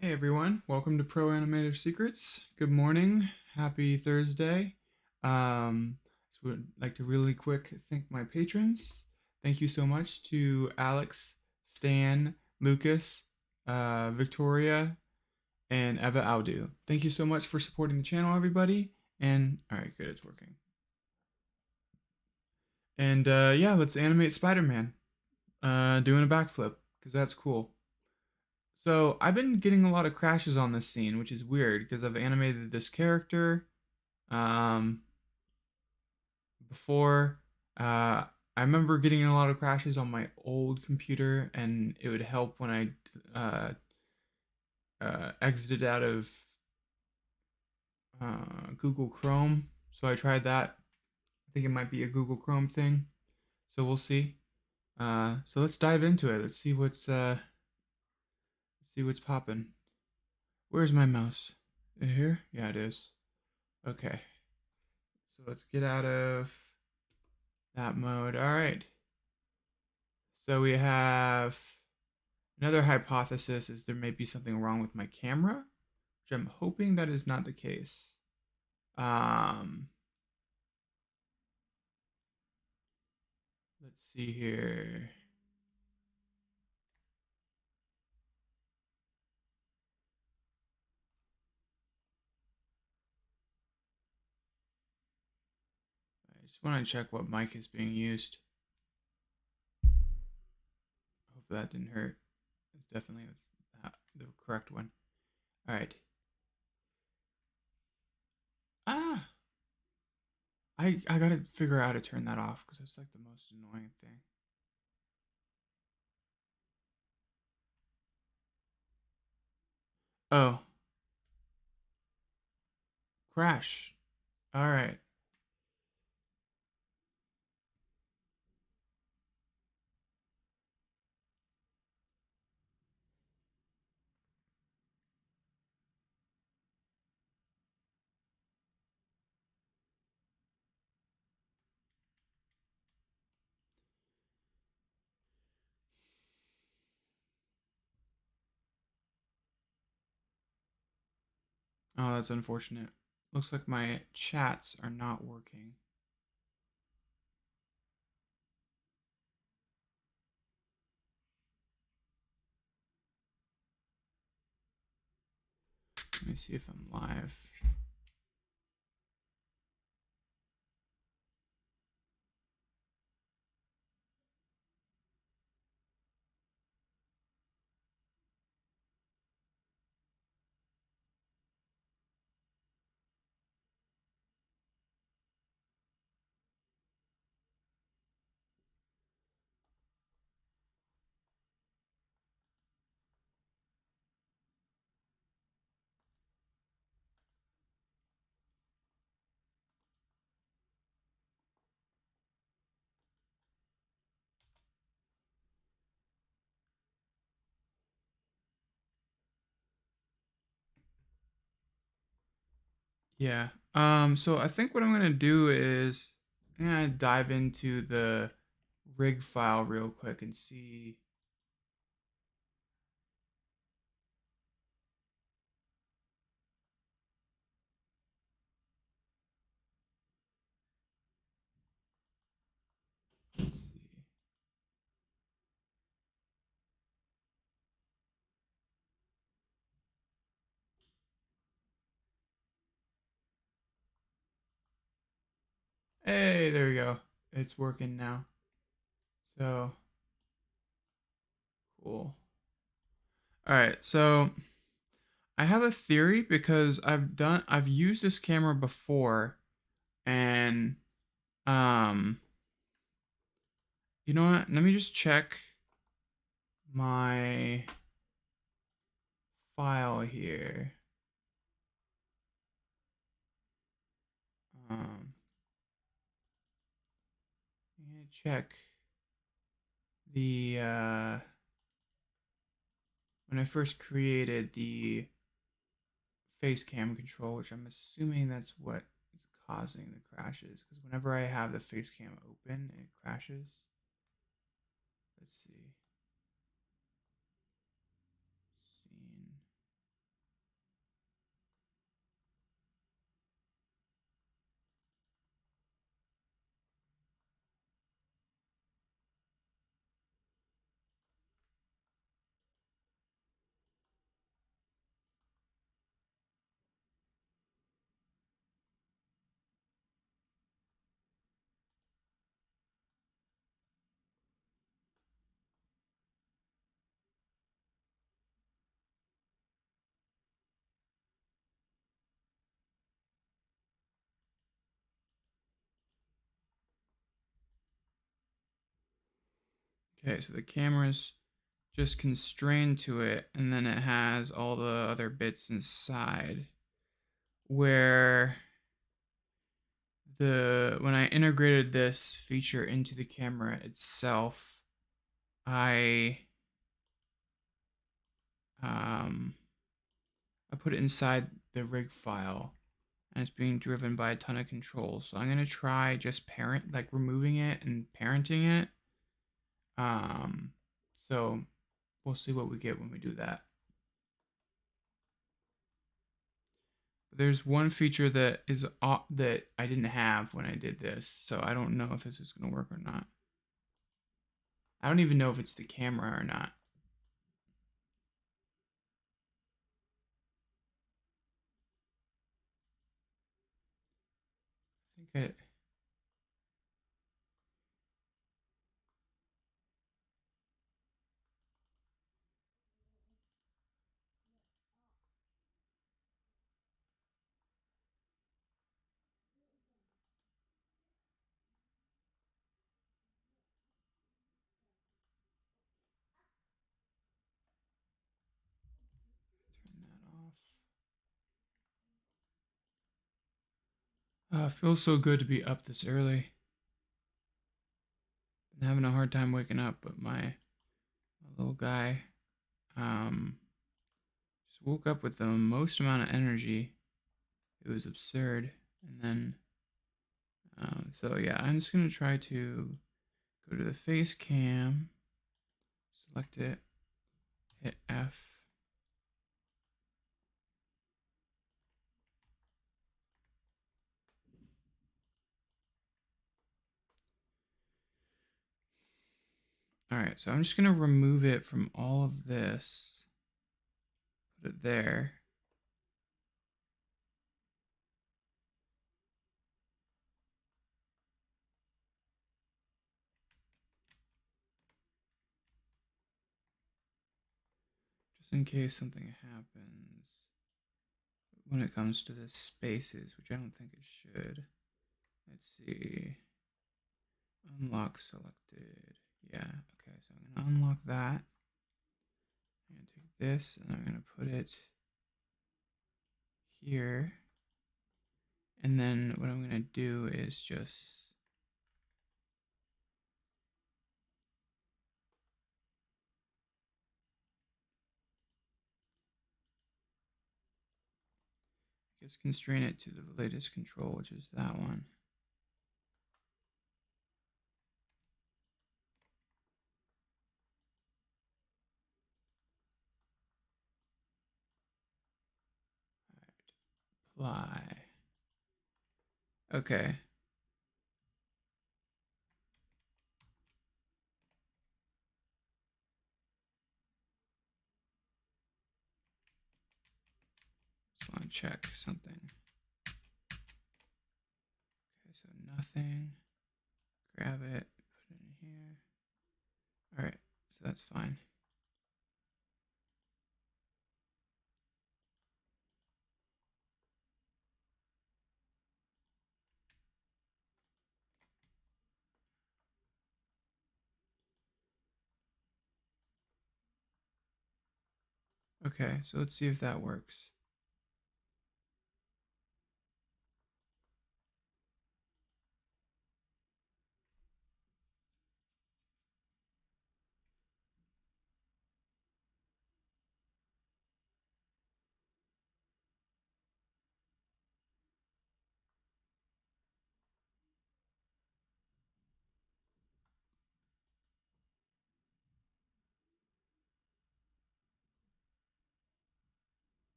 Hey everyone, welcome to Pro Animator Secrets. Good morning, happy Thursday. So would like to really quick thank my patrons. Thank you so much to Alex, Stan, Lucas, Victoria, and Eva Audu. Thank you so much for supporting the channel, everybody. And all right, good, it's working. And yeah, let's animate Spider-Man doing a backflip because that's cool. So I've been getting a lot of crashes on this scene, which is weird because I've animated this character um, before. I remember getting a lot of crashes on my old computer, and it would help when I exited out of Google Chrome. So I tried that. I think it might be a Google Chrome thing. So we'll see. So let's dive into it. Let's see what's popping. Where's my mouse? Here? Yeah, it is. Okay. So let's get out of that mode. All right. So we have another hypothesis is there may be something wrong with my camera, which I'm hoping that is not the case. Um, let's see here. I just want to check what mic is being used. Hope that didn't hurt. It's definitely the correct one. All right. Ah, I gotta figure out how to turn that off because it's like the most annoying thing. Oh, crash. All right. Oh, that's unfortunate. Looks like my chats are not working. Let me see if I'm live. Yeah. So I think what I'm gonna do is I'm gonna dive into the rig file real quick and see. Let's see. Hey, there we go. It's working now. So cool. All right. So I have a theory because I've used this camera before, and um you know what? Let me just check my file here. Um, I'm gonna check the when I first created the face cam control, which I'm assuming that's what is causing the crashes. Because whenever I have the face cam open, it crashes. Let's see. Scene. Okay, so the camera's just constrained to it, and then it has all the other bits inside. Where when I integrated this feature into the camera itself, I I put it inside the rig file, and it's being driven by a ton of controls. So I'm gonna try just removing it and parenting it. So we'll see what we get when we do that. There's one feature that that I didn't have when I did this, so I don't know if this is gonna work or not. I don't even know if it's the camera or not. I think I turn that off. It feels so good to be up this early. Been having a hard time waking up, but my little guy just woke up with the most amount of energy. It was absurd. And then, so yeah, I'm just gonna try to go to the face cam, select it, hit F. All right, so I'm just gonna remove it from all of this, put it there. Just in case something happens when it comes to the spaces, which I don't think it should. Let's see. Unlock selected. Yeah, okay, so I'm gonna unlock that. I'm gonna take this and I'm gonna put it here. And then what I'm gonna do is just constrain it to the latest control, which is that one. All right, apply. Okay. Just want to check something. Okay, so nothing. Grab it, put it in here. All right, so that's fine. Okay, so let's see if that works.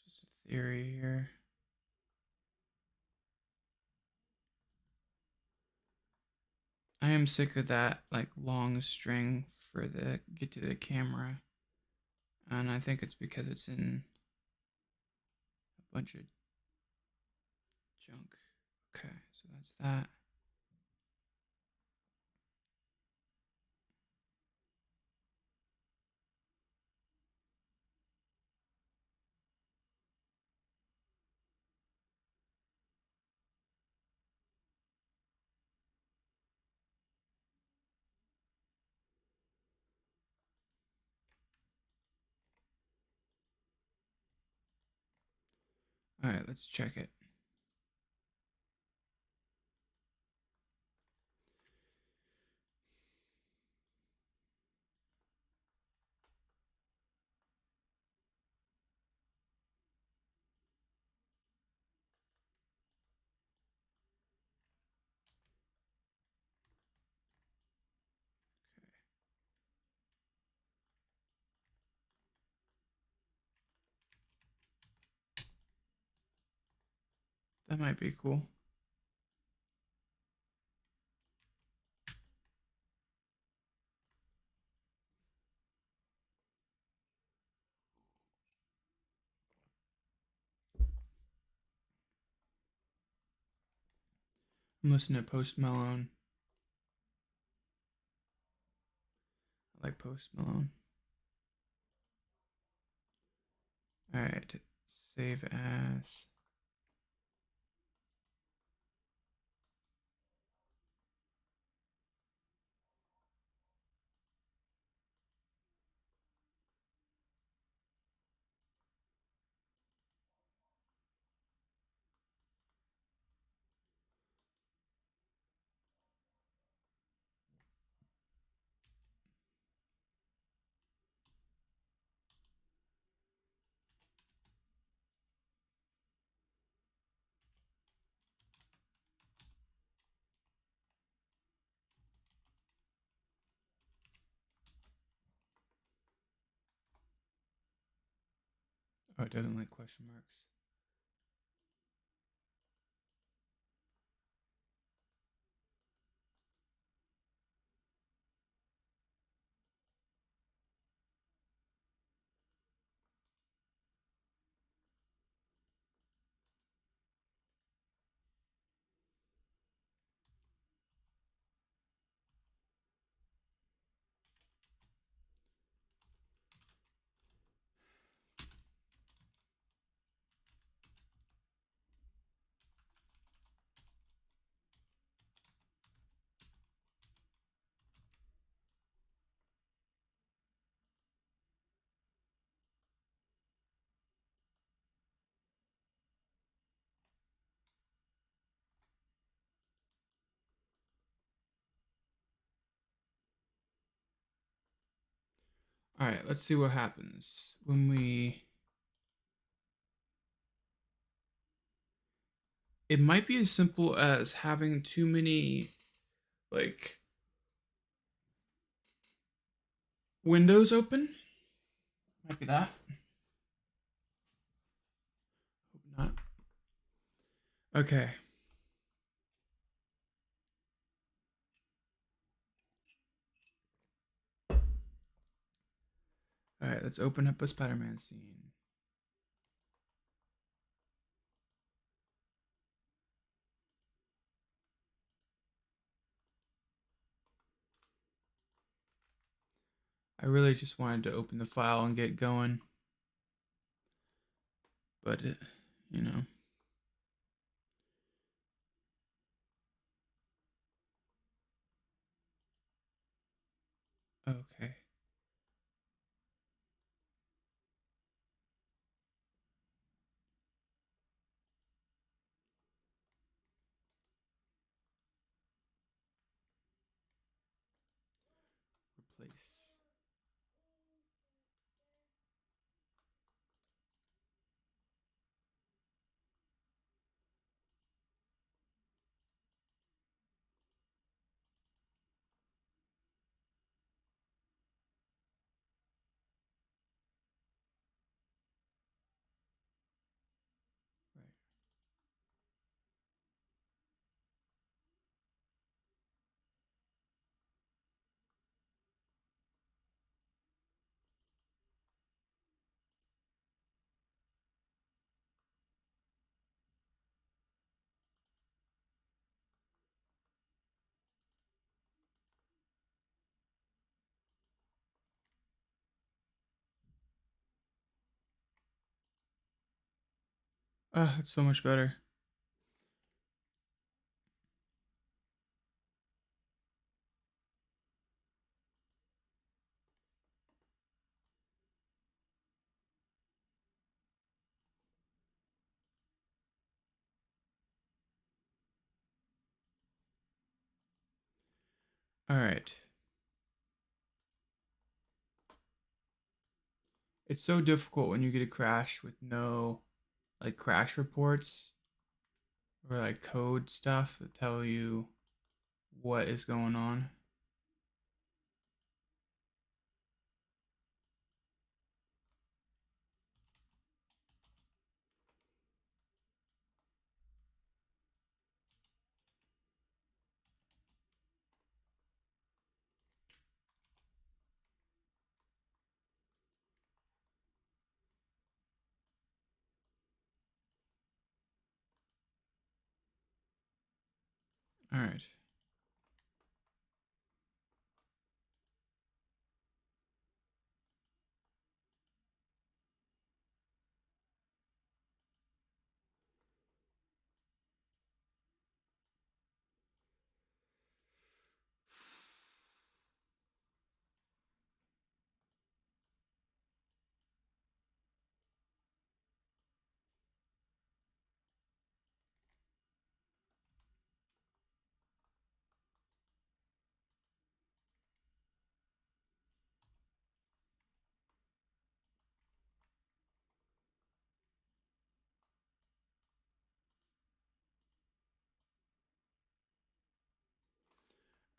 Just a theory here. I am sick of that like long string for the get to the camera. And I think it's because it's in a bunch of junk. Okay, so that's that. All right, let's check it. That might be cool. I'm listening to Post Malone. I like Post Malone. All right, save as. Oh, it doesn't like question marks. All right, let's see what happens when we. It might be as simple as having too many, like, windows open. Might be that. Hope not. Okay. All right, let's open up a Spider-Man scene. I really just wanted to open the file and get going, but it, you know. Okay. Replace. Right. Ah, it's so much better. All right. It's so difficult when you get a crash with no like crash reports or like code stuff that tell you what is going on. All right.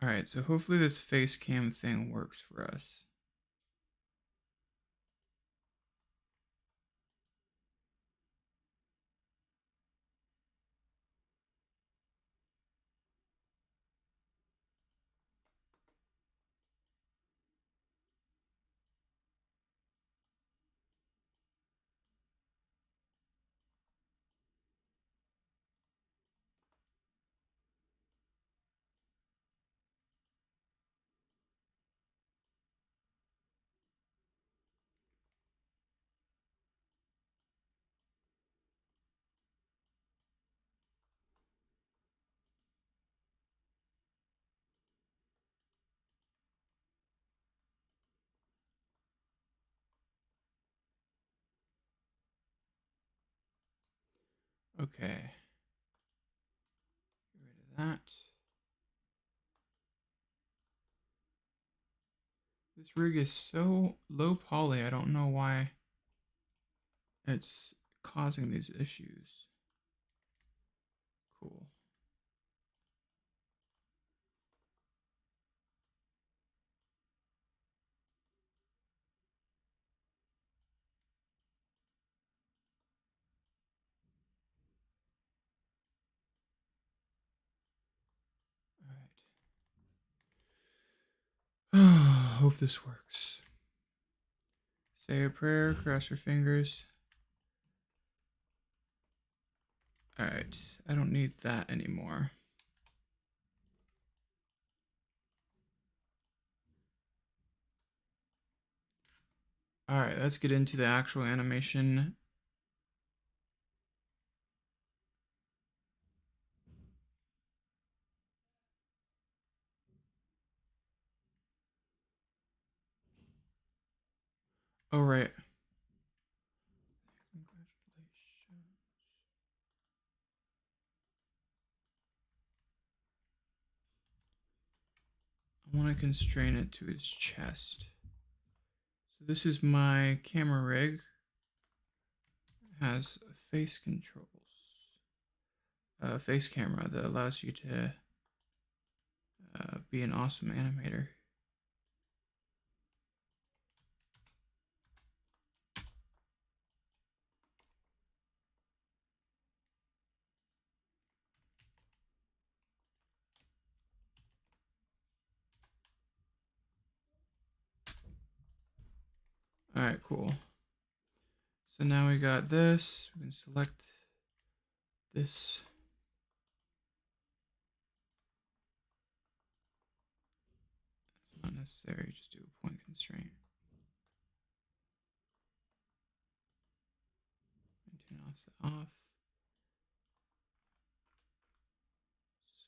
All right, so hopefully this face cam thing works for us. Okay. Get rid of that. This rig is so low poly, I don't know why it's causing these issues. Cool. All right. Hope this works. Say a prayer, cross your fingers. All right. I don't need that anymore. All right, let's get into the actual animation. Oh, right. Congratulations. I want to constrain it to his chest. So this is my camera rig. It has face controls. Face camera that allows you to be an awesome animator. All right, cool. So now we got this. We can select this. That's not necessary. Just do a point constraint. Maintain offset off.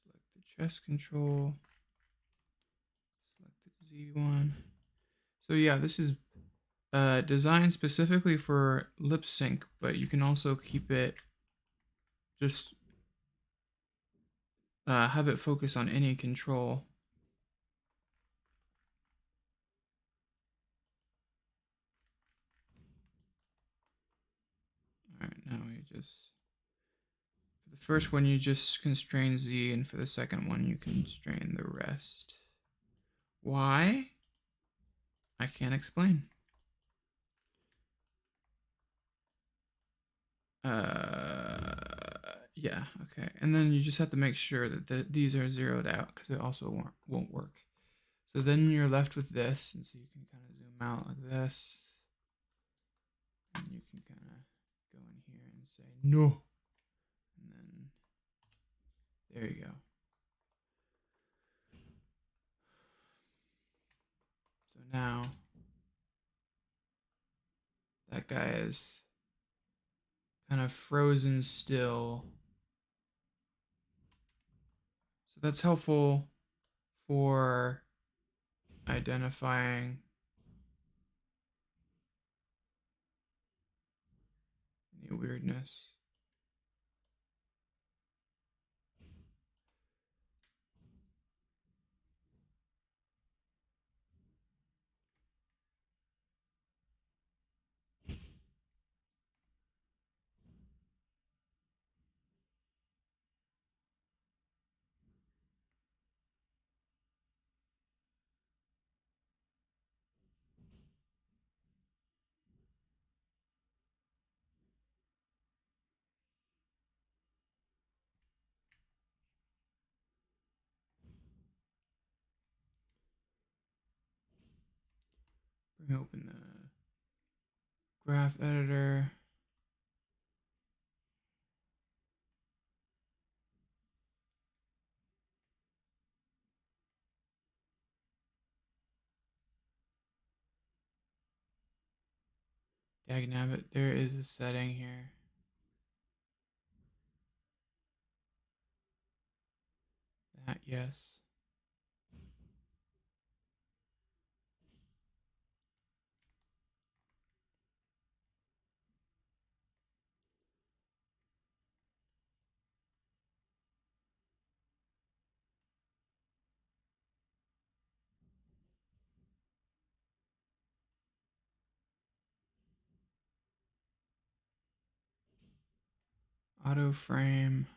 Select the chest control. Select the Z one. So yeah, this is designed specifically for lip sync, but you can also keep it just have it focus on any control. just, for the first one, you just constrain Z, and for the second one, you constrain the rest. Why? I can't explain. Yeah, okay. And then you just have to make sure that these are zeroed out because it also won't work. So then you're left with this, and so you can kind of zoom out like this. And you can kind of go in here and say, no. And then there you go. So now that guy is kind of frozen still. So that's helpful for identifying any weirdness. Bring open the graph editor. Dagnabbit, there is a setting here. That, yes. Auto frame.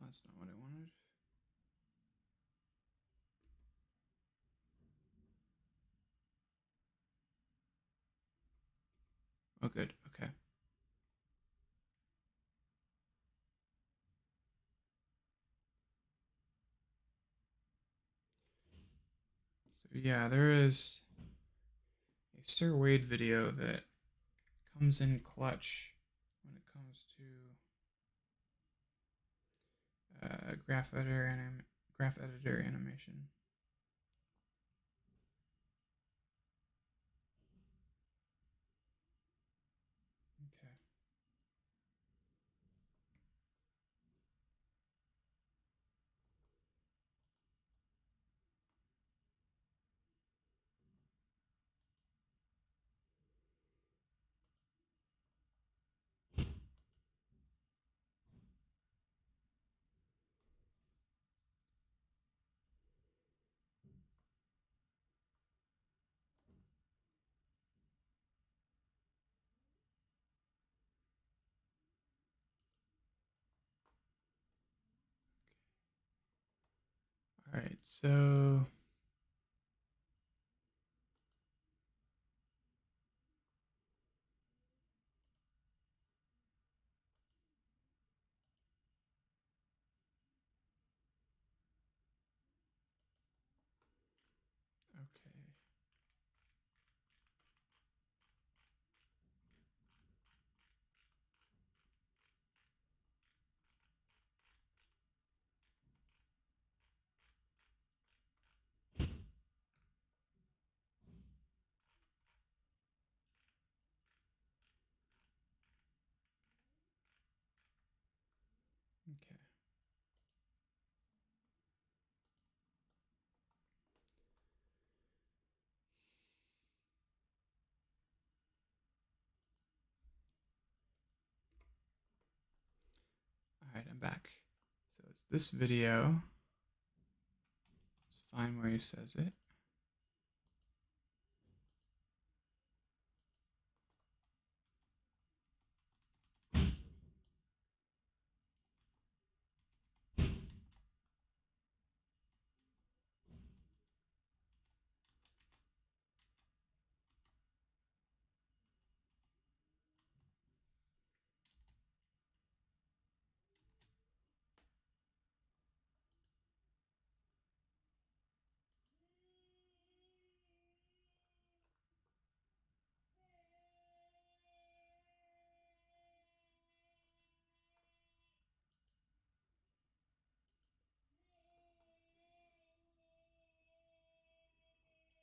That's not what I wanted. Oh, good. Okay. So yeah, there is a Sir Wade video that comes in clutch when it comes to graph editor animation. Okay. right, so okay. Okay. All right, I'm back. So it's this video. Let's find where he says it.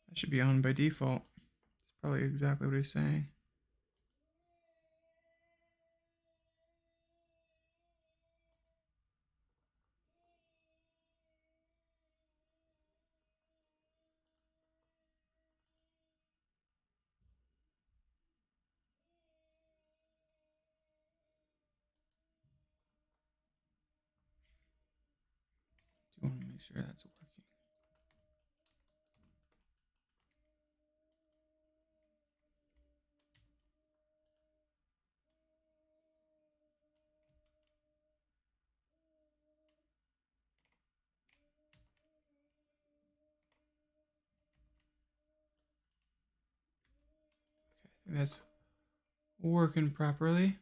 That should be on by default. It's probably exactly what he's saying. Do want to make sure that's working. Okay, I think that's working properly.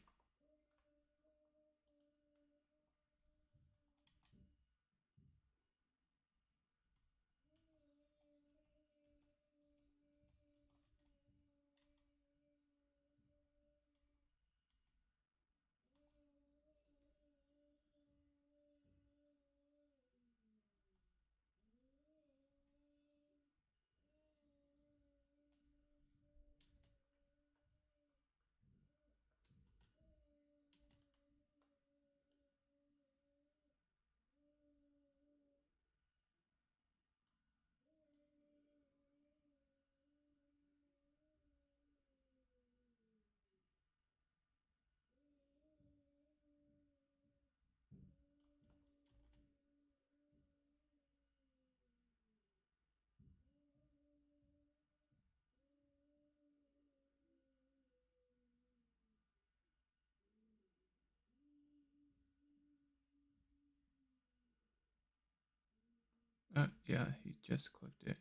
Yeah, he just clicked it.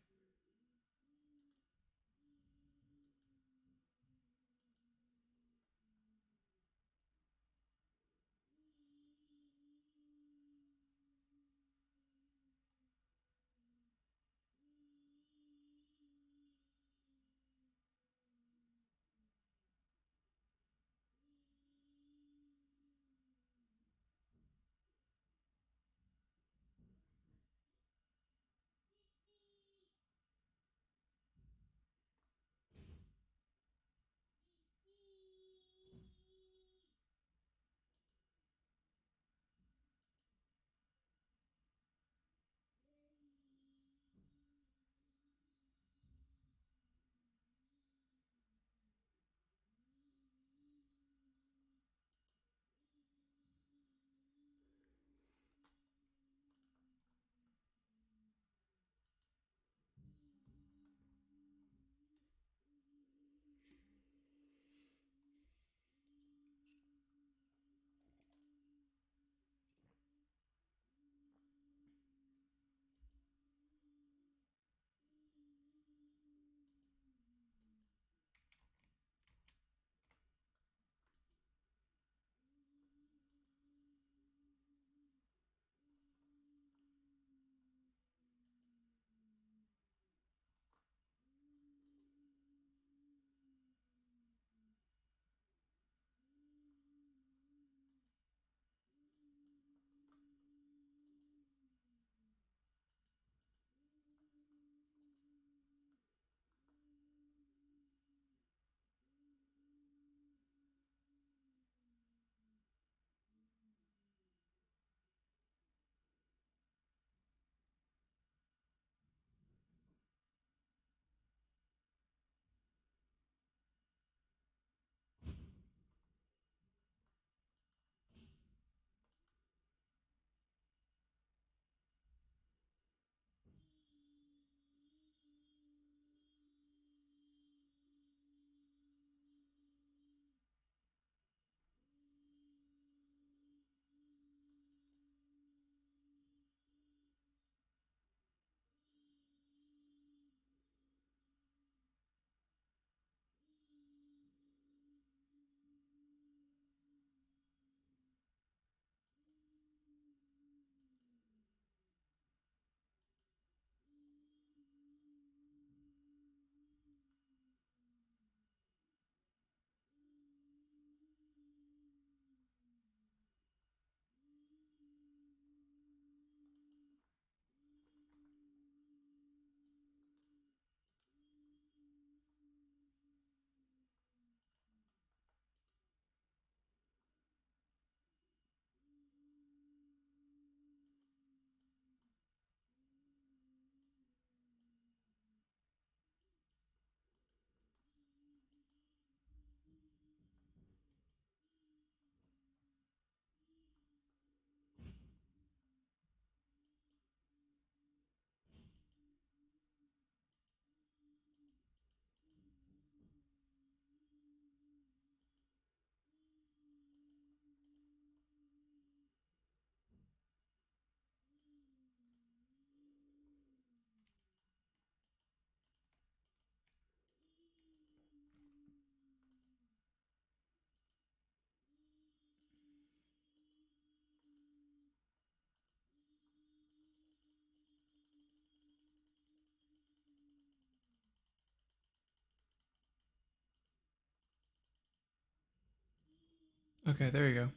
Okay, there you go.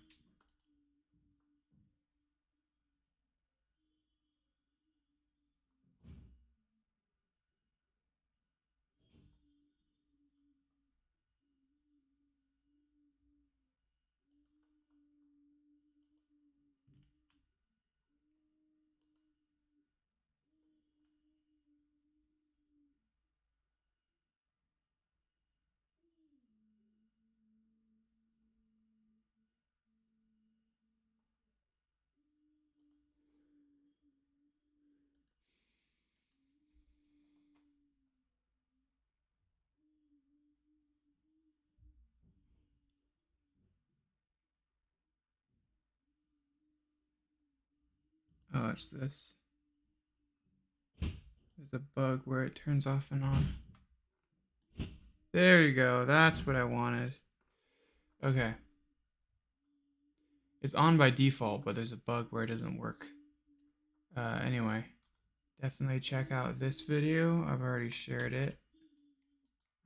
Oh, it's this. There's a bug where it turns off and on. There you go. That's what I wanted. Okay. It's on by default, but there's a bug where it doesn't work. Anyway, definitely check out this video. I've already shared it.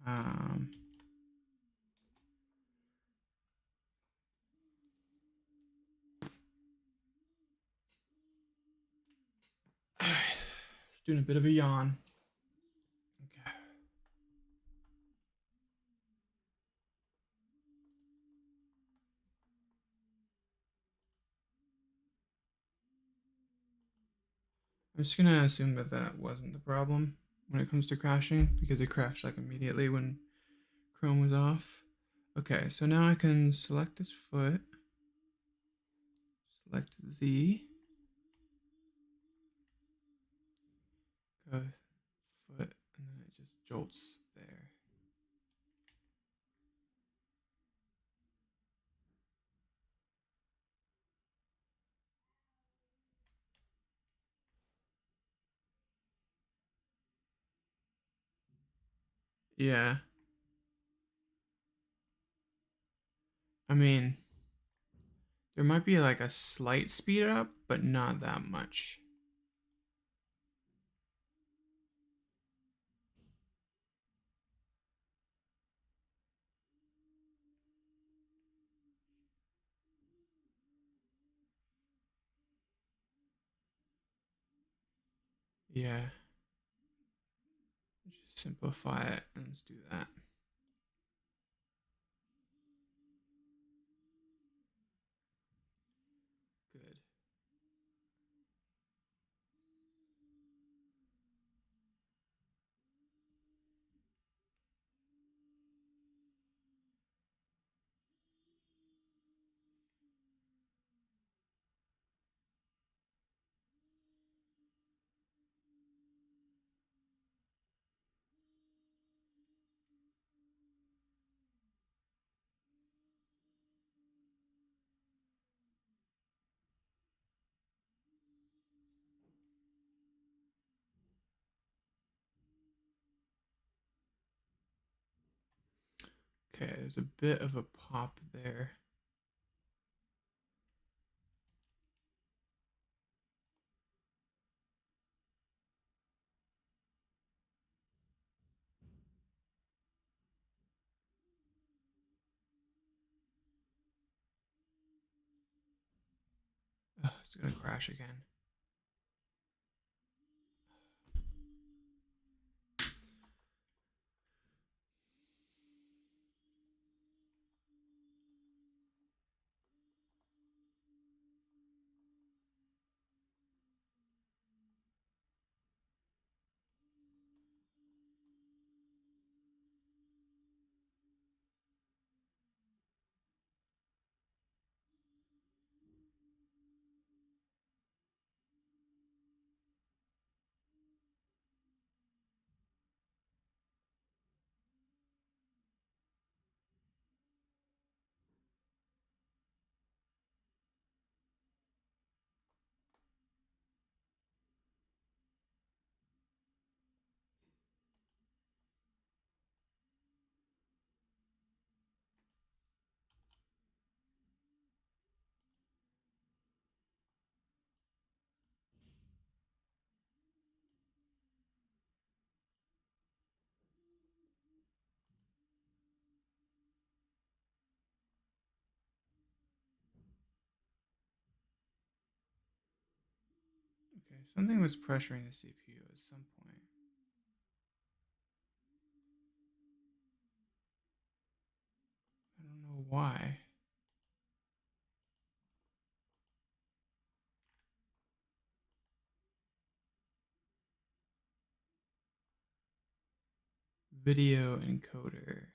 Um, all right. Just doing a bit of a yawn. Okay. I'm just gonna assume that that wasn't the problem when it comes to crashing because it crashed like immediately when Chrome was off. Okay, so now I can select this foot, select Z, go foot, and then it just jolts there. Yeah, I mean, there might be like a slight speed up, but not that much. Yeah, just simplify it and let's do that. Good. Okay, there's a bit of a pop there. Oh, it's gonna crash again. Okay, something was pressuring the CPU at some point. I don't know why. Video encoder.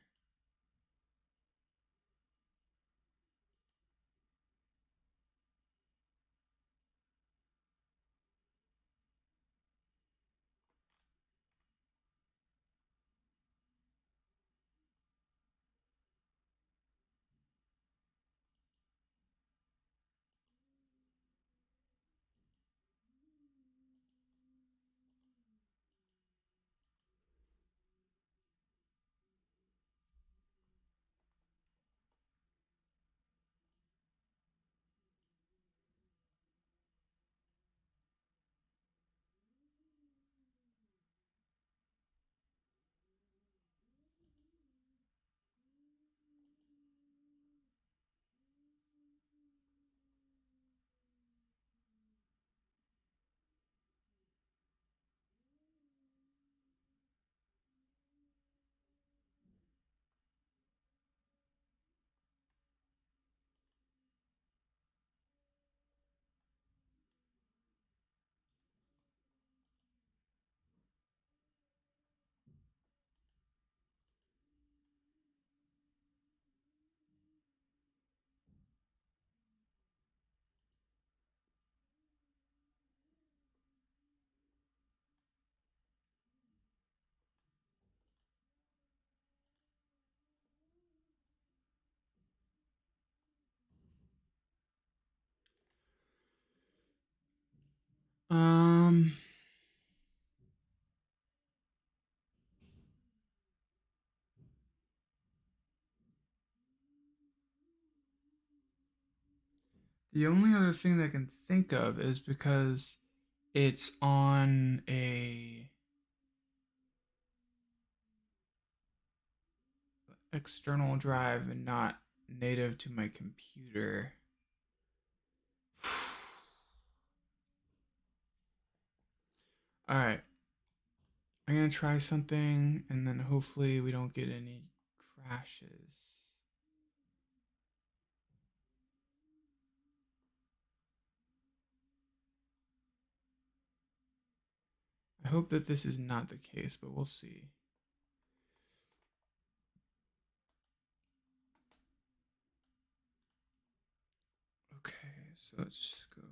Um, the only other thing that I can think of is because it's on a external drive and not native to my computer. All right, I'm gonna try something and then hopefully we don't get any crashes. I hope that this is not the case, but we'll see. Okay, so let's go.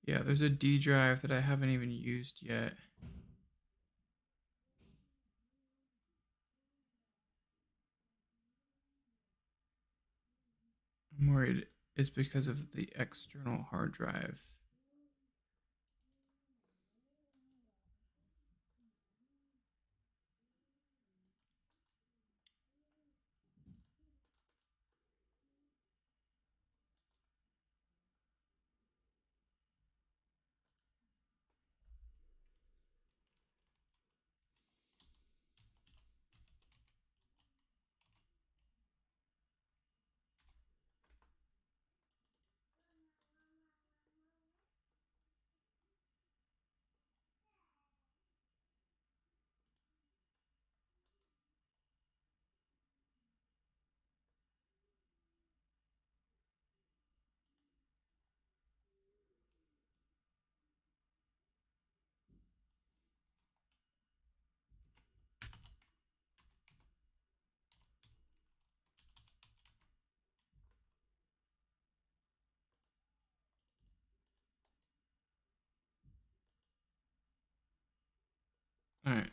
Yeah, there's a D drive that I haven't even used yet. I'm worried it's because of the external hard drive. All right.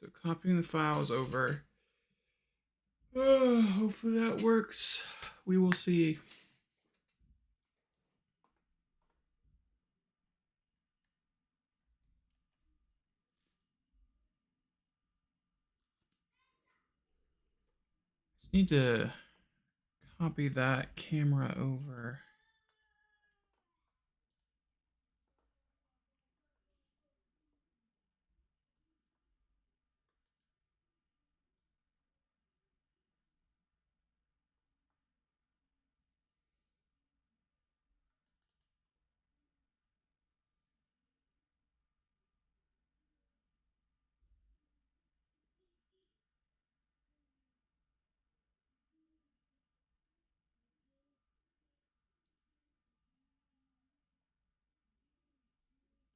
So copying the files over. Hopefully that works. We will see. Just need to copy that camera over.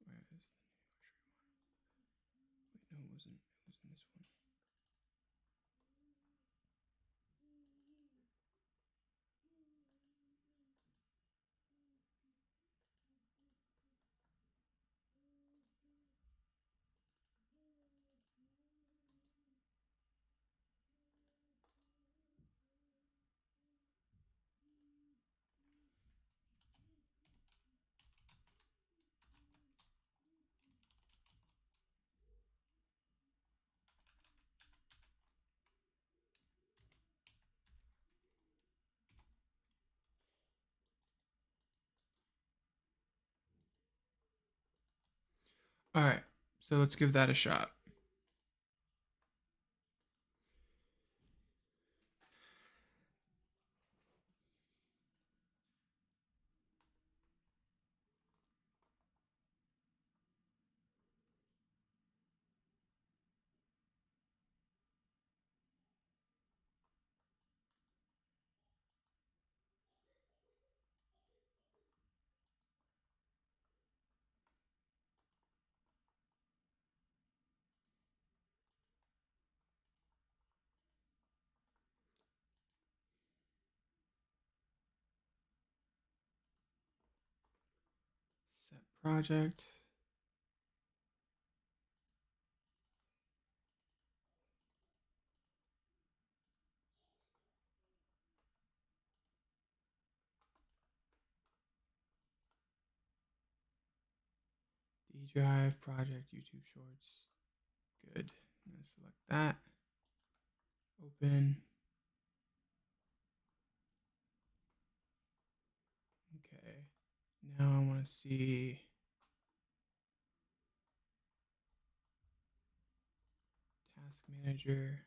Where is the Wait, no, it wasn't. It was in this one. All right. So let's give that a shot. Set project. D drive project YouTube Shorts. Good. I'm gonna select that. Open. Okay. Now I want to see task manager.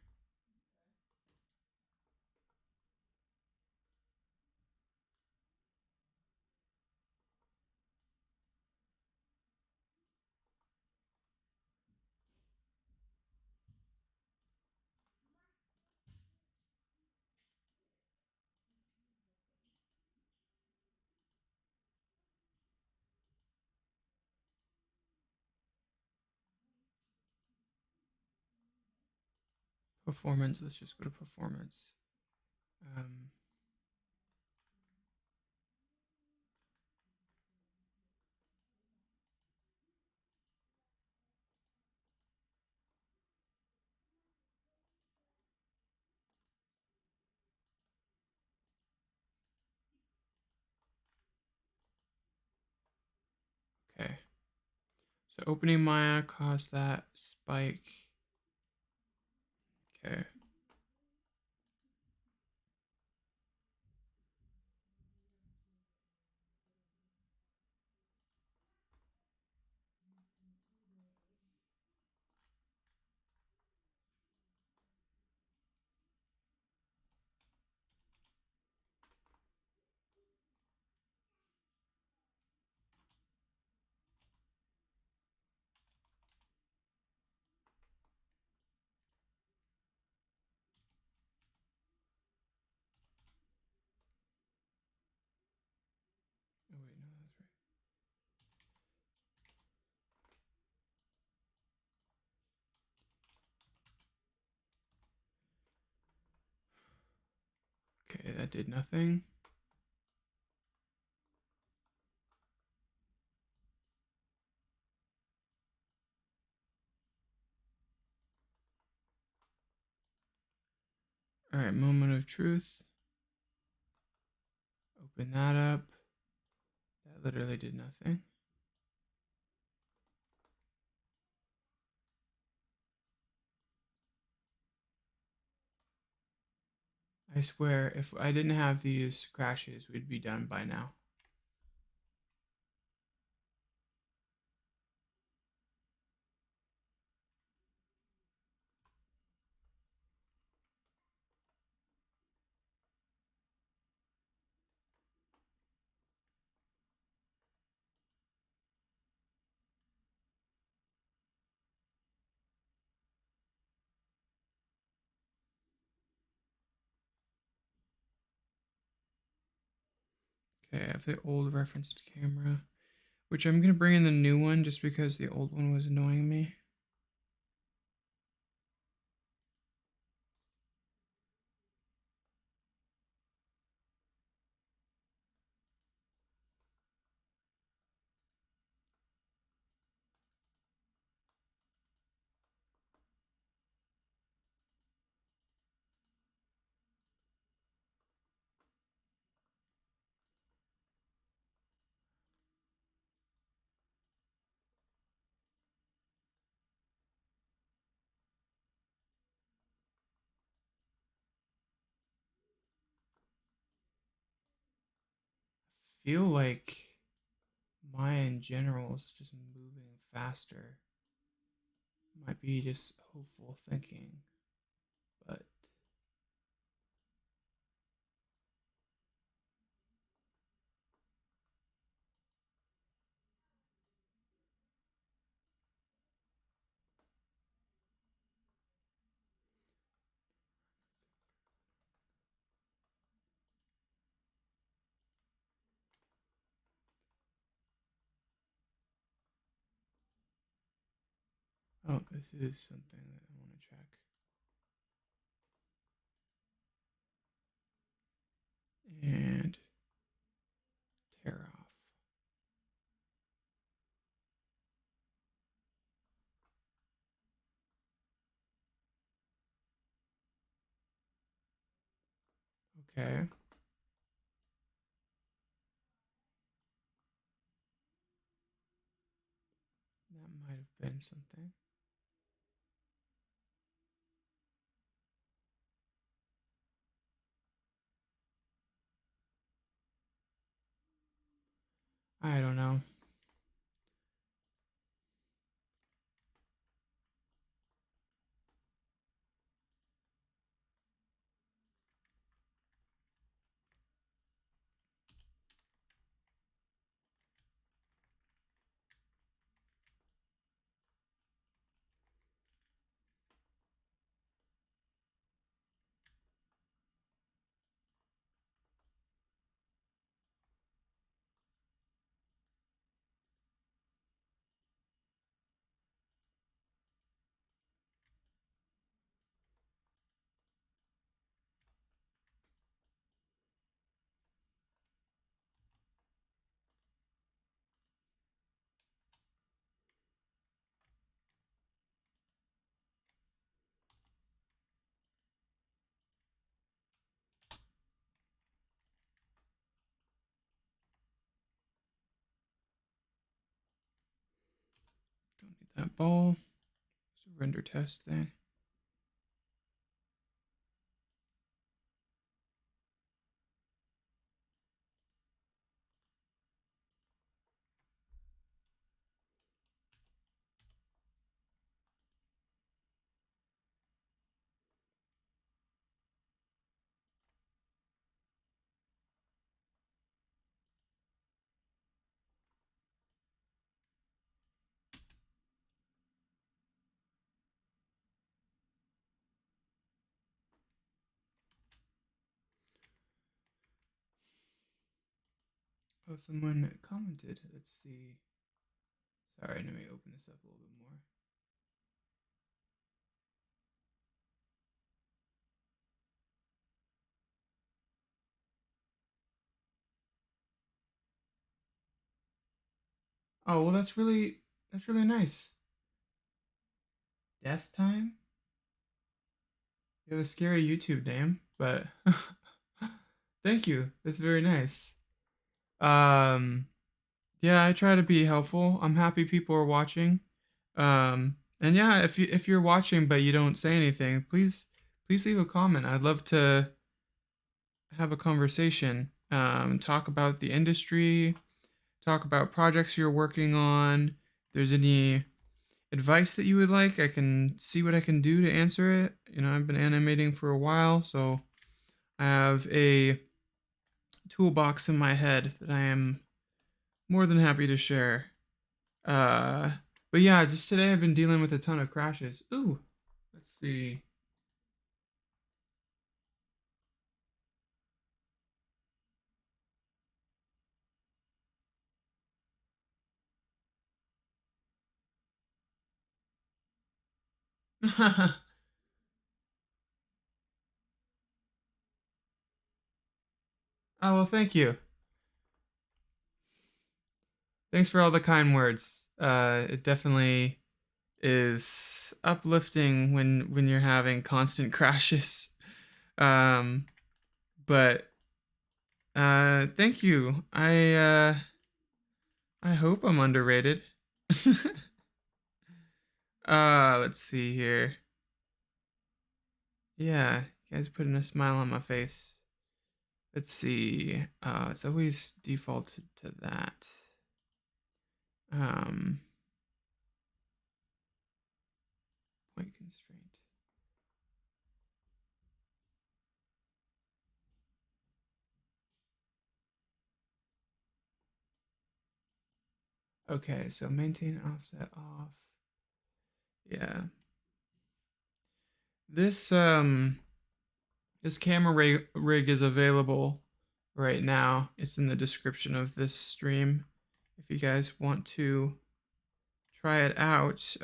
Performance. Let's just go to performance. Um, okay. So opening Maya caused that spike. Okay. Oh wait, no, that's right. Okay, that did nothing. All right, moment of truth. Open that up. That literally did nothing. I swear, if I didn't have these crashes, we'd be done by now. Okay, I have the old referenced camera, which I'm gonna bring in the new one just because the old one was annoying me. Feel like Maya in general is just moving faster. Might be just hopeful thinking, but oh, this is something that I want to check. And tear off. Okay. That might have been something. I don't know. Don't need that ball. It's a render test thing. Oh, someone commented. Let's see. Sorry, let me open this up a little bit more. Oh, well, that's really nice. Death time? You have a scary YouTube name. but thank you. That's very nice. Um, yeah, I try to be helpful. I'm happy people are watching. And yeah, if you're watching but you don't say anything, please leave a comment. I'd love to have a conversation. Talk about the industry, talk about projects you're working on. If there's any advice that you would like, I can see what I can do to answer it. You know, I've been animating for a while, so I have a toolbox in my head that I am more than happy to share. Uh, but yeah, just today I've been dealing with a ton of crashes. Ooh, let's see. Oh, well, thank you. Thanks for all the kind words. It definitely is uplifting when you're having constant crashes. Um, but thank you. I hope I'm underrated. Let's see here. Yeah, you guys putting a smile on my face. Let's see. It's always defaulted to that. Um, point constraint. Okay, so maintain offset off. Yeah. This this camera rig is available right now. It's in the description of this stream. If you guys want to try it out,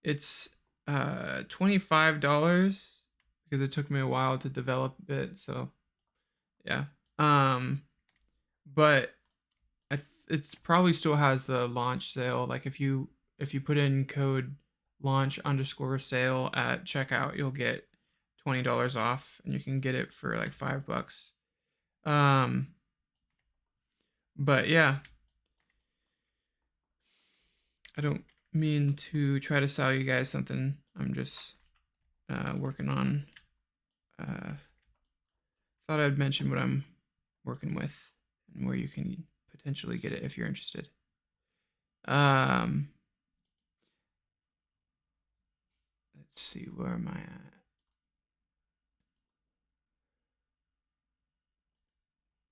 it's $25 because it took me a while to develop it. So yeah, but it's probably still has the launch sale. Like if you put in code launch underscore sale at checkout, you'll get $20 off, and you can get it for like $5. Um, but yeah, I don't mean to try to sell you guys something. I'm just working on. Thought I'd mention what I'm working with and where you can potentially get it if you're interested. Um, let's see, where am I at?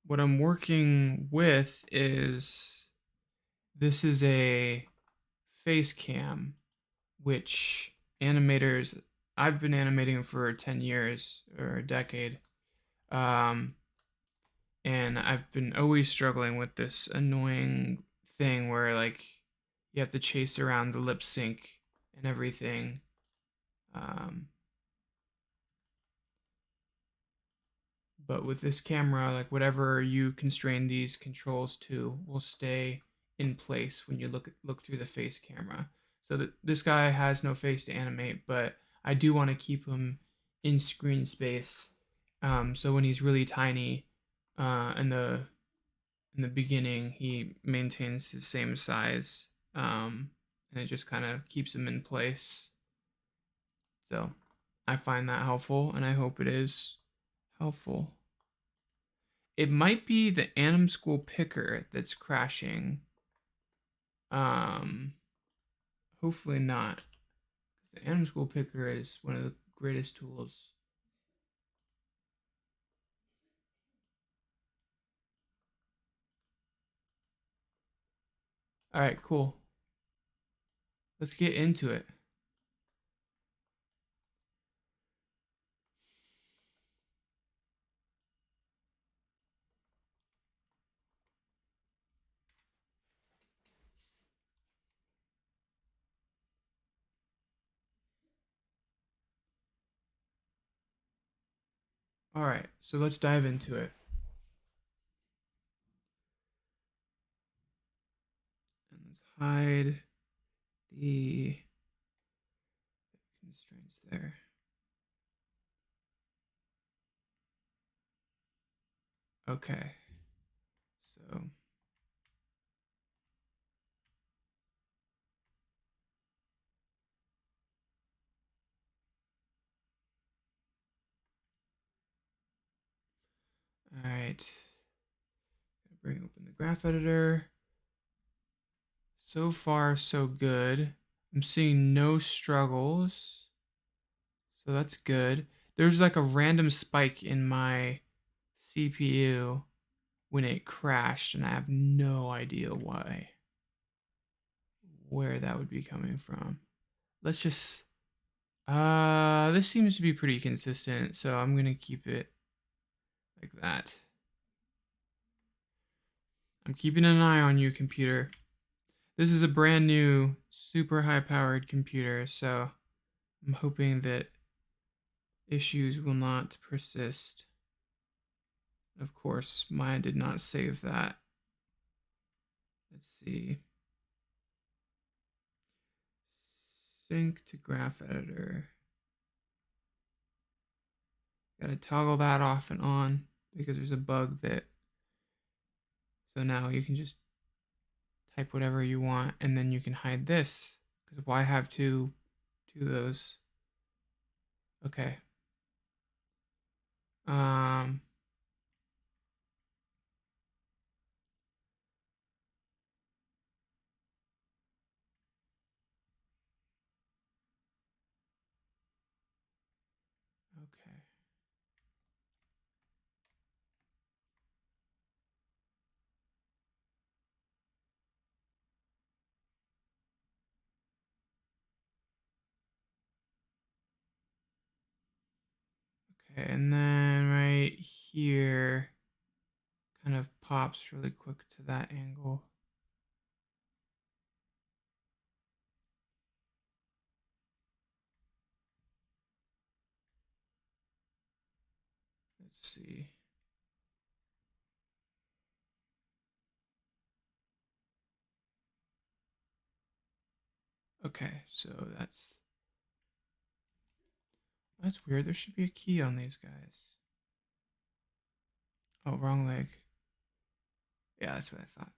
What I'm working with is this is a face cam, which animators, I've been animating for 10 years or a decade. Um, and I've been always struggling with this annoying thing where like you have to chase around the lip sync and everything. Um, but with this camera, like whatever you constrain these controls to will stay in place when you look through the face camera. So that this guy has no face to animate, but I do want to keep him in screen space. So when he's really tiny, in the beginning, he maintains his same size, and it just kind of keeps him in place. So I find that helpful, and I hope it is helpful. It might be the Anim School picker that's crashing. Um, Hopefully not. The Anim School picker is one of the greatest tools. All right, cool. Let's get into it. All right, so let's dive into it. And let's hide the constraints there. Okay. So all right. Bring open the graph editor. So far, so good. I'm seeing no struggles. So that's good. There's like a random spike in my CPU when it crashed, and I have no idea where that would be coming from. Let's just this seems to be pretty consistent, so I'm gonna keep it like that. I'm keeping an eye on you, computer. This is a brand new, super high powered computer, so I'm hoping that issues will not persist. Of course, mine did not save that. Let's see. Sync to graph editor. Gotta toggle that off and on because there's a bug that. So now you can just type whatever you want and then you can hide this. Because why have two of those? Okay. Um. Okay. Okay, and then right here kind of pops really quick to that angle. Let's see. Okay, so that's weird. There should be a key on these guys. Oh, wrong leg. Yeah, that's what I thought.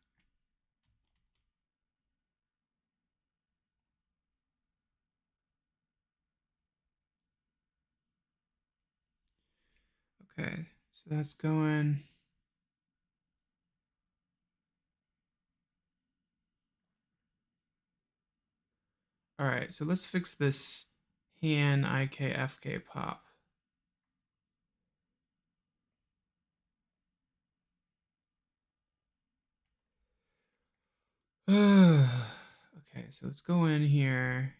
Okay, so that's going. All right, so let's fix this Han IKFK pop. Okay, so let's go in here.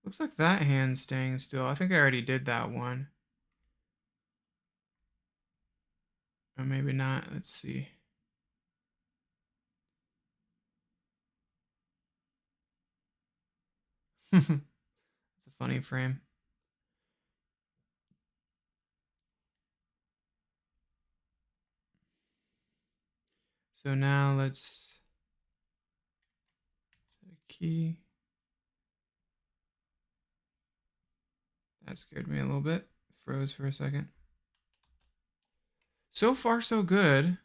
Looks like that hand's staying still. I think I already did that one. Or maybe not. Let's see. It's a funny frame. So now let's set a key. That scared me a little bit. Froze for a second. So far, so good.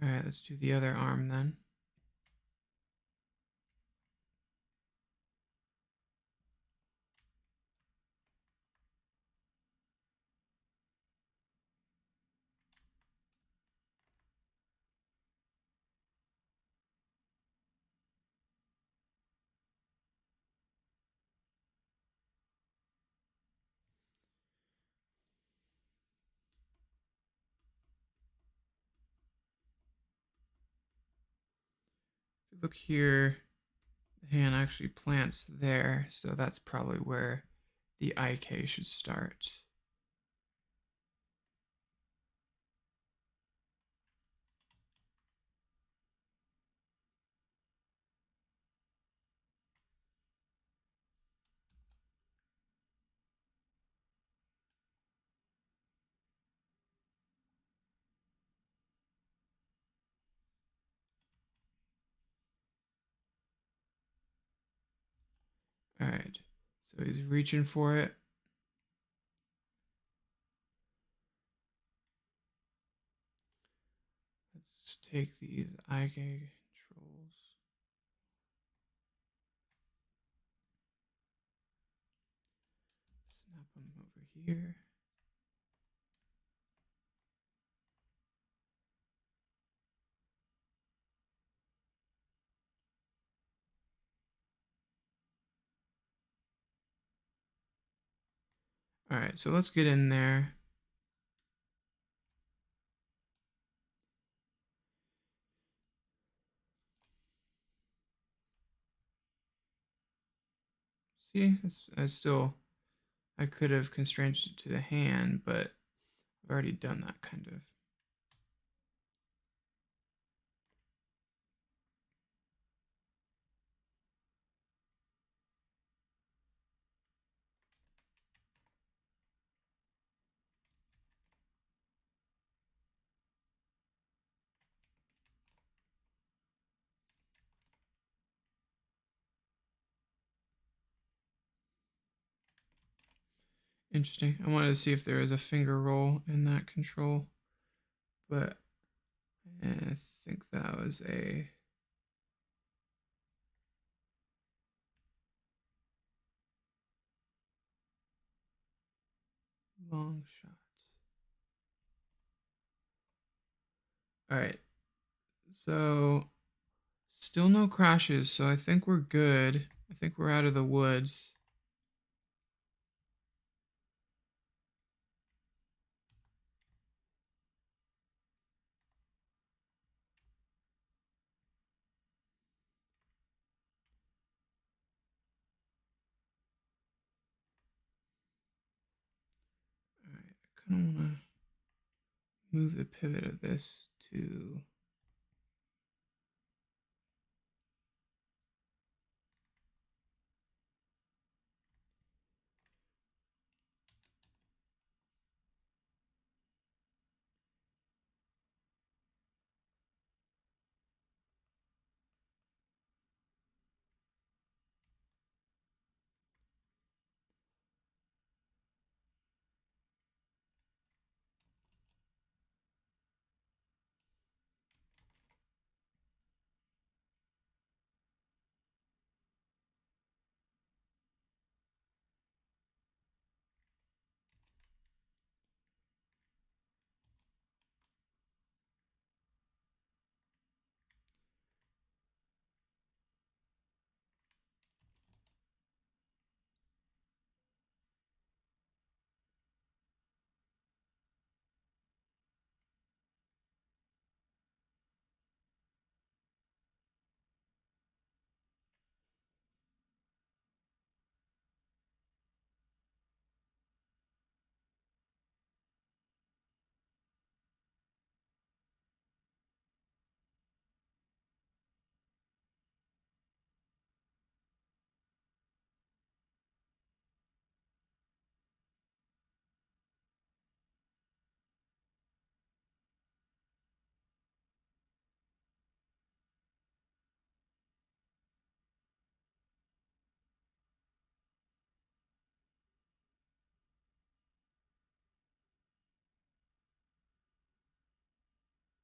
All right, let's do the other arm then. Look here. The hand actually plants there, so that's probably where the IK should start. All right, so he's reaching for it. Let's take these IK controls. Snap them over here. All right, so let's get in there. See, I could have constrained it to the hand, but I've already done that kind of. Interesting. I wanted to see if there is a finger roll in that control, but I think that was a long shot. All right. So still no crashes, so I think we're good. I think we're out of the woods. All right. I kind of want to move the pivot of this to.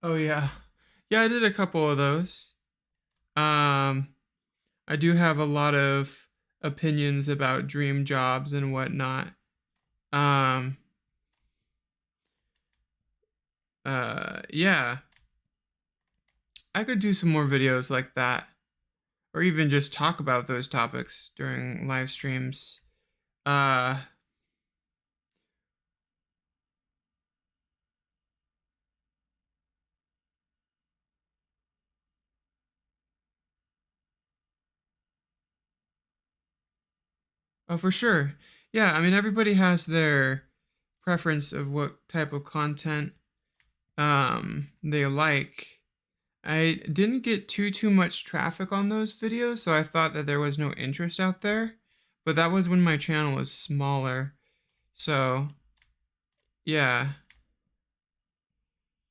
Oh yeah, yeah. I did a couple of those. Um, I do have a lot of opinions about dream jobs and whatnot. Um, yeah, I could do some more videos like that, or even just talk about those topics during live streams. Uh, Oh, for sure. Yeah, I mean everybody has their preference of what type of content they like. I didn't get too much traffic on those videos, so I thought that there was no interest out there. But that was when my channel was smaller. So, yeah.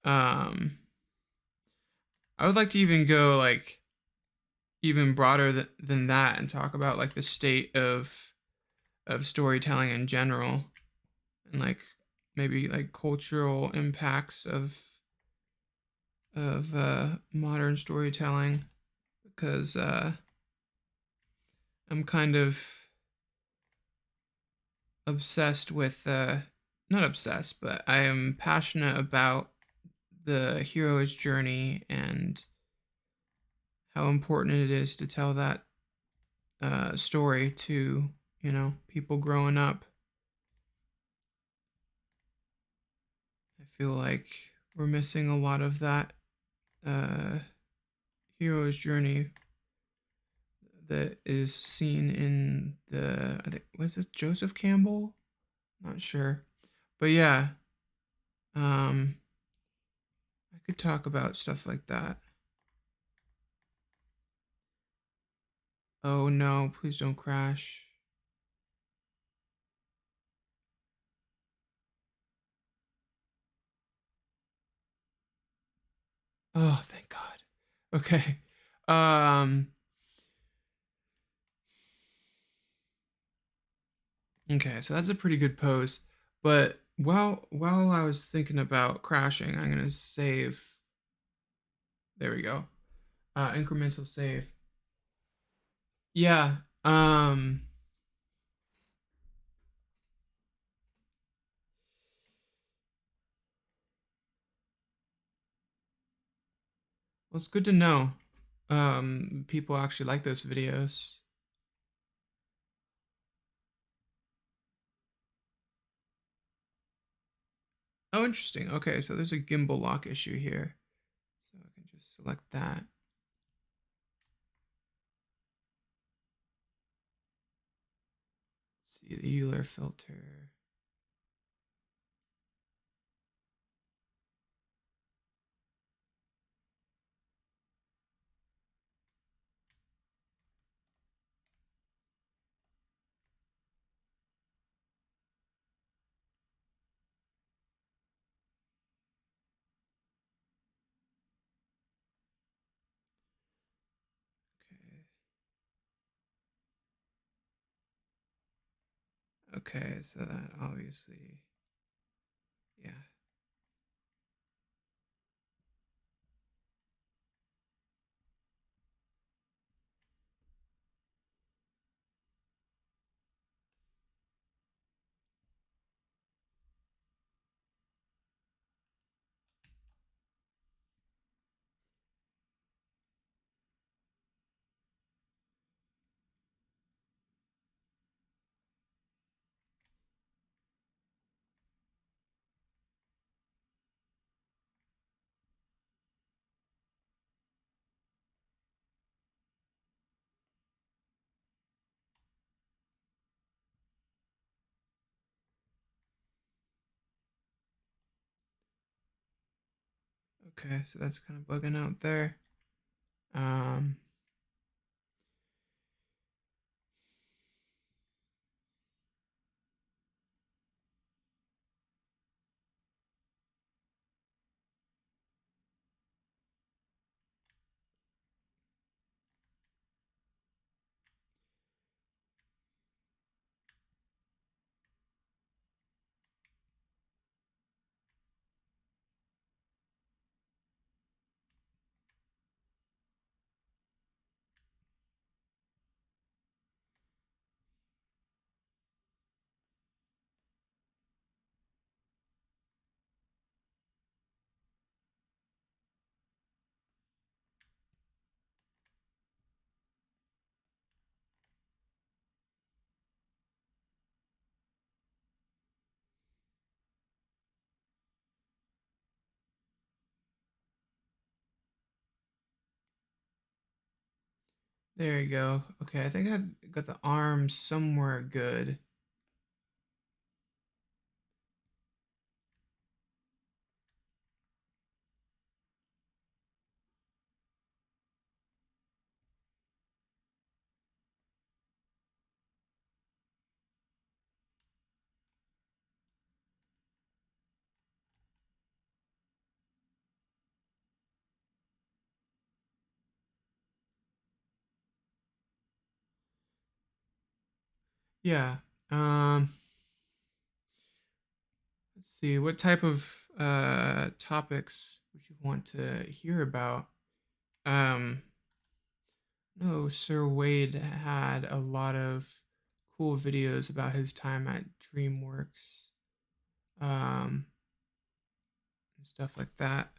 Um I would like to even go like even broader than that and talk about like the state of storytelling in general and like maybe like cultural impacts of modern storytelling because I'm kind of obsessed with not obsessed, but I am passionate about the hero's journey and how important it is to tell that story to people growing up. I feel like we're missing a lot of that uh, hero's journey that is seen in the I think was it Joseph Campbell? Not sure, but yeah, um, I could talk about stuff like that. Oh no, please don't crash. Oh, thank God. Okay. Um, okay, so that's a pretty good pose. But while I was thinking about crashing, I'm gonna save. There we go. Incremental save. Yeah. Well, it's good to know. People actually like those videos. Oh, interesting. Okay, so there's a gimbal lock issue here. So I can just select that. Let's see the Euler filter. Okay. Okay, so that obviously, yeah. Okay, so that's kind of bugging out there. Um, There you go. Okay, I think I got the arm somewhere good. Yeah. Let's see. What type of topics would you want to hear about? Um, no, Sir Wade had a lot of cool videos about his time at DreamWorks, um, and stuff like that.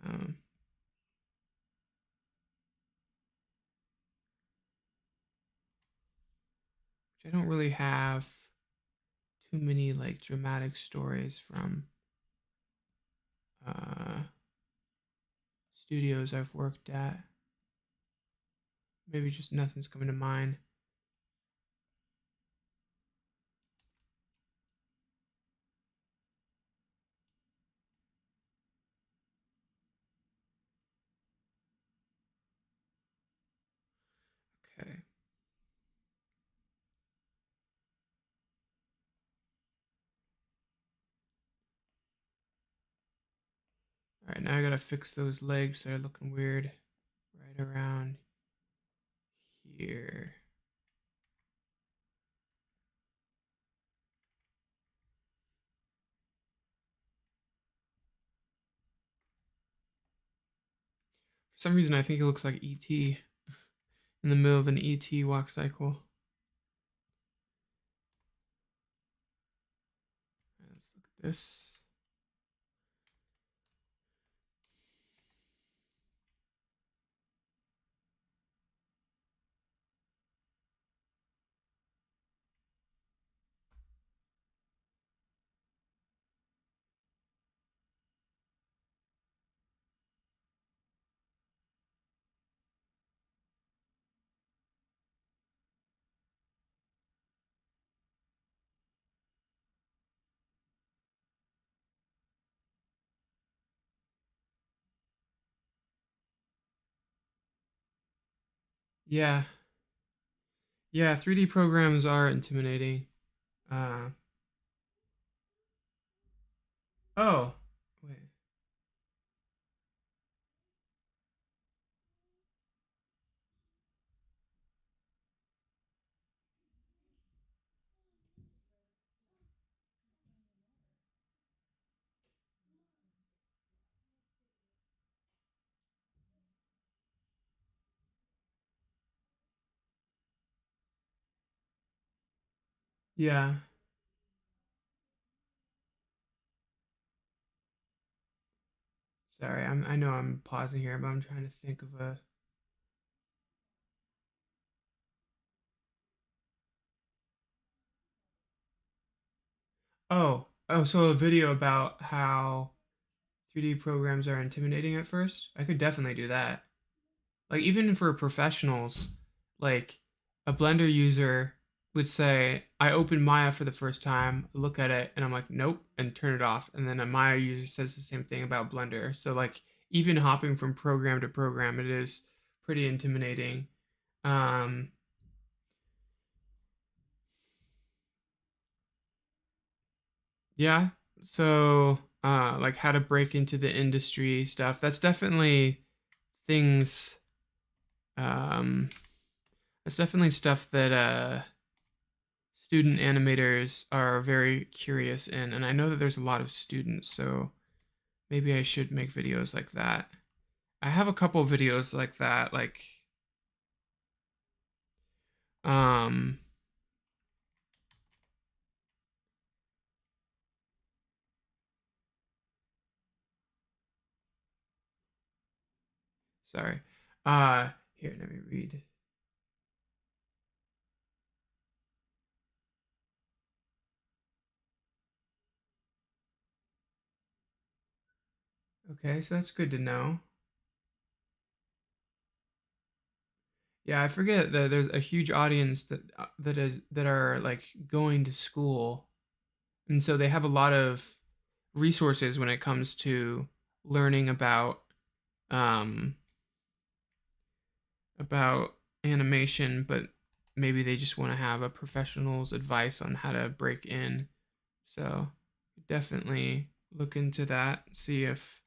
Um, which I don't really have too many like dramatic stories from uh, studios I've worked at. Maybe just nothing's coming to mind. Okay. All right, now I gotta fix those legs. They're looking weird right around here. For some reason, I think it looks like ET in the middle of an ET walk cycle. Let's look at this. Yeah, yeah. 3D programs are intimidating. Uh, oh, wait. Yeah. Sorry, I know I'm pausing here, but I'm trying to think of a. Oh, so a video about how 3D programs are intimidating at first. I could definitely do that. Like even for professionals, like a Blender user would say, I open Maya for the first time, look at it, and I'm like, nope, and turn it off. And then a Maya user says the same thing about Blender. So like even hopping from program to program, it is pretty intimidating. Um, yeah. So like how to break into the industry stuff. That's definitely things um that's definitely stuff that student animators are very curious in, and I know that there's a lot of students, so maybe I should make videos like that. I have a couple videos like that, like um sorry. Here, let me read. Okay, so that's good to know. Yeah, I forget that there's a huge audience that are like going to school, and so they have a lot of resources when it comes to learning um about animation, but maybe they just want to have a professional's advice on how to break in. So definitely look into that, see if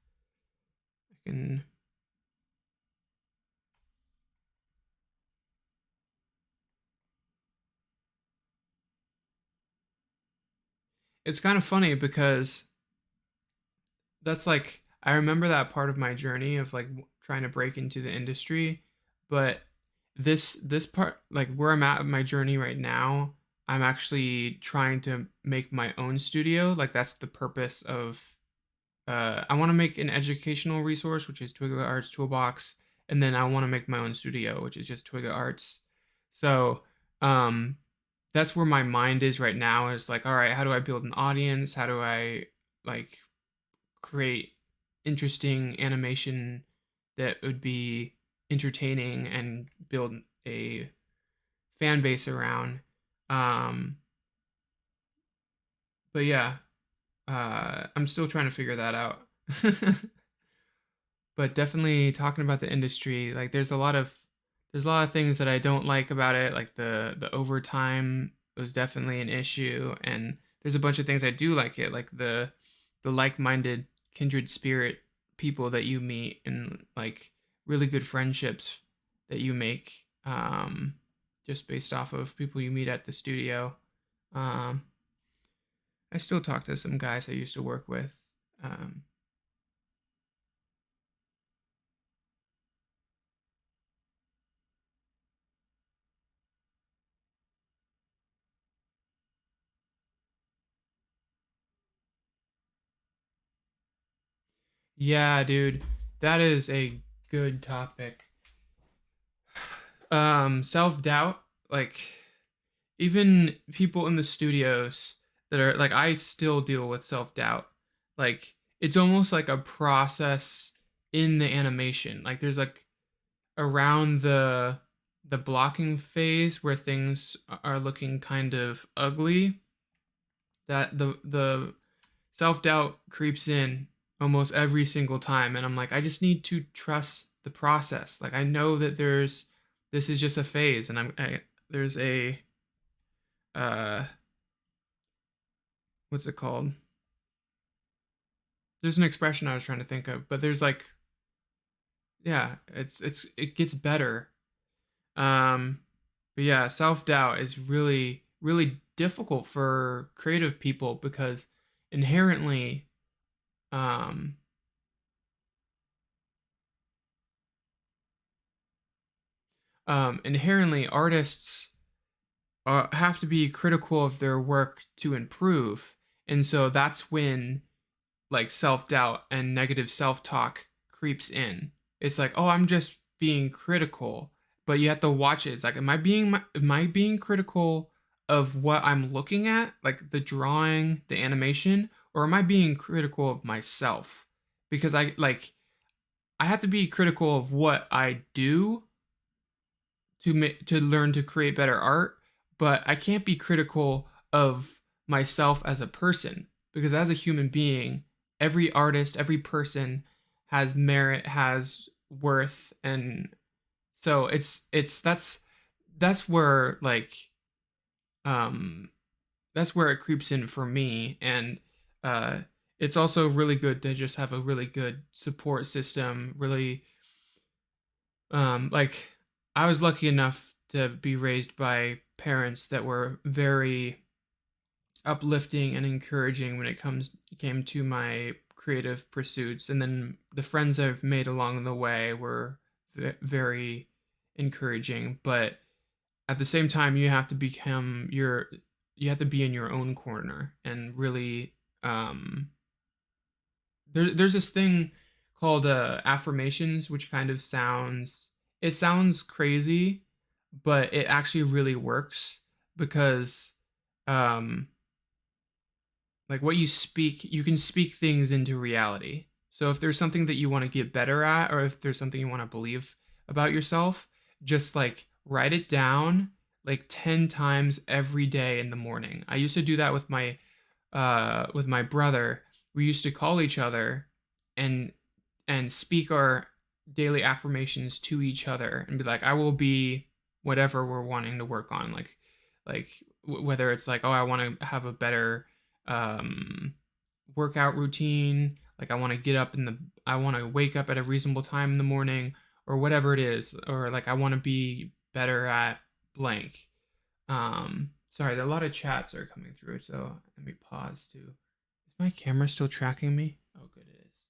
I can. It's kind of funny because that's like I remember that part of my journey of like trying to break into the industry, but this part, like where I'm at in my journey right now, I'm actually trying to make my own studio. Like that's the purpose of I want to make an educational resource, which is Twiga Arts Toolbox, and then I want to make my own studio, which is just Twiga Arts. So, um, that's where my mind is right now. Is like, all right, how do I build an audience? How do I like create interesting animation that would be entertaining and build a fan base around? Um, but yeah, I'm still trying to figure that out. But definitely talking about the industry, like there's a lot of things that I don't like about it, like the overtime was definitely an issue, and there's a bunch of things I do like it, like the like-minded kindred spirit people that you meet and like really good friendships that you make just based off of people you meet at the studio. Um I still talk to some guys I used to work with. Um Yeah, dude, that is a good topic. Self-doubt, like even people in the studios that are like I still deal with self-doubt. Like it's almost like a process in the animation. Like there's like around the blocking phase where things are looking kind of ugly, that the self-doubt creeps in almost every single time, and I'm like I just need to trust the process. Like I know that this is just a phase, and there's a uh what's it called, there's an expression I was trying to think of, but there's like yeah, it gets better. um but yeah, self-doubt is really difficult for creative people because inherently um inherently artists have to be critical of their work to improve. And so that's when like self-doubt and negative self-talk creeps in. It's like, oh, I'm just being critical, but you have to watch it. It's like, am I being critical of what I'm looking at, like the drawing, the animation, or am I being critical of myself? Because I have to be critical of what I do to learn to create better art, but I can't be critical of myself as a person because as a human being, every artist, every person has merit, has worth, and so it's that's where um that's where it creeps in for me. And uh it's also really good to just have a really good support system, really like I was lucky enough to be raised by parents that were very uplifting and encouraging when it comes came to my creative pursuits, and then the friends I've made along the way were very encouraging. But at the same time, you have to be in your own corner and really there's this thing called affirmations, which kind of it sounds crazy, but it actually really works because um like what you speak, you can speak things into reality. So if there's something that you want to get better at, or if there's something you want to believe about yourself, just like write it down like 10 times every day in the morning. I used to do that with my brother. We used to call each other and speak our daily affirmations to each other and be like, I will be whatever we're wanting to work on, like whether it's like, oh, I want to have a better um workout routine, like I want to wake up at a reasonable time in the morning, or whatever it is, or like I want to be better at blank. Sorry, a lot of chats are coming through, so let me pause too. Is my camera still tracking me? Oh, good, it is.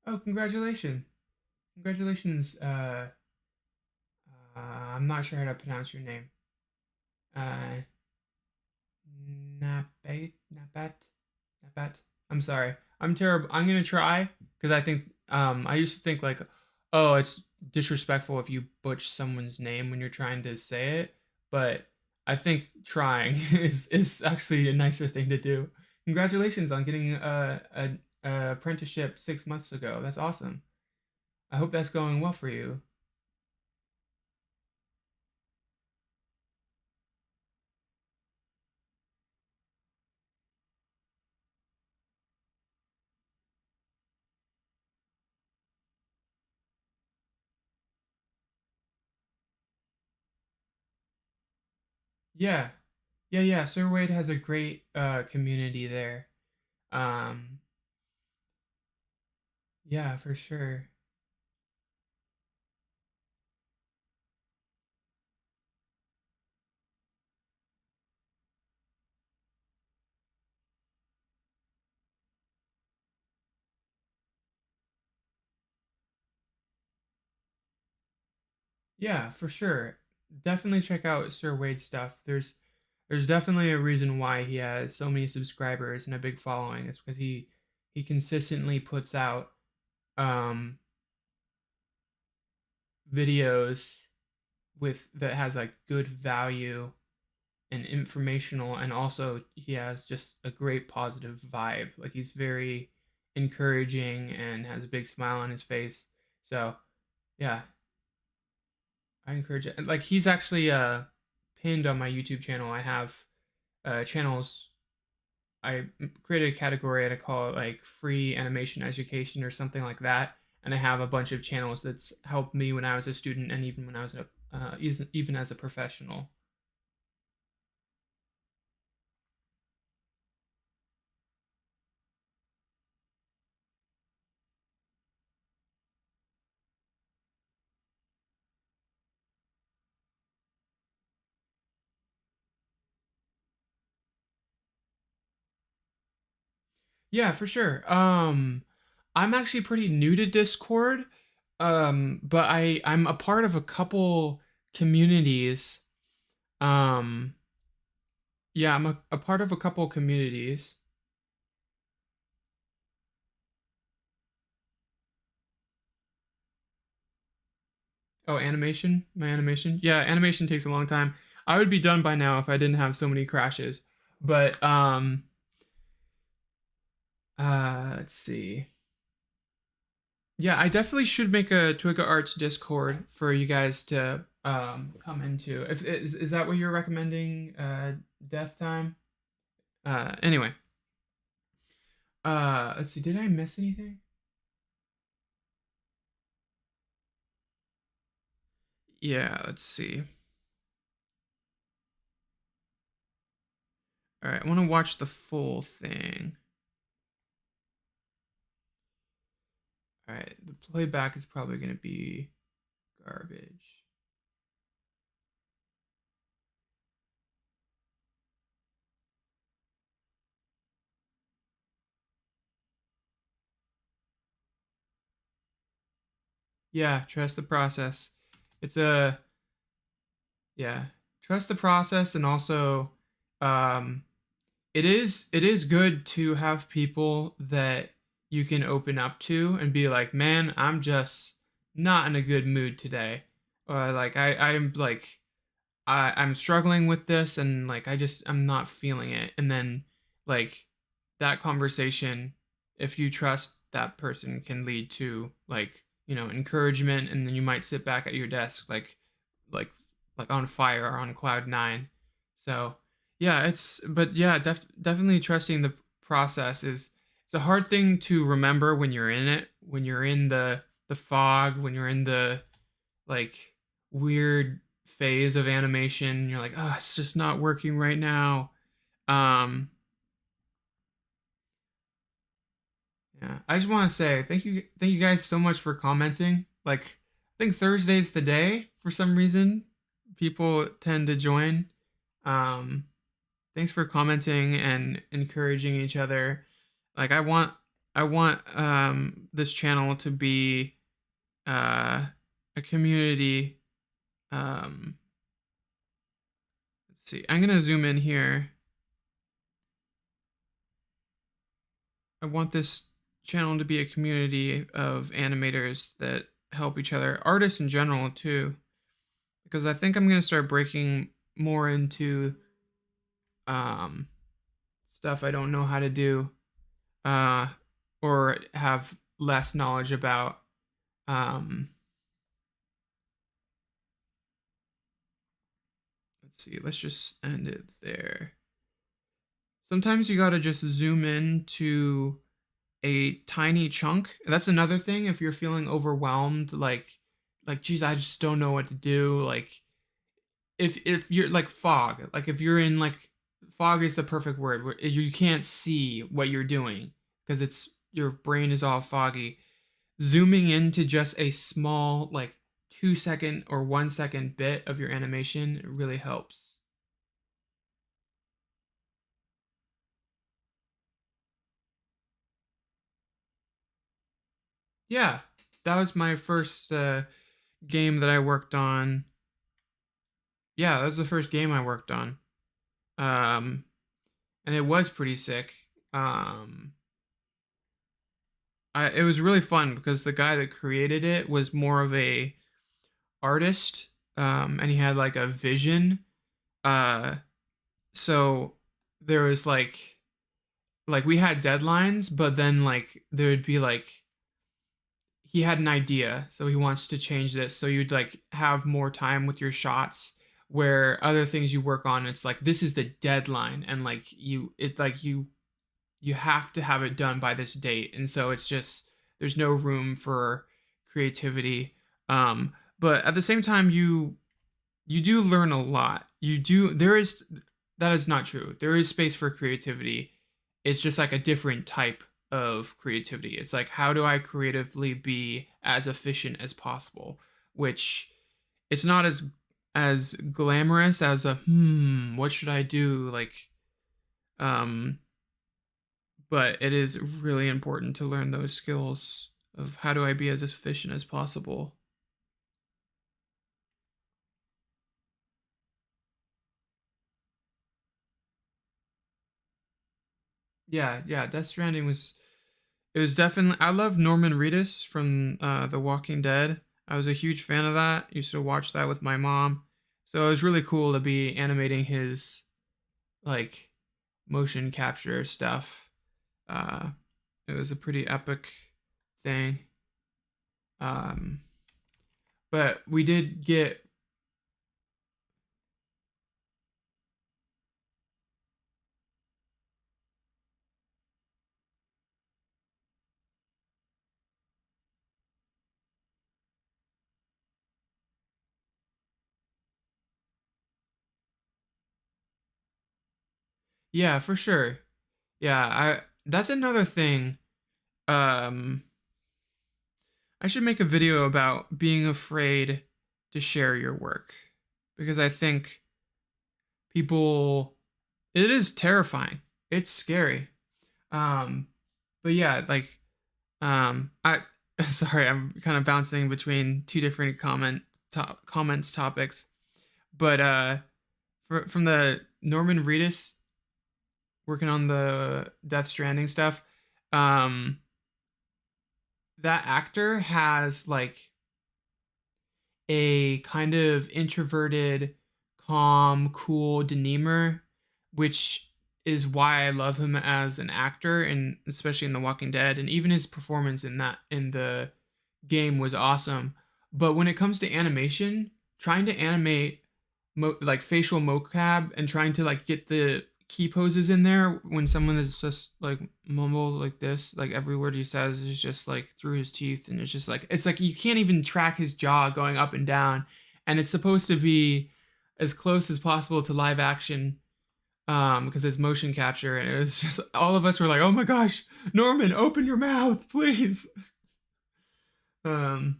Oh, congratulations. Congratulations. I'm not sure how to pronounce your name. Uh, Nabat. I'm sorry. I'm terrible. I'm gonna try because I think I used to think like, oh, it's disrespectful if you butch someone's name when you're trying to say it, but I think trying is actually a nicer thing to do. Congratulations on getting a apprenticeship 6 months ago. That's awesome. I hope that's going well for you. Yeah, yeah. Sir Wade has a great community there. Um, yeah, for sure. Yeah, for sure. Definitely check out Sir Wade's stuff. There's definitely a reason why he has so many subscribers and a big following. It's because he consistently puts out um videos with that has like good value and informational, and also he has just a great positive vibe. Like he's very encouraging and has a big smile on his face. So, yeah, I encourage it. Like he's actually pinned on my YouTube channel. I have channels. I created a category. I call it like free animation education or something like that. And I have a bunch of channels that's helped me when I was a student and even when I was even as a professional. Yeah, for sure. I'm actually pretty new to Discord. But I'm a part of a couple communities. Um, yeah, I'm a part of a couple communities. Oh, animation? My animation? Yeah, animation takes a long time. I would be done by now if I didn't have so many crashes. But let's see. Yeah, I definitely should make a Twiga Arts Discord for you guys to come into. If is that what you're recommending? Death time? Anyway. Let's see. Did I miss anything? Yeah, let's see. All right, I want to watch the full thing. All right, the playback is probably going to be garbage. Yeah, trust the process. It's a yeah, trust the process, and also um it is good to have people that you can open up to and be like, man, I'm just not in a good mood today. Or like I'm like I'm struggling with this, and like I'm not feeling it. And then like that conversation, if you trust that person, can lead to like, encouragement, and then you might sit back at your desk like like on fire or on cloud nine. So yeah, definitely trusting the process is it's a hard thing to remember when you're in it, when you're in the fog, when you're in the like weird phase of animation. You're like, oh, it's just not working right now. Um, yeah, I just want to say thank you guys so much for commenting. Like, I think Thursday's the day for some reason. People tend to join. Um, Thanks for commenting and encouraging each other. Like, I want this channel to be a community. Um, let's see. I'm gonna zoom in here. I want this channel to be a community of animators that help each other, artists in general too, because I think I'm gonna start breaking more into um, stuff I don't know how to do, uh, or have less knowledge about. Um, let's see. Let's just end it there. Sometimes you gotta just zoom in to a tiny chunk. That's another thing if you're feeling overwhelmed, like geez, I just don't know what to do. Like if you're like fog, like if you're in like fog is the perfect word where you can't see what you're doing because it's your brain is all foggy. Zooming into just a small like 2 second or 1 second bit of your animation really helps. Yeah, that was my first game that I worked on. Yeah, that was the first game I worked on. Um, and it was pretty sick. Um, it was really fun because the guy that created it was more of a artist, and he had like a vision. Uh, so there was like we had deadlines, but then like there would be like he had an idea, so he wants to change this. So you'd like have more time with your shots where other things you work on, it's like this is the deadline, and like you have to have it done by this date, and so it's just there's no room for creativity. But at the same time, you do learn a lot. You do there is that is not true. There is space for creativity. It's just like a different type of creativity. It's like how do I creatively be as efficient as possible, which it's not as glamorous as a what should I do um but it is really important to learn those skills of how do I be as efficient as possible. Yeah, yeah, Death Stranding was it was definitely I love Norman Reedus from The Walking Dead. I was a huge fan of that. Used to watch that with my mom. So it was really cool to be animating his like motion capture stuff. Uh it was a pretty epic thing. Um but we did get yeah, for sure. Yeah, I that's another thing. Um I should make a video about being afraid to share your work because I think people it is terrifying. It's scary. Um but yeah, like I Sorry, I'm kind of bouncing between two different comments topics. But from the Norman Reedus working on the Death Stranding stuff, um, that actor has like a kind of introverted, calm, cool demeanor, which is why I love him as an actor, and especially in The Walking Dead, and even his performance in the game was awesome. But when it comes to animation, trying to animate like facial mocap and trying to like get the key poses in there when someone is just like mumble like this, like every word he says is just like through his teeth, and it's like you can't even track his jaw going up and down, and it's supposed to be as close as possible to live action because it's motion capture, and it was just all of us were like, oh my gosh, Norman, open your mouth please. um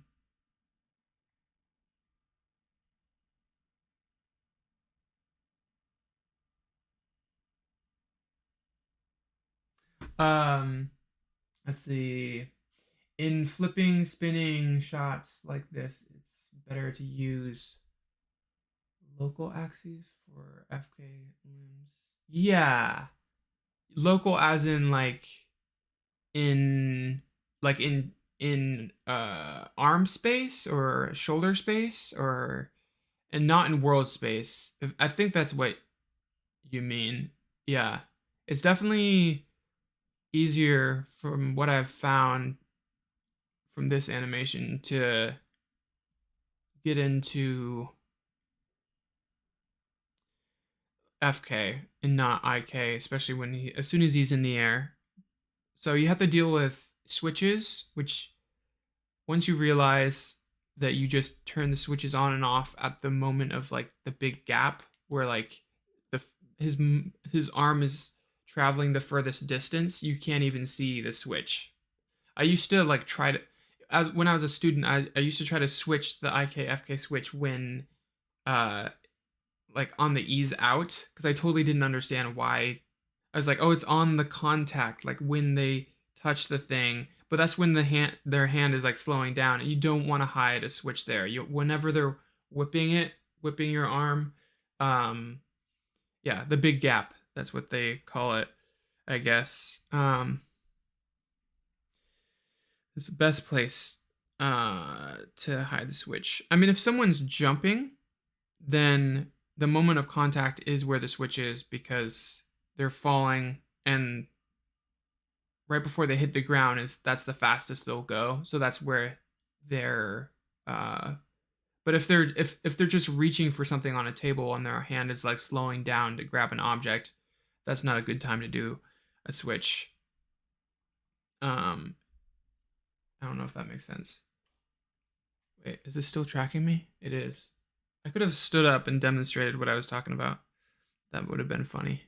um let's see. In flipping, spinning shots like this, it's better to use local axes for FK limbs. Yeah, local as in in in arm space or shoulder space, or and not in world space. I think that's what you mean. Yeah, it's definitely easier from what I've found from this animation to get into FK and not IK, especially when as soon as he's in the air. So you have to deal with switches, which once you realize that you just turn the switches on and off at the moment of like the big gap where like the his his arm is traveling the furthest distance, you can't even see the switch. I used to like try to when I was a student, I used to try to switch the IK FK switch when uh like on the ease out because I totally didn't understand why. I was like, oh, it's on the contact, like when they touch the thing. But that's when their hand is like slowing down, and you don't want to hide a switch there. You whenever they're whipping your arm, um, yeah, the big gap. That's what they call it, I guess. It's the best place to hide the switch. I mean, if someone's jumping, then the moment of contact is where the switch is because they're falling, and right before they hit the ground is that's the fastest they'll go. So that's where they're but if they're just reaching for something on a table and their hand is like slowing down to grab an object, that's not a good time to do a switch. Um I don't know if that makes sense. Wait, is this still tracking me? It is. I could have stood up and demonstrated what I was talking about. That would have been funny.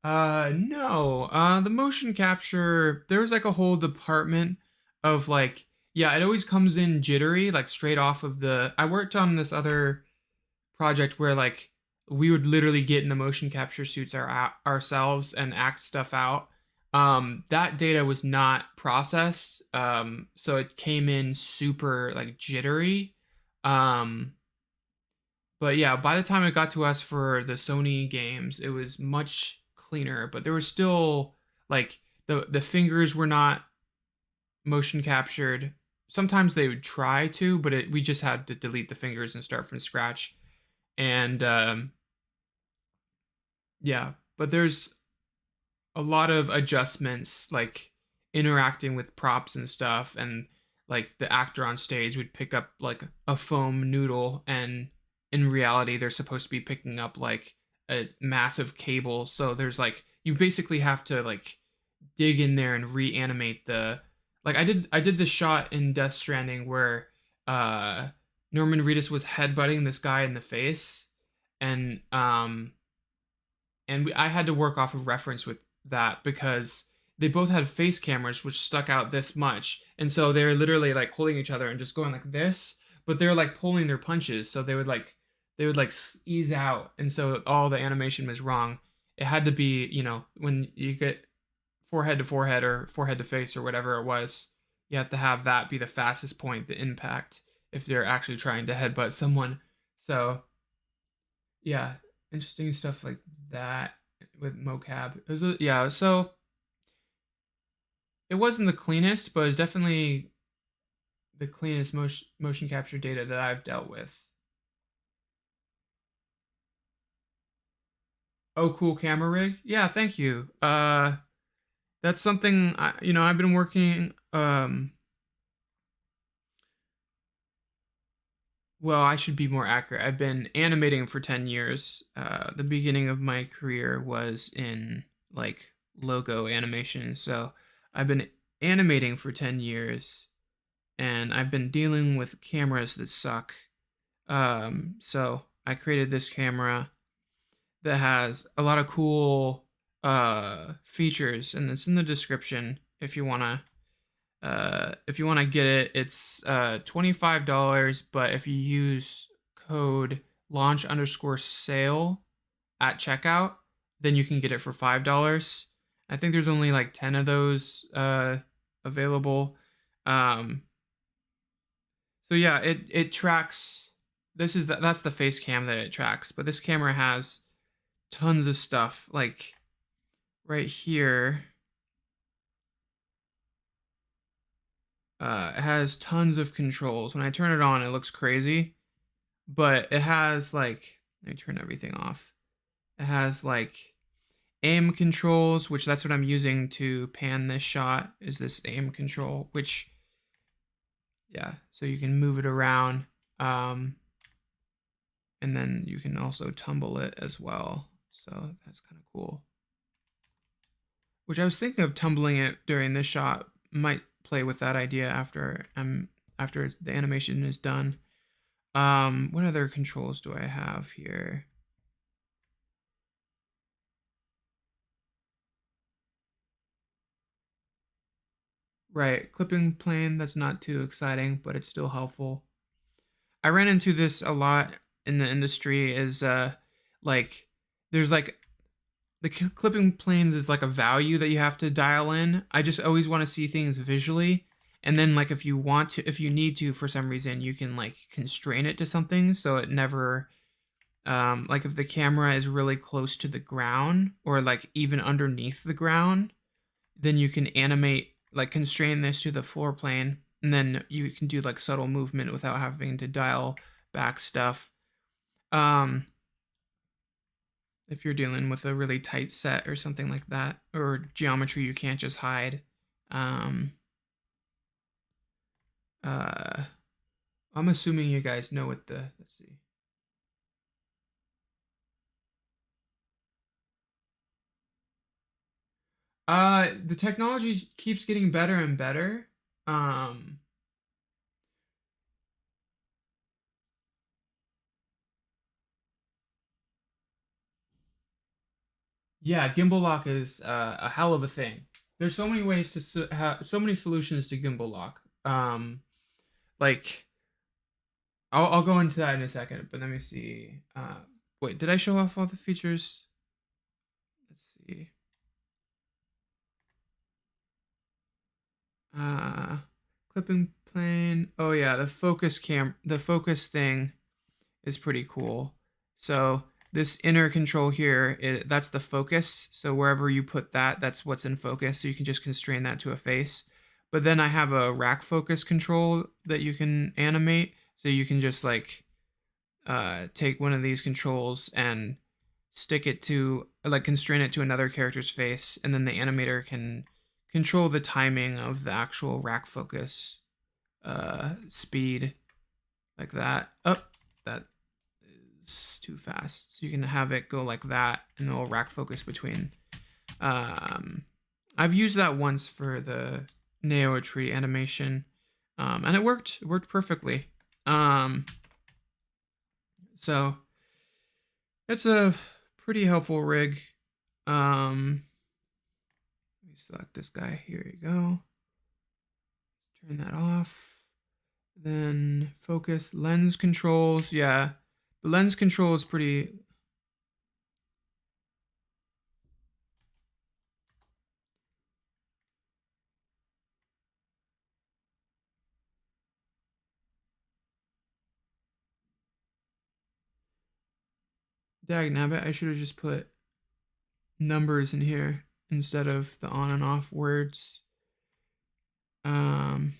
No. The motion capture, there's like a whole department of like, yeah, it always comes in jittery, like straight off of the. I worked on this other project where like we would literally get in the motion capture suits ourselves and act stuff out. That data was not processed, so it came in super like jittery. Um, but yeah, by the time it got to us for the Sony games, it was much cleaner. But there was still like the fingers were not motion captured. Sometimes they would try to, but we just had to delete the fingers and start from scratch. And yeah, but there's a lot of adjustments, like interacting with props and stuff, and like the actor on stage would pick up like a foam noodle and in reality they're supposed to be picking up like a massive cable. So there's like you basically have to like dig in there and reanimate the like I did this shot in Death Stranding where uh Norman Reedus was headbutting this guy in the face and I had to work off of reference with that because they both had face cameras which stuck out this much, and so they're literally like holding each other and just going like this, but they're like pulling their punches, so they would like ease out, and so all the animation was wrong. It had to be, when you get forehead to forehead or forehead to face or whatever it was, you have to have that be the fastest point, the impact, if they're actually trying to headbutt someone. So yeah, interesting stuff like that with mocap. Yeah, so it wasn't the cleanest, but it's definitely the cleanest motion capture data that I've dealt with. Oh, cool camera rig. Yeah, thank you. That's something I've been working. Well, I should be more accurate. I've been animating for 10 years. The beginning of my career was in like logo animation. So I've been animating for 10 years and I've been dealing with cameras that suck. So I created this camera that has a lot of cool features, and it's in the description if you want to get it. It's $25, but if you use code launch underscore sale at checkout, then you can get it for $5. I think there's only like 10 of those available. Um, so yeah, it tracks. That's the face cam that it tracks, but this camera has tons of stuff. Like right here, it has tons of controls. When I turn it on, it looks crazy, but it has like, let me turn everything off. It has like aim controls, which that's what I'm using to pan this shot, is this aim control, which, yeah, so you can move it around. And then you can also tumble it as well. So that's kind of cool. Which I was thinking of tumbling it during this shot. Might play with that idea after the animation is done. What other controls do I have here? Right, clipping plane, that's not too exciting, but it's still helpful. I ran into this a lot in the industry is like there's like the clipping planes is like a value that you have to dial in. I just always want to see things visually. And then like if you need to for some reason, you can like constrain it to something so it never like if the camera is really close to the ground or like even underneath the ground, then you can animate like constrain this to the floor plane, and then you can do like subtle movement without having to dial back stuff. Um if you're dealing with a really tight set or something like that, or geometry you can't just hide. Um, uh, I'm assuming you guys know what let's see. The technology keeps getting better and better. Um, yeah, gimbal lock is a hell of a thing. There's so many ways to so many solutions to gimbal lock. Like I'll go into that in a second, but let me see. Wait, did I show off all the features? Let's see. Uh, clipping plane. Oh yeah, the focus thing is pretty cool. So this inner control here, that's the focus. So wherever you put that, that's what's in focus. So you can just constrain that to a face. But then I have a rack focus control that you can animate. So you can just like take one of these controls and stick it to like constrain it to another character's face, and then the animator can control the timing of the actual rack focus speed like that. Oh, that It's too fast. So you can have it go like that, and it'll rack focus between. I've used that once for the Neo tree animation, and it worked. It worked perfectly. So it's a pretty helpful rig. Let me select this guy. Here you go. Turn that off. Then focus, lens controls. Yeah, the lens control is pretty. Dagnabbit, I should have just put numbers in here instead of the on and off words. Um,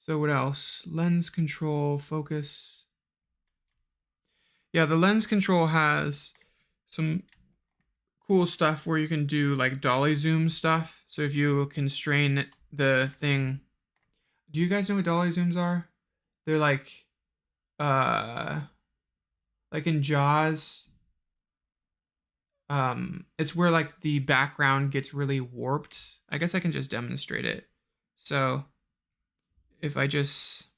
so what else? Lens control, focus. Yeah, the lens control has some cool stuff where you can do like dolly zoom stuff. So if you constrain the thing, do you guys know what dolly zooms are? They're uh like in Jaws, it's where like the background gets really warped. I guess I can just demonstrate it. So if I just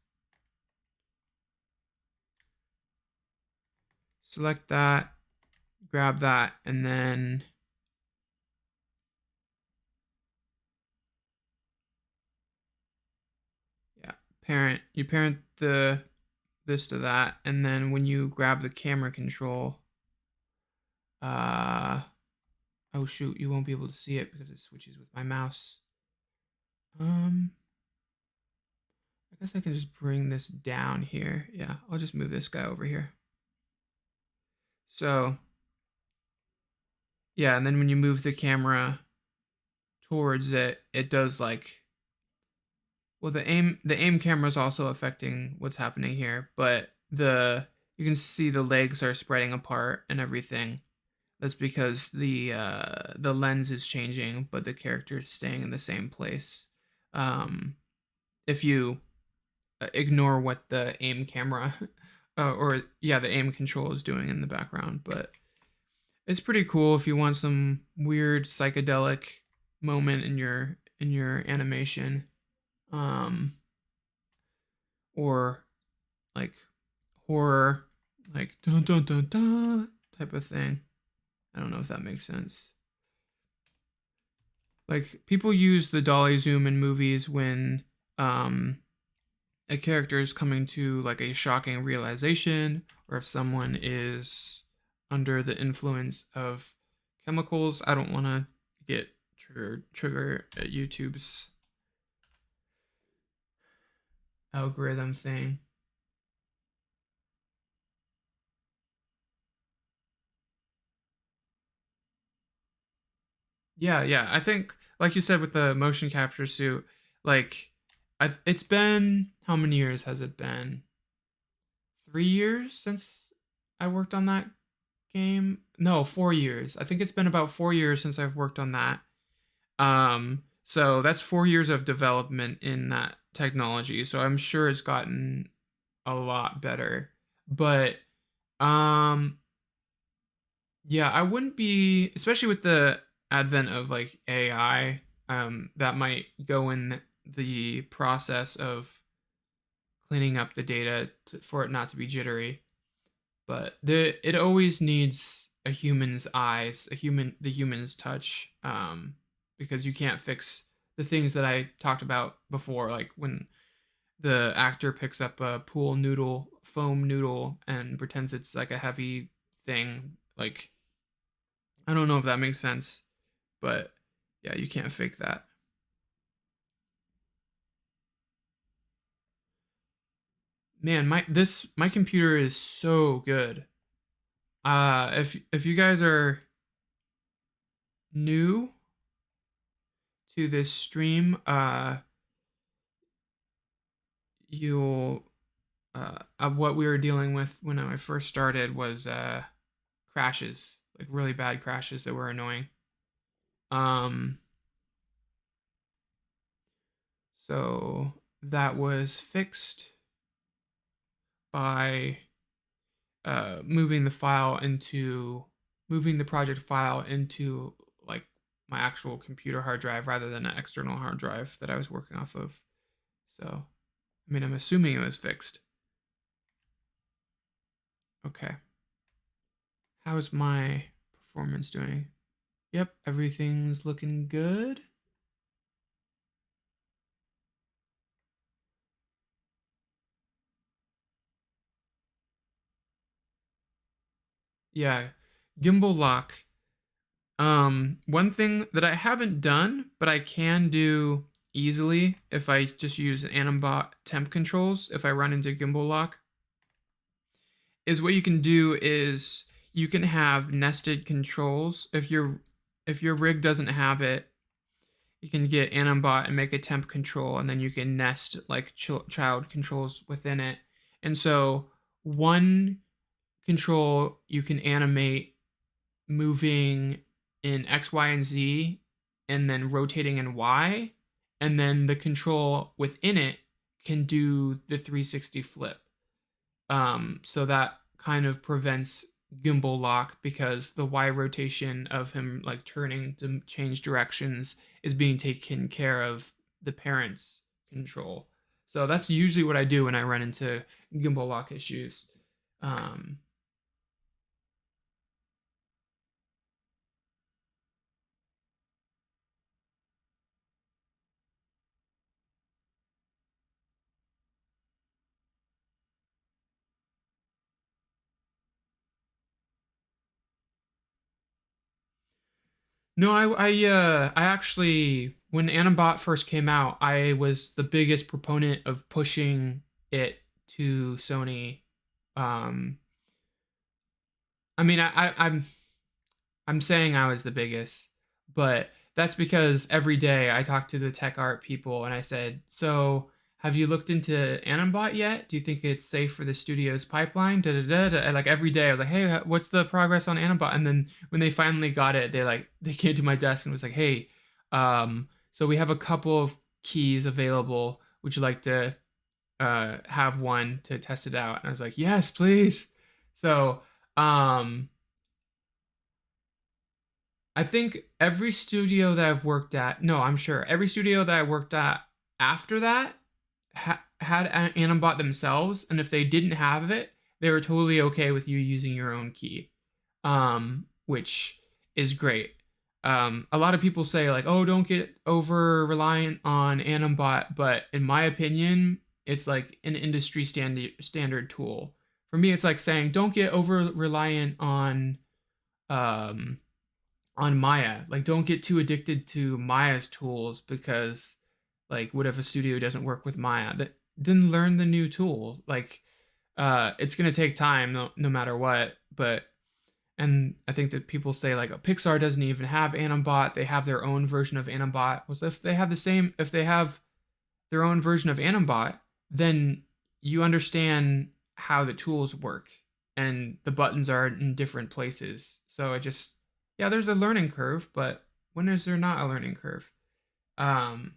select that, grab that, and then yeah, you parent the this to that, and then when you grab the camera control, uh oh shoot, you won't be able to see it because it switches with my mouse. I guess I can just bring this down here. Yeah, I'll just move this guy over here. So yeah, and then when you move the camera towards it, it does like, well, the aim camera is also affecting what's happening here, but you can see the legs are spreading apart and everything. That's because the lens is changing, but the character is staying in the same place. Um, if you ignore what the aim camera or yeah, the aim control is doing in the background, but it's pretty cool if you want some weird psychedelic moment in your animation, um, or like horror, like dun dun dun dun type of thing. I don't know if that makes sense. Like people use the dolly zoom in movies when um, a character is coming to like a shocking realization, or if someone is under the influence of chemicals. I don't want to get trigger YouTube's algorithm thing. Yeah, yeah. I think, like you said, with the motion capture suit, like, it's been how many years has it been? 3 years since I worked on that game. No, 4 years. I think it's been about 4 years since I've worked on that. So that's 4 years of development in that technology. So I'm sure it's gotten a lot better. But um, yeah, I wouldn't be, especially with the advent of like AI, that might go in the process of cleaning up the data for it not to be jittery. But it always needs a human's eyes, the human's touch, because you can't fix the things that I talked about before, like when the actor picks up a foam noodle, and pretends it's like a heavy thing. Like, I don't know if that makes sense, but yeah, you can't fake that. Man, my computer is so good. If you guys are new to this stream, you'll what we were dealing with when I first started was crashes, like really bad crashes that were annoying. Um, so that was fixed by moving the file into moving the project file into like my actual computer hard drive rather than an external hard drive that I was working off of. So, I mean, I'm assuming it was fixed. Okay. How's my performance doing? Yep, everything's looking good. Yeah, gimbal lock. One thing that I haven't done, but I can do easily if I just use Animbot temp controls, if I run into gimbal lock, is what you can do is you can have nested controls. If your rig doesn't have it, you can get Animbot and make a temp control, and then you can nest like child controls within it. And so one control you can animate moving in X, Y, and Z, and then rotating in Y, and then the control within it can do the 360 flip. So that kind of prevents gimbal lock because the Y rotation of him like turning to change directions is being taken care of the parent's control. So that's usually what I do when I run into gimbal lock issues. Um, No, I actually when Animbot first came out, I was the biggest proponent of pushing it to Sony. Um, I mean, I'm saying I was the biggest, but that's because every day I talk to the tech art people and I said, "So, have you looked into Animbot yet? Do you think it's safe for the studio's pipeline?" Da, da, da, da. And like every day I was like, "Hey, what's the progress on Animbot?" And then when they finally got it, they came to my desk and was like, "Hey, so we have a couple of keys available. Would you like to have one to test it out?" And I was like, "Yes, please." So, um I think every studio that I've worked at, no, I'm sure every studio that I worked at after that had an Animbot themselves, and if they didn't have it, they were totally okay with you using your own key, which is great. A lot of people say like, "Oh, don't get over reliant on Animbot," but in my opinion, it's like an industry standard tool. For me, it's like saying, "Don't get over reliant um, on Maya. Like, don't get too addicted to Maya's tools because, like, what if a studio doesn't work with Maya? Then learn the new tool. Like, it's gonna take time, no matter what. But and I think that people say like Pixar doesn't even have Animbot. They have their own version of Animbot. Well, if they have their own version of Animbot, then you understand how the tools work and the buttons are in different places. So it just, yeah, there's a learning curve, but when is there not a learning curve? Um,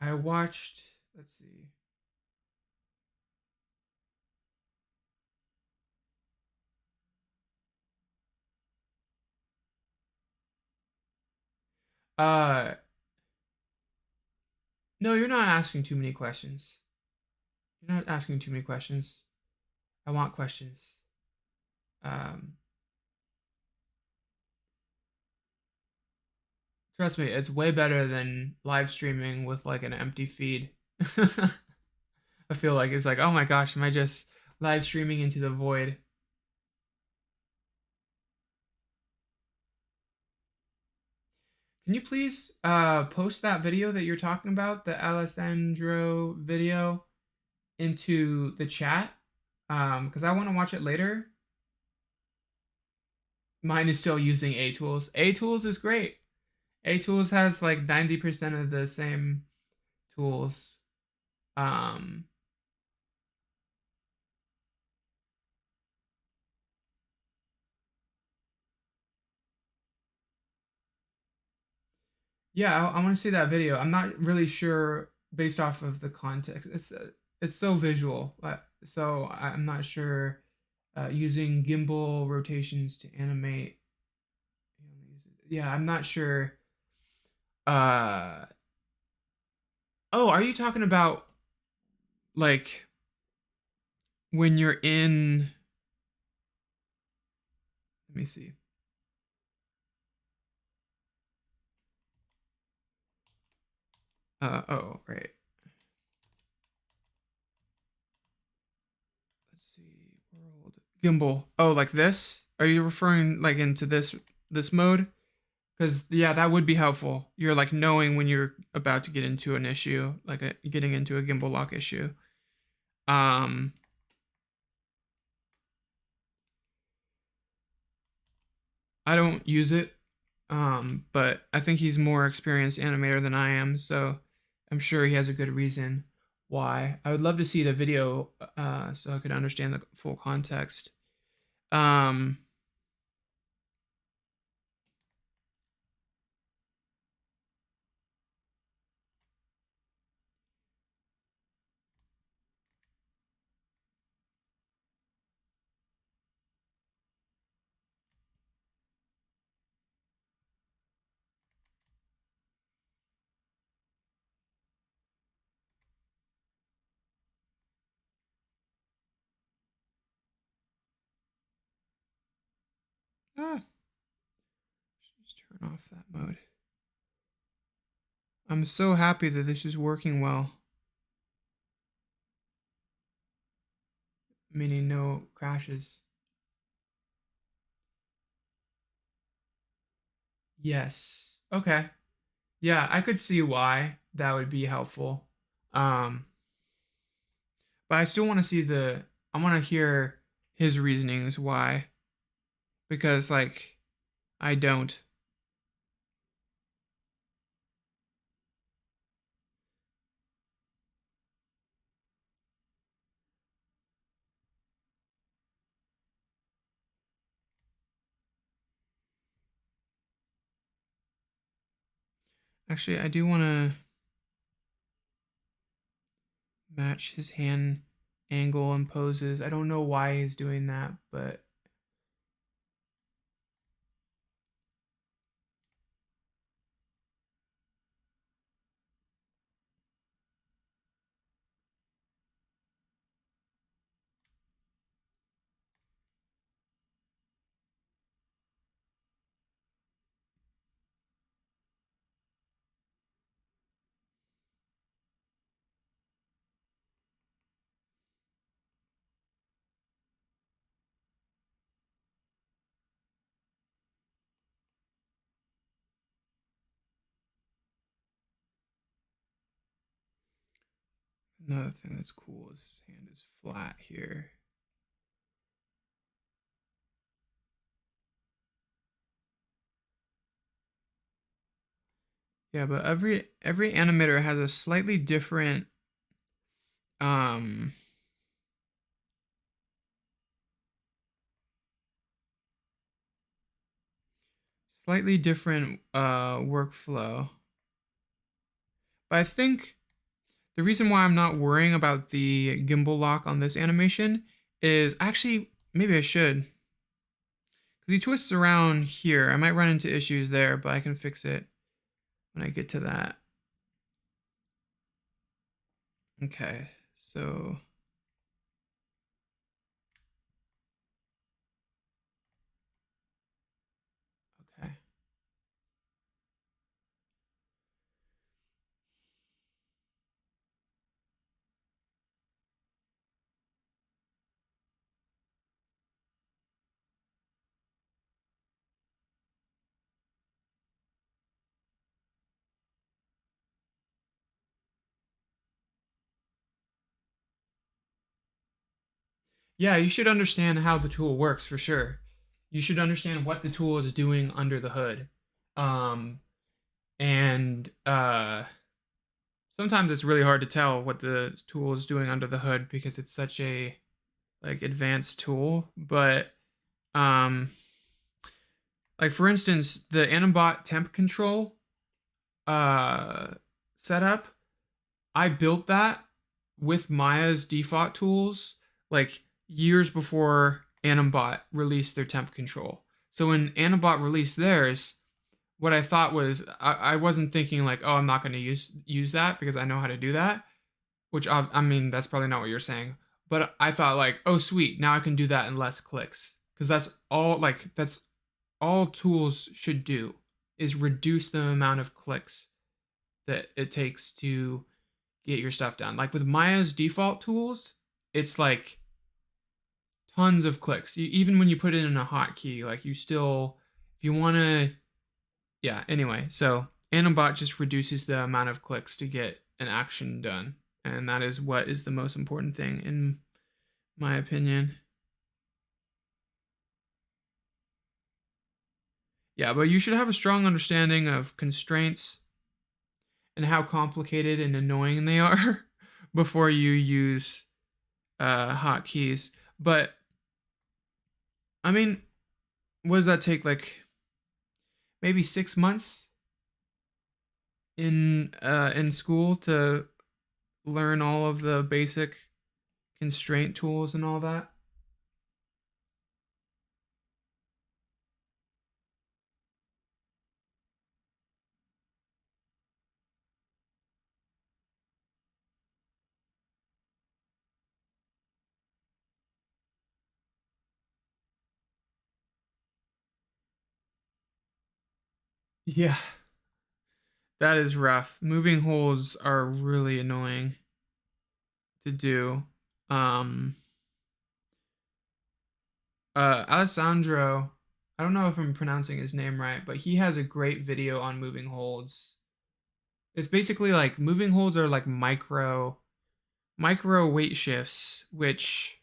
I watched, let's see. Uh, no, you're not asking too many questions. You're not asking too many questions. I want questions. Um, Trust me, it's way better than live streaming with like an empty feed. I feel like it's like, oh my gosh, am I just live streaming into the void? Can you please post that video that you're talking about, the Alessandro video, into the chat? Because I want to watch it later. Mine is still using A Tools. A Tools is great. A Tools has like 90% of the same tools. Um, Yeah, I want to see that video. I'm not really sure based off of the context. It's so visual, so I'm not sure using gimbal rotations to animate. Yeah, I'm not sure. Uh oh, are you talking about like when you're in? Let me see. Oh, right. Let's see. World gimbal. Oh, like this? Are you referring like into this mode? Because yeah, that would be helpful. You're like knowing when you're about to get into an issue, like getting into a gimbal lock issue. Um, I don't use it, but I think he's more experienced animator than I am, so I'm sure he has a good reason why. I would love to see the video, so I could understand the full context. Um, ah, just turn off that mode. I'm so happy that this is working well, meaning no crashes. Yes. Okay. Yeah, I could see why that would be helpful. Um, but I still want to see I want to hear his reasonings why, because like I don't. Actually, I do want to match his hand angle and poses. I don't know why he's doing that, but another thing that's cool is his hand is flat here. Yeah, but every animator has a um slightly different workflow. But I think the reason why I'm not worrying about the gimbal lock on this animation is actually maybe I should. Because he twists around here. I might run into issues there, but I can fix it when I get to that. Okay, so okay. Yeah, you should understand how the tool works for sure. You should understand what the tool is doing under the hood. Um, and sometimes it's really hard to tell what the tool is doing under the hood because it's such a like advanced tool. But um, like for instance, the Animbot temp control. uh setup, I built that with Maya's default tools like years before Animbot released their temp control. So when Animbot released theirs, what I thought was I wasn't thinking like, oh, I'm not going to use that because I know how to do that, which I mean that's probably not what you're saying. But I thought like, oh sweet, now I can do that in less clicks because that's all tools should do is reduce the amount of clicks that it takes to get your stuff done. Like with Maya's default tools, it's like tons of clicks. Even when you put it in a hotkey, like you still, if you want to, yeah. Anyway, so Animbot just reduces the amount of clicks to get an action done, and that is what is the most important thing in my opinion. Yeah, but you should have a strong understanding of constraints and how complicated and annoying they are before you use hotkeys. But I mean, what does that take? Like maybe 6 months in school to learn all of the basic constraint tools and all that. Yeah, that is rough. Moving holds are really annoying to do. Um, Alessandro, I don't know if I'm pronouncing his name right, but he has a great video on moving holds. It's basically like moving holds are like micro weight shifts, which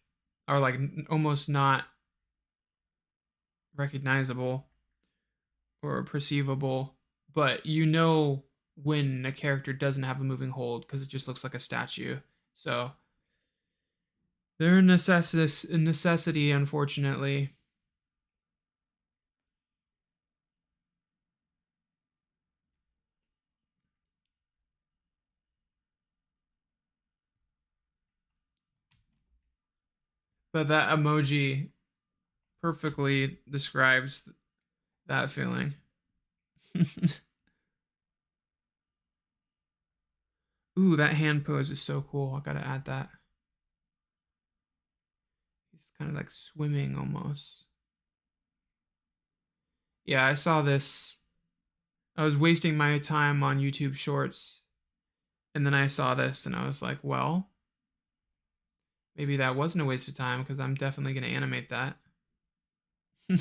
are like almost not recognizable or perceivable, but you know when a character doesn't have a moving hold because it just looks like a statue. So they're a necessity, unfortunately. But that emoji perfectly describes that feeling. Ooh, that hand pose is so cool. I gotta add that. He's kind of like swimming almost. Yeah, I saw this. I was wasting my time on YouTube Shorts, and then I saw this, and I was like, well, maybe that wasn't a waste of time because I'm definitely gonna animate that. All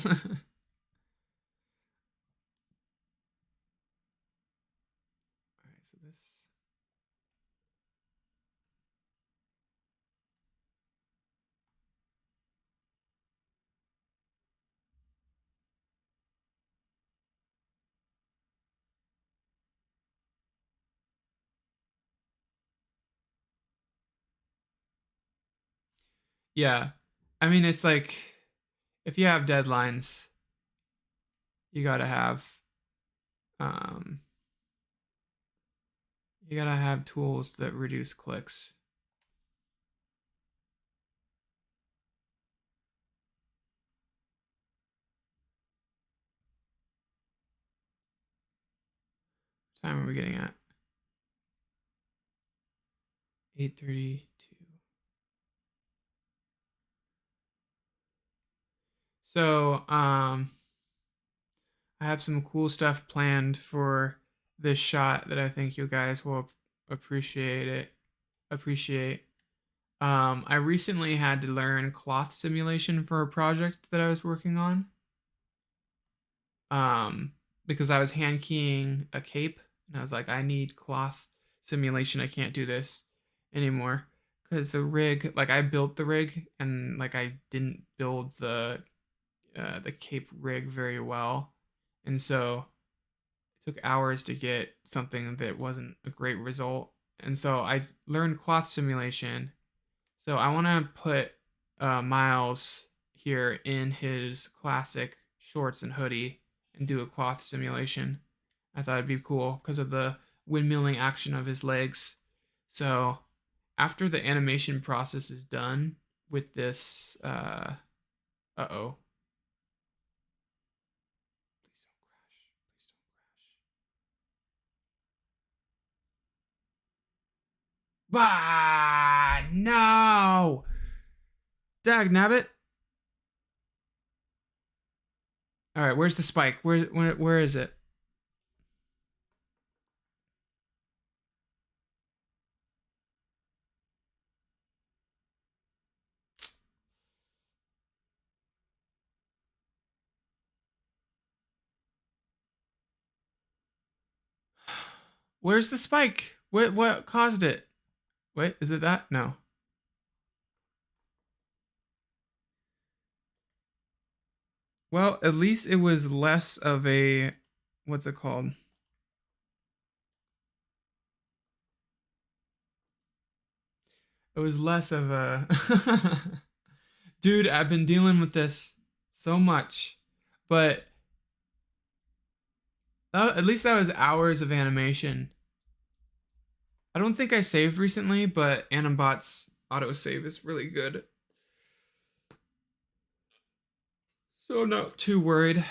right, so this. Yeah, I mean, it's like if you have deadlines, you gotta have um, you gotta have tools that reduce clicks. What time are we getting at? 8:32. So, I have some cool stuff planned for this shot that I think you guys will appreciate it. Appreciate. I recently had to learn cloth simulation for a project that I was working on. Um, because I was hand keying a cape, and I was like, I need cloth simulation. I can't do this anymore because the rig, like I built the rig, and like I didn't build the cape rig very well, and so it took hours to get something that wasn't a great result. And so I learned cloth simulation. So I want to put Miles here in his classic shorts and hoodie and do a cloth simulation. I thought it'd be cool because of the windmilling action of his legs. So after the animation process is done with this, uh-oh. Please don't crash. Please don't crash. Bah! No! Dag nabbit. All right, where's the spike? Where is it? Where's the spike? What caused it? Wait, is it that? No. Well, at least it was less of a what's it called? It was less of a dude, I've been dealing with this so much. But at least that was hours of animation. I don't think I saved recently, but Animbot's autosave is really good. So not too worried.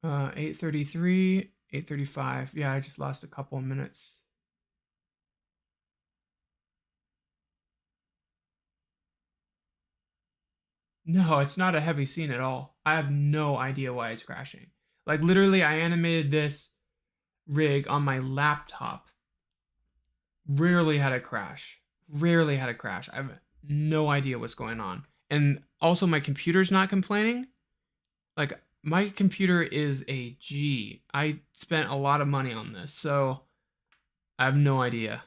8:33, 8:35. Yeah, I just lost a couple of minutes. No, it's not a heavy scene at all. I have no idea why it's crashing. Like literally, I animated this rig on my laptop. Rarely had a crash. Rarely had a crash. I have no idea what's going on. And also, my computer's not complaining. Like, my computer is a G. I spent a lot of money on this, so I have no idea.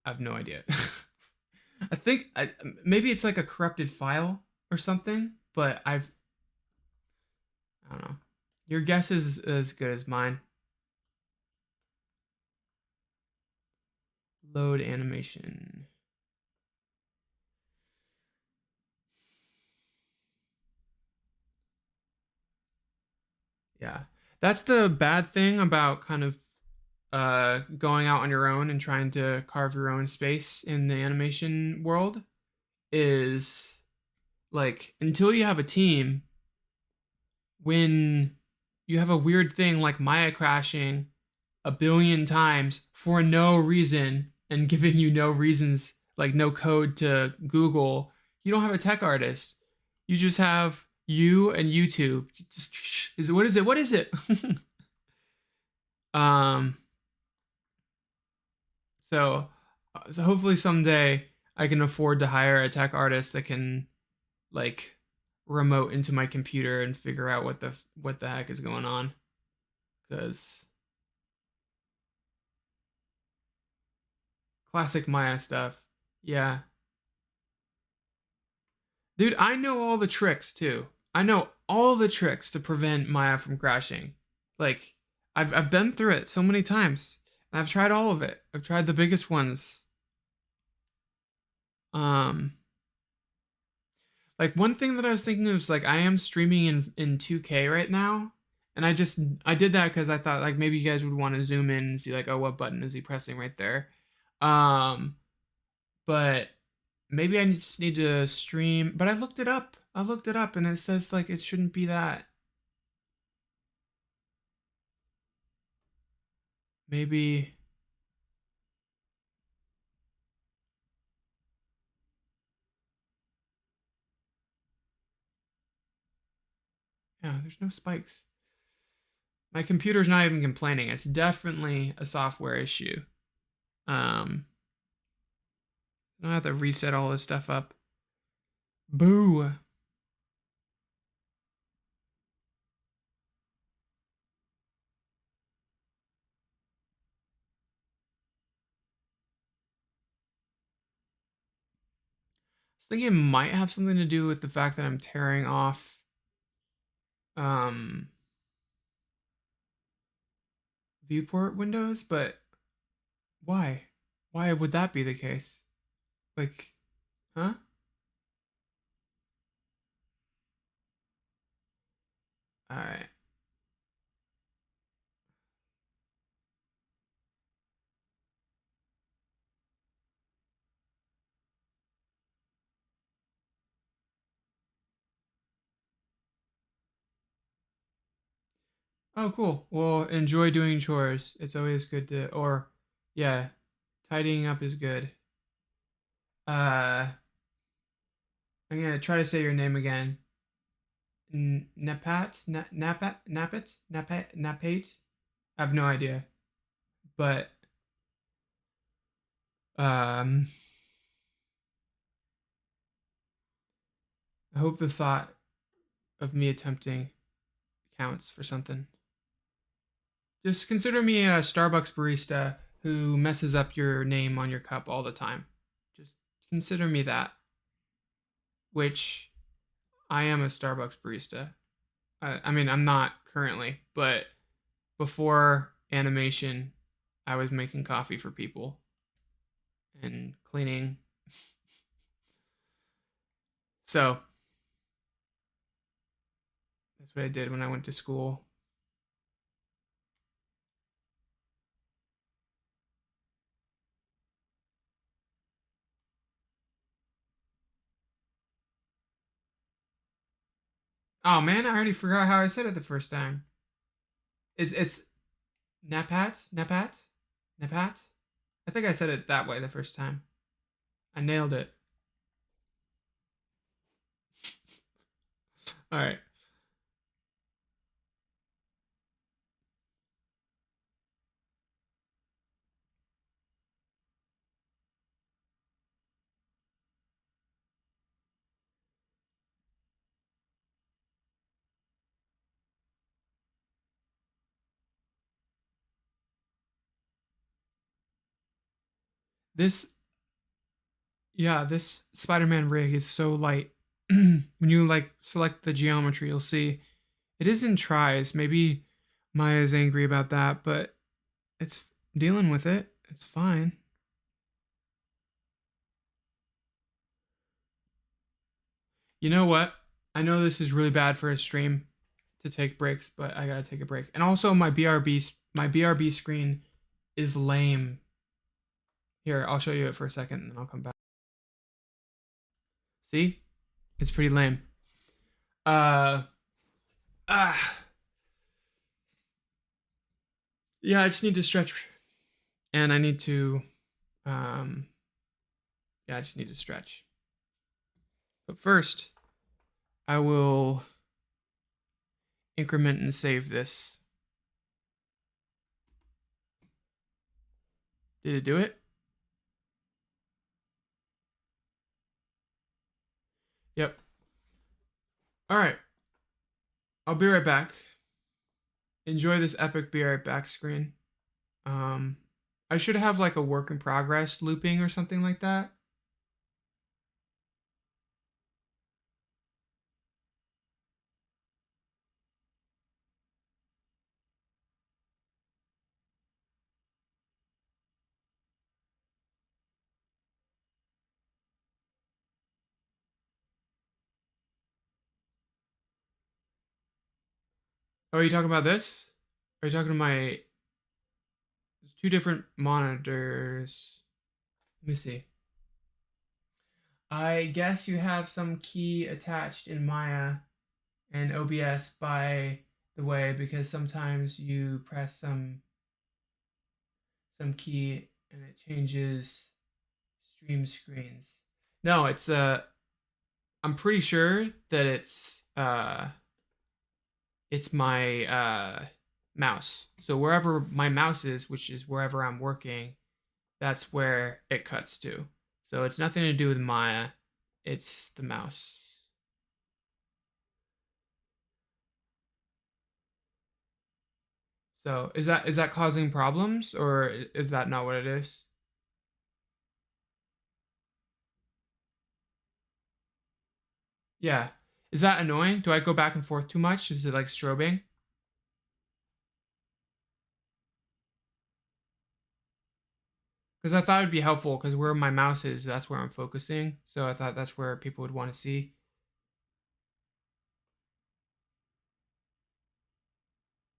I have no idea. I think maybe it's like a corrupted file or something, but I don't know. Your guess is as good as mine. Load animation. Yeah. That's the bad thing about kind of going out on your own and trying to carve your own space in the animation world is like until you have a team, when you have a weird thing like Maya crashing a billion times for no reason and giving you no reasons, like no code to Google, you don't have a tech artist. You just have you and YouTube. Just is it what is it? What is it? um so hopefully someday I can afford to hire a tech artist that can like remote into my computer and figure out what the heck is going on because classic Maya stuff. Yeah. Dude, I know all the tricks too. I know all the tricks to prevent Maya from crashing. Like I've been through it so many times. And I've tried all of it. I've tried the biggest ones. Um like one thing that I was thinking of is like I am streaming in 2K right now. And I did that because I thought like maybe you guys would want to zoom in and see like, oh, what button is he pressing right there? Um but maybe I just need to stream. But I looked it up. I looked it up and it says like it shouldn't be that. Maybe yeah, there's no spikes. My computer's not even complaining. It's definitely a software issue. Um, I have to reset all this stuff up. Boo. I was thinking it might have something to do with the fact that I'm tearing off um viewport windows, but Why? Why would that be the case? Like, huh? All right. Oh, cool. Well, enjoy doing chores. It's always good to, or, yeah, tidying up is good. I'm gonna try to say your name again. Napat? Napat? Napit? Napat? Napate? I have no idea. But, um, I hope the thought of me attempting counts for something. Just consider me a Starbucks barista who messes up your name on your cup all the time. Just consider me that, which I am a Starbucks barista. I mean, I'm not currently, but before animation, I was making coffee for people and cleaning. So that's what I did when I went to school. Oh man, I already forgot how I said it the first time. It's Napat, Napat, Napat. I think I said it that way the first time. I nailed it. All right. This Yeah, this Spider-Man rig is so light. When you like select the geometry, you'll see it isn't tries. Maybe Maya's angry about that, but it's dealing with it. It's fine. You know what? I know this is really bad for a stream to take breaks, but I gotta take a break. And also, my BRB screen is lame. Here, I'll show you it for a second, and then I'll come back. See, it's pretty lame. Uh, ah, yeah. I just need to stretch, and I need to, um, yeah, I just need to stretch. But first, I will increment and save this. Did it do it? Yep. All right. I'll be right back. Enjoy this epic be right back screen. Um, I should have like a work in progress looping or something like that. Oh, are you talking about this? Are you talking to my there's two different monitors? Let me see. I guess you have some key attached in Maya and OBS by the way because sometimes you press some key and it changes stream screens. No, it's I'm pretty sure that it's my mouse. So wherever my mouse is, which is wherever I'm working, that's where it cuts to. So it's nothing to do with Maya. It's the mouse. So is that causing problems or is that not what it is? Yeah. Is that annoying? Do I go back and forth too much? Is it like strobing? Because I thought it'd be helpful because where my mouse is, that's where I'm focusing. So I thought that's where people would want to see.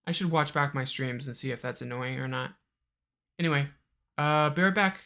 I should watch back my streams and see if that's annoying or not. Anyway, be right back.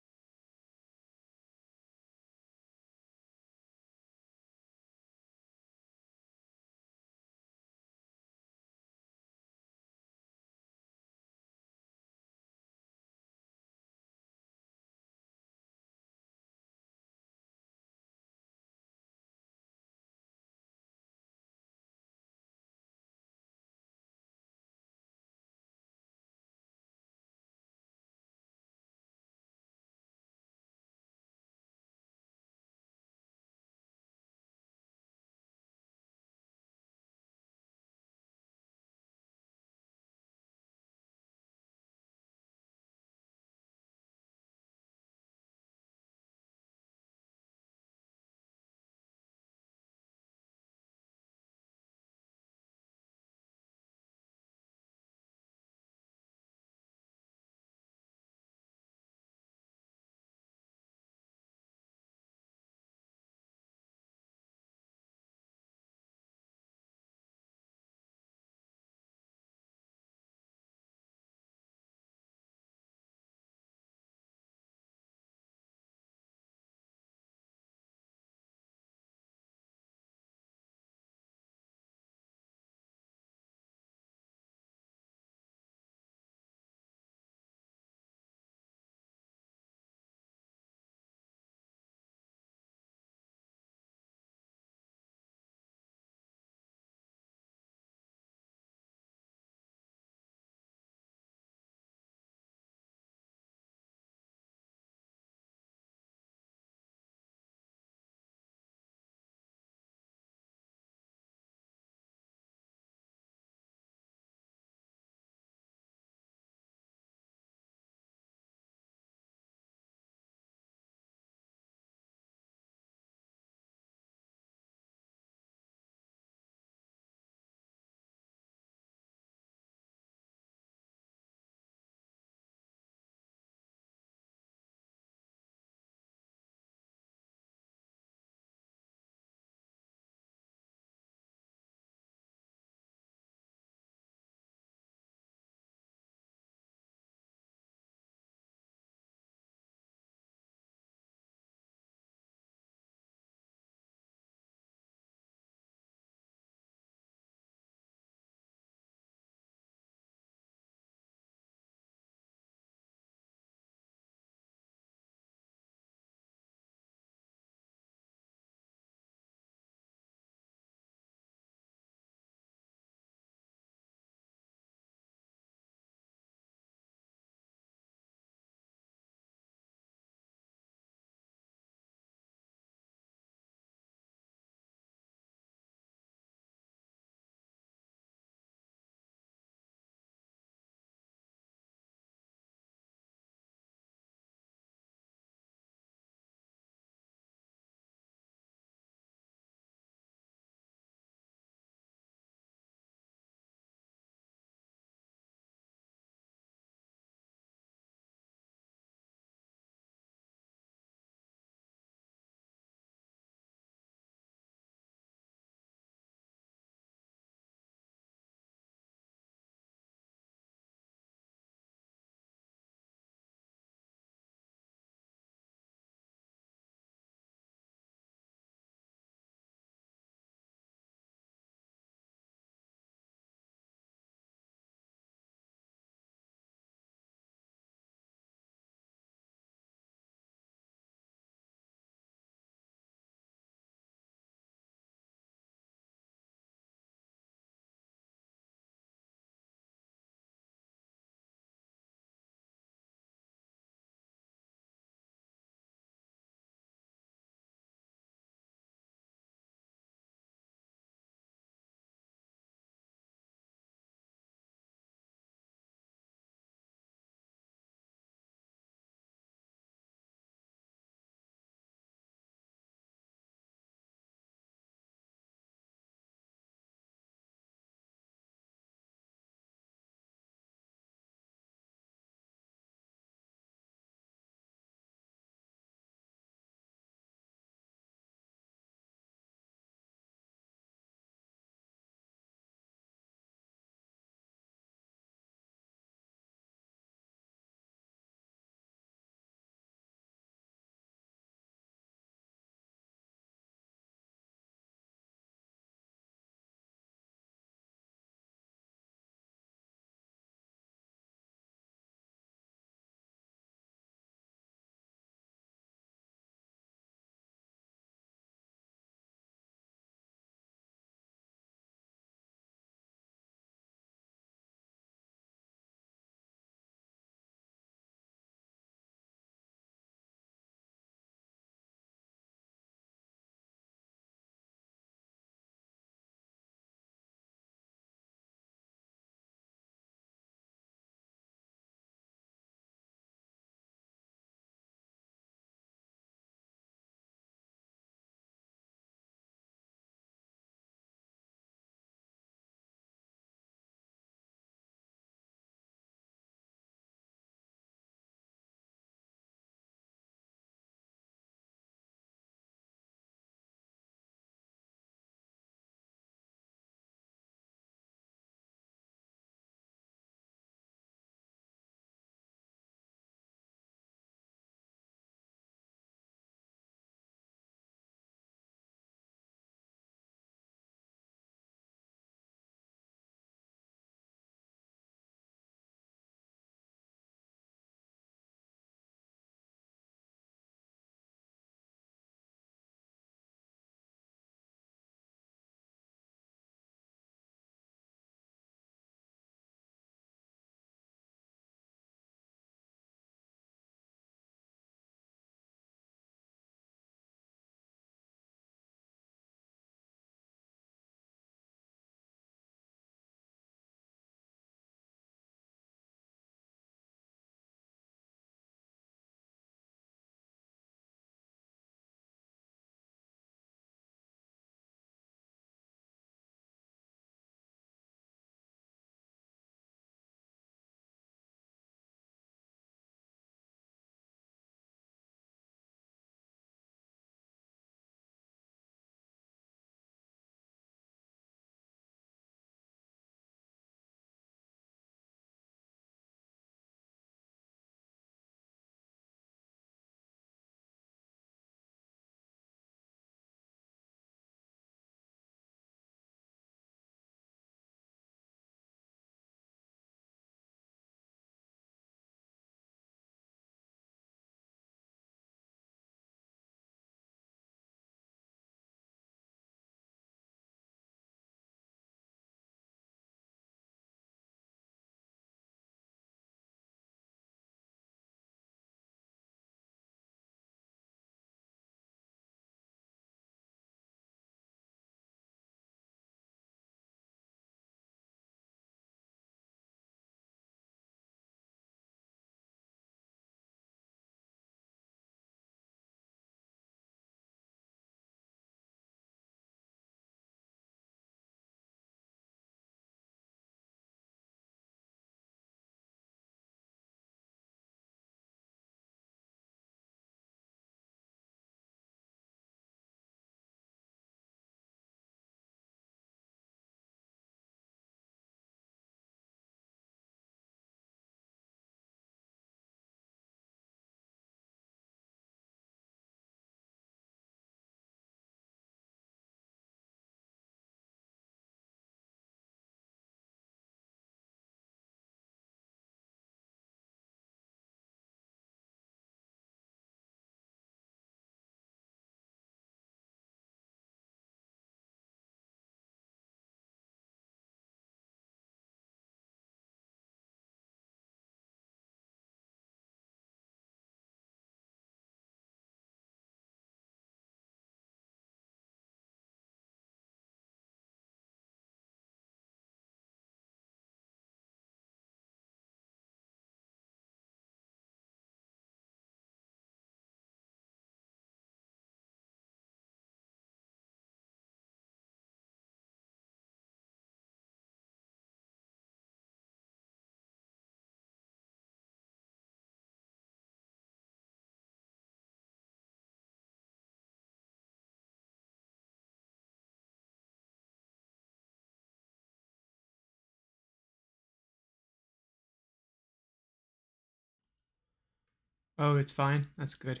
Oh, it's fine. That's good.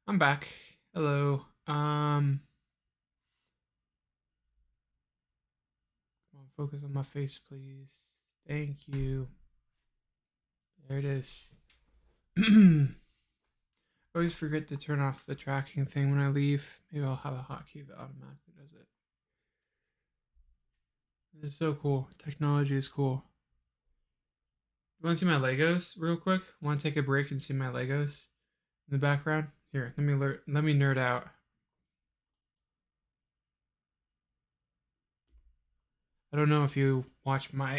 I'm back. Hello. Come on, focus on my face, please. Thank you. There it is. Always forget to turn off the tracking thing when I leave. Maybe I'll have a hotkey that automatically does it. It's so cool. Technology is cool. You want to see my Legos real quick? Want to take a break and see my Legos in the background? Here, let me nerd out. I don't know if you watch my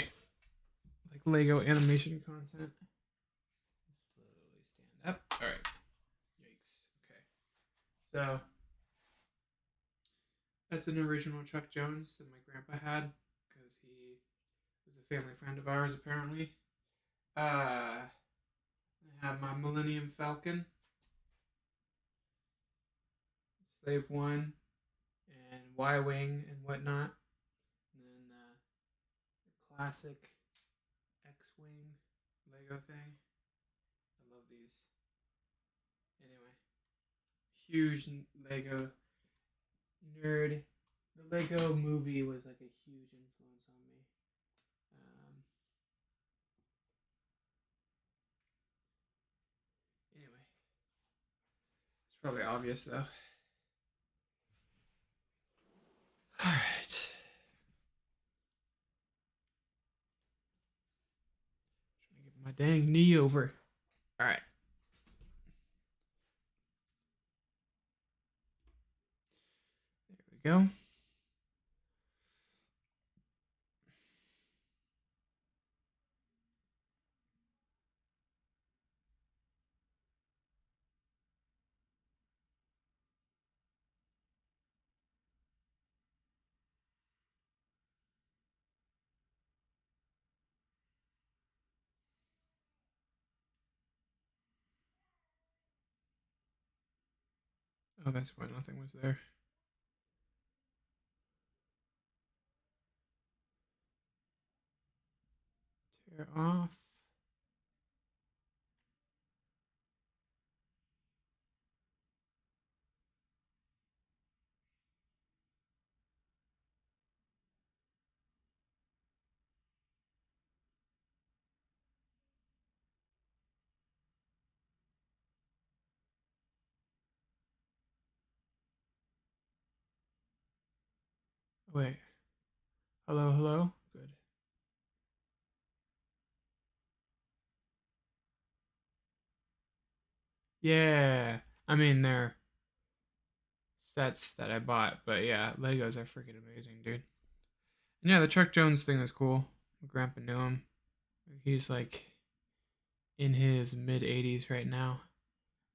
like Lego animation content. Slowly stand up. All right. Yikes. Okay. So that's an original Chuck Jones that my grandpa had because he was a family friend of ours apparently. I have my Millennium Falcon, Slave One, and Y Wing and whatnot. And then the classic X Wing Lego thing. I love these. Anyway, huge Lego nerd. The Lego movie was like a huge influence on me. Anyway, it's probably obvious though. All right. Trying to get my dang knee over. All right. There we go. Oh, that's why nothing was there. Tear off. Wait. Hello, hello. Good. Yeah. I mean, they're sets that I bought, but yeah, Legos are freaking amazing, dude. And yeah, the Chuck Jones thing is cool. My grandpa knew him. He's like in his mid 80s right now.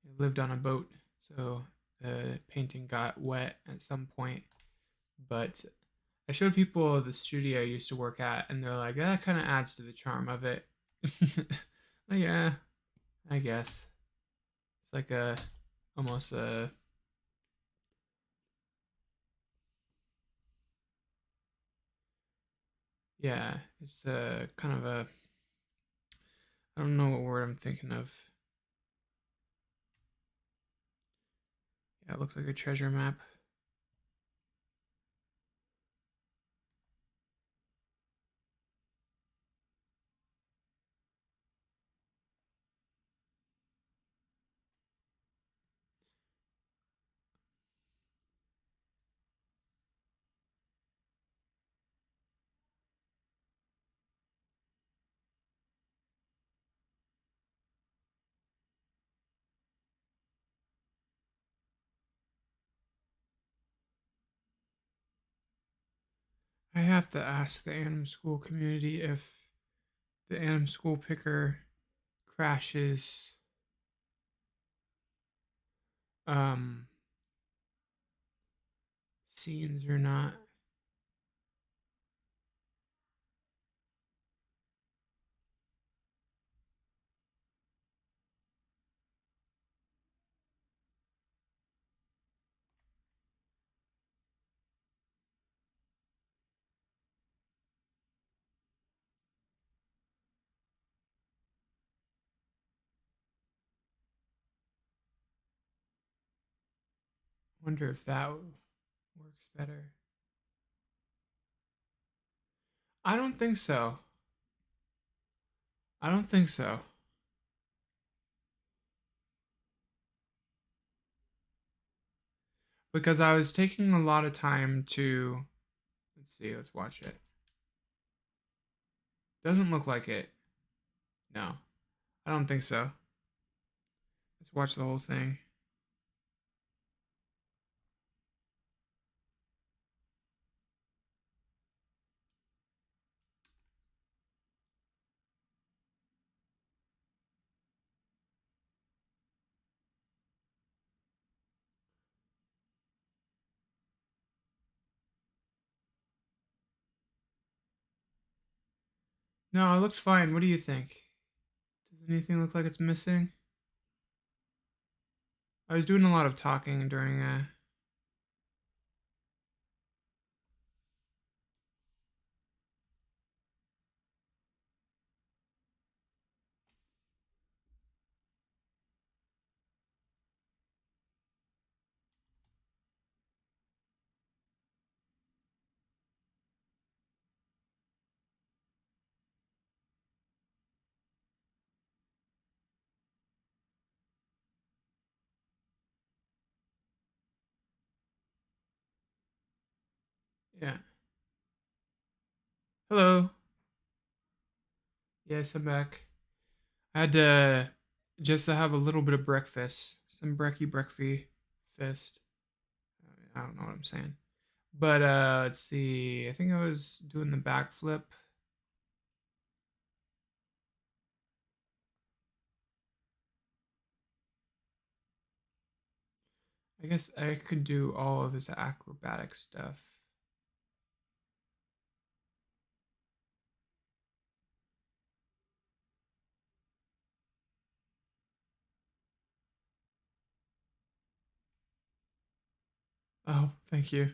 He lived on a boat, so the painting got wet at some point. But I showed people the studio I used to work at, and they're like, that kind of adds to the charm of it. Like, yeah, I guess. It's like a almost a yeah, it's a kind of a I don't know what word I'm thinking of. Yeah, it looks like a treasure map. I have to ask the Anim School community if the Anim School picker crashes um scenes or not. Wonder if that works better. I don't think so. I don't think so. Because I was taking a lot of time to. Let's see, let's watch it. Doesn't look like it. No, I don't think so. Let's watch the whole thing. No, it looks fine. What do you think? Does anything look like it's missing? I was doing a lot of talking during yeah. Hello. Yes, I'm back. I had to just to have a little bit of breakfast, some breakfast. I don't know what I'm saying, but let's see. I think I was doing the backflip. I guess I could do all of his acrobatic stuff. Oh, thank you. Do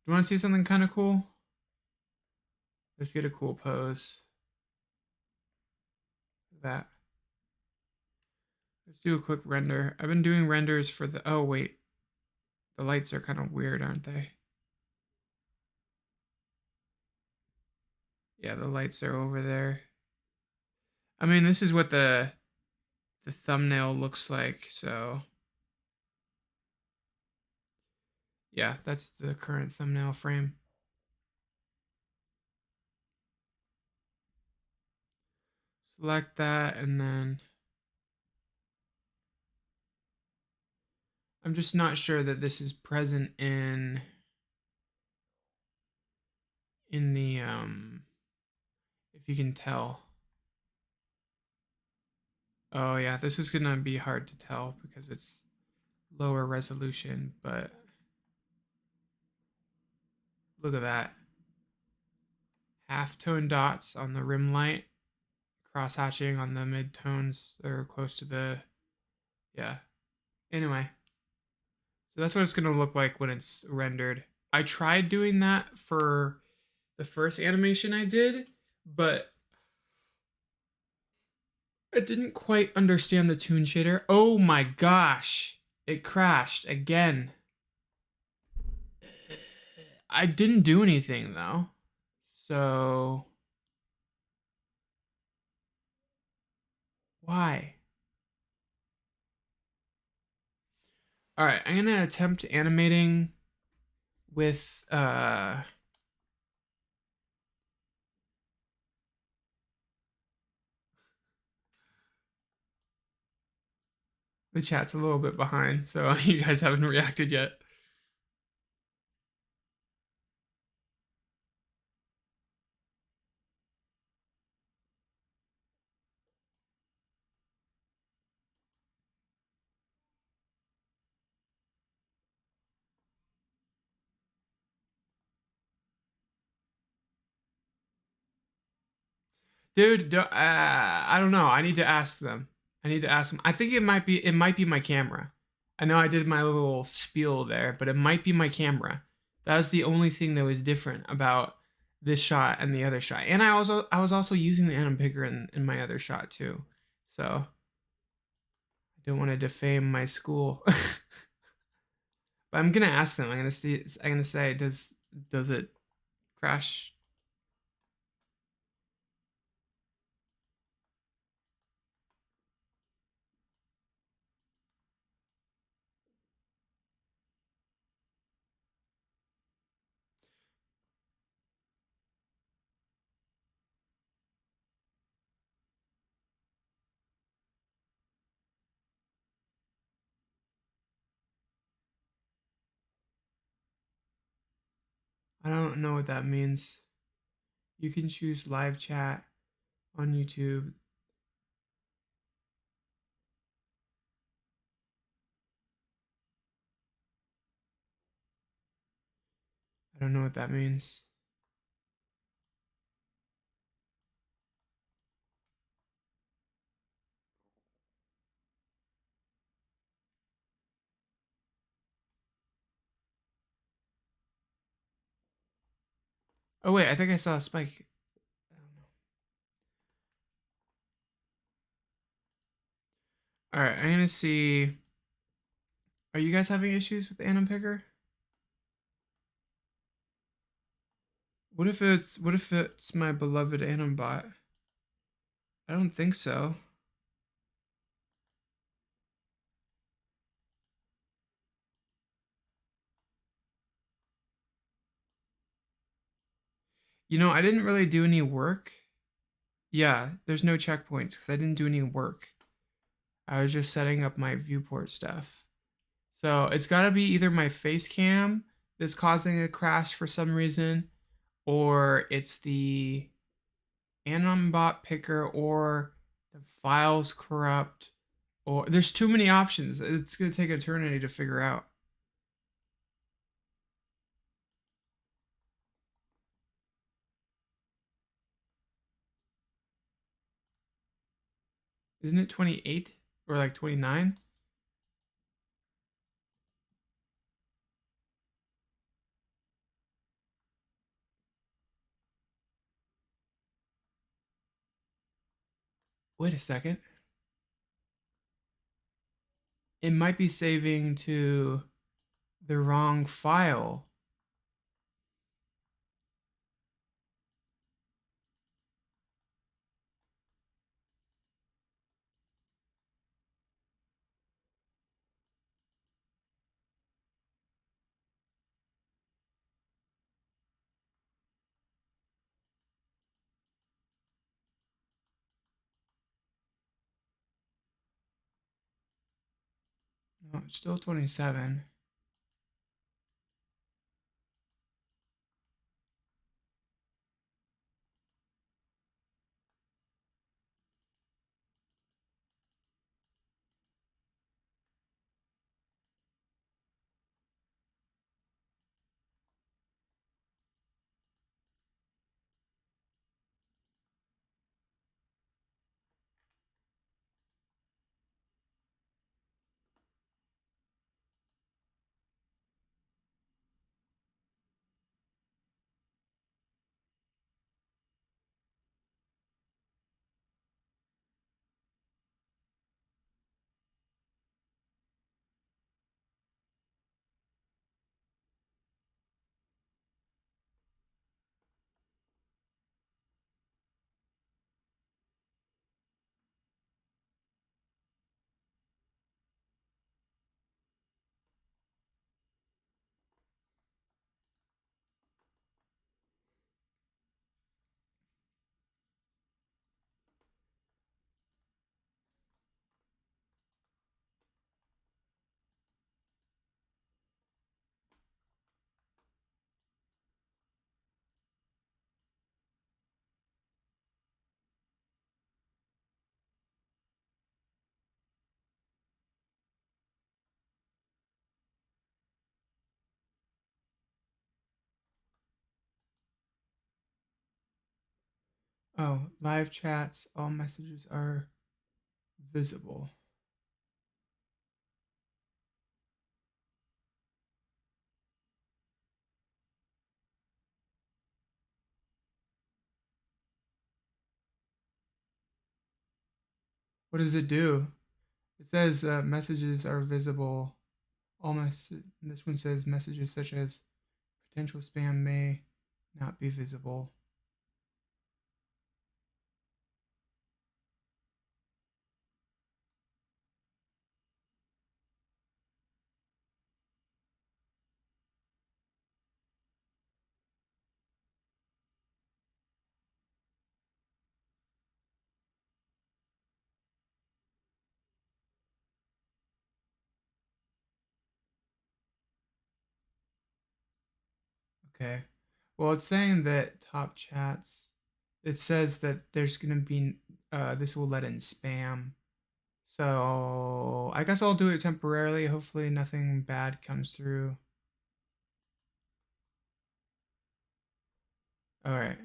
you want to see something kind of cool? Let's get a cool pose. That. Let's do a quick render. I've been doing renders for the. Oh wait, the lights are kind of weird, aren't they? Yeah, the lights are over there. I mean, this is what the thumbnail looks like. So yeah, that's the current thumbnail frame. Select that, and then I'm just not sure that this is present in the if you can tell. Oh yeah, this is gonna be hard to tell because it's lower resolution, but look at that. Half-tone dots on the rim light, cross-hatching on the mid-tones that are close to the, yeah. Anyway, so that's what it's gonna look like when it's rendered. I tried doing that for the first animation I did, but I didn't quite understand the toon shader. Oh my gosh, it crashed again. I didn't do anything though. So why? All right, I'm gonna attempt animating with the chat's a little bit behind, so you guys haven't reacted yet. Dude, I don't know. I need to ask them. I need to ask them. I think it might be my camera. I know I did my little spiel there, but it might be my camera. That was the only thing that was different about this shot and the other shot. And I was also using the anim picker in my other shot too. So I don't want to defame my school. But I'm gonna ask them. I'm gonna say, does it crash? I don't know what that means. You can choose live chat on YouTube. I don't know what that means. Oh wait, I think I saw a spike. I don't know. All right, I'm gonna see. Are you guys having issues with Anim Picker? What if it's my beloved Anim bot? I don't think so. I didn't really do any work. Yeah, there's no checkpoints because I didn't do any work. I was just setting up my viewport stuff. So it's got to be either my face cam that's causing a crash for some reason, or it's the Animbot picker, or the file's corrupt, or there's too many options. It's going to take eternity to figure out. Isn't it 28 or like 29? Wait a second. It might be saving to the wrong file. No, it's still 27. Oh, live chats, all messages are visible. What does it do? It says messages are visible. Almost. This one says messages such as potential spam may not be visible. Okay. Well, it's saying that top chats. It says that there's gonna be this will let in spam. So I guess I'll do it temporarily. Hopefully nothing bad comes through. All right.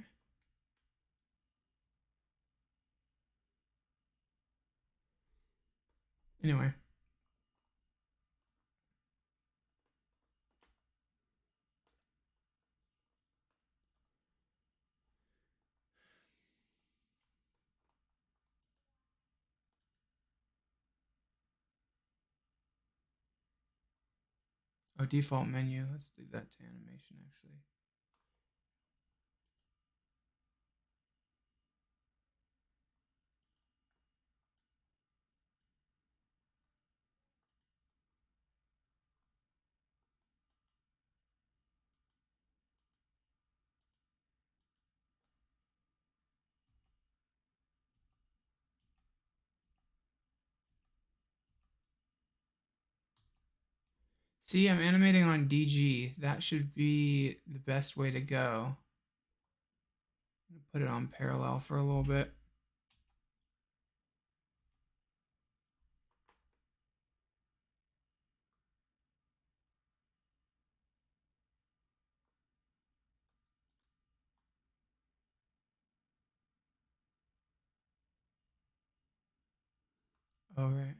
Anyway. Oh, default menu. Let's leave that to animation actually. See, I'm animating on DG. That should be the best way to go. Put it on parallel for a little bit. All right.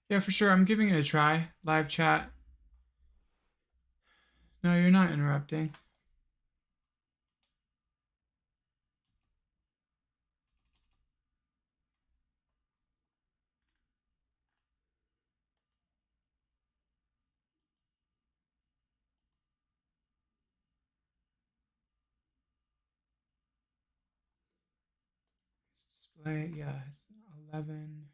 Yeah, for sure. I'm giving it a try. Live chat. No, you're not interrupting. Display. Yeah, it's 11.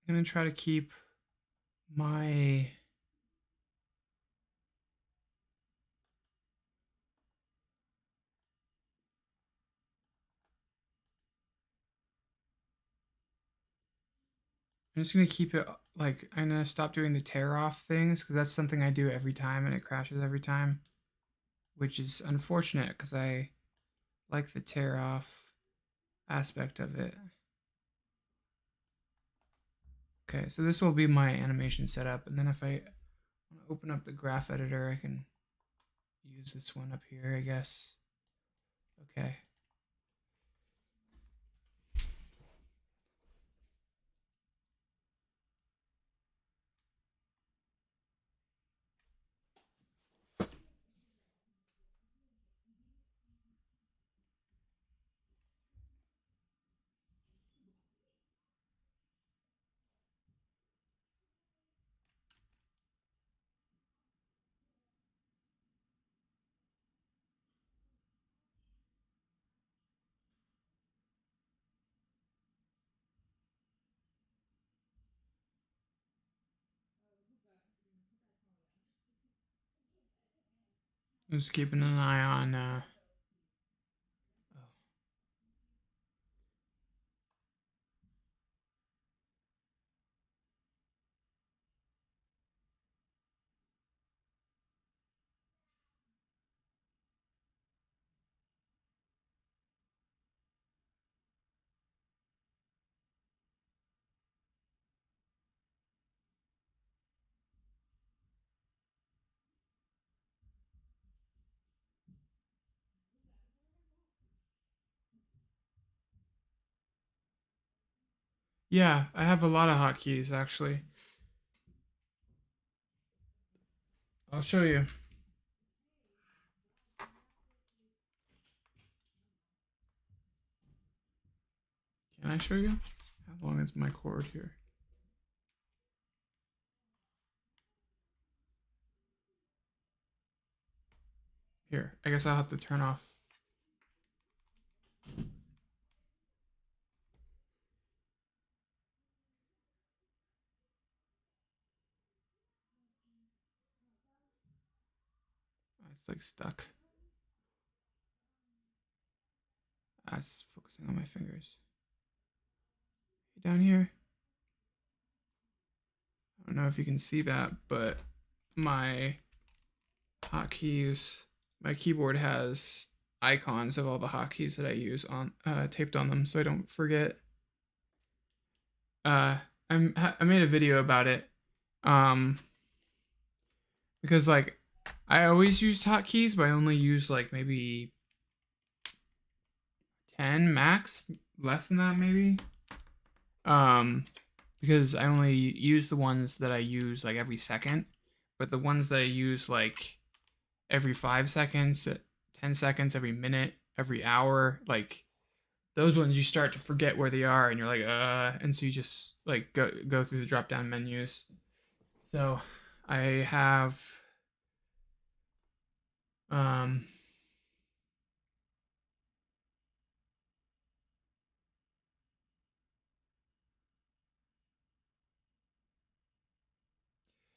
I'm gonna try to keep my I'm just gonna keep it like I'm gonna stop doing the tear off things because that's something I do every time and it crashes every time, which is unfortunate because I like the tear off aspect of it. Okay, so this will be my animation setup, and then if I want to open up the graph editor, I can use this one up here, I guess. Okay. Just keeping an eye on oh, yeah, I have a lot of hotkeys actually. I'll show you. Can I show you? How long is my cord here? Here, I guess I'll have to turn off. It's like stuck. It's focusing on my fingers. Down here. I don't know if you can see that, but my hotkeys, my keyboard has icons of all the hotkeys that I use on taped on them, so I don't forget. I made a video about it, um, because like I always use hotkeys, but I only use like maybe 10 max, less than that maybe. Because I only use the ones that I use like every second, but the ones that I use like every 5 seconds, 10 seconds, every minute, every hour, like those ones you start to forget where they are and you're like, and so you just like go through the drop down menus. So I have, um,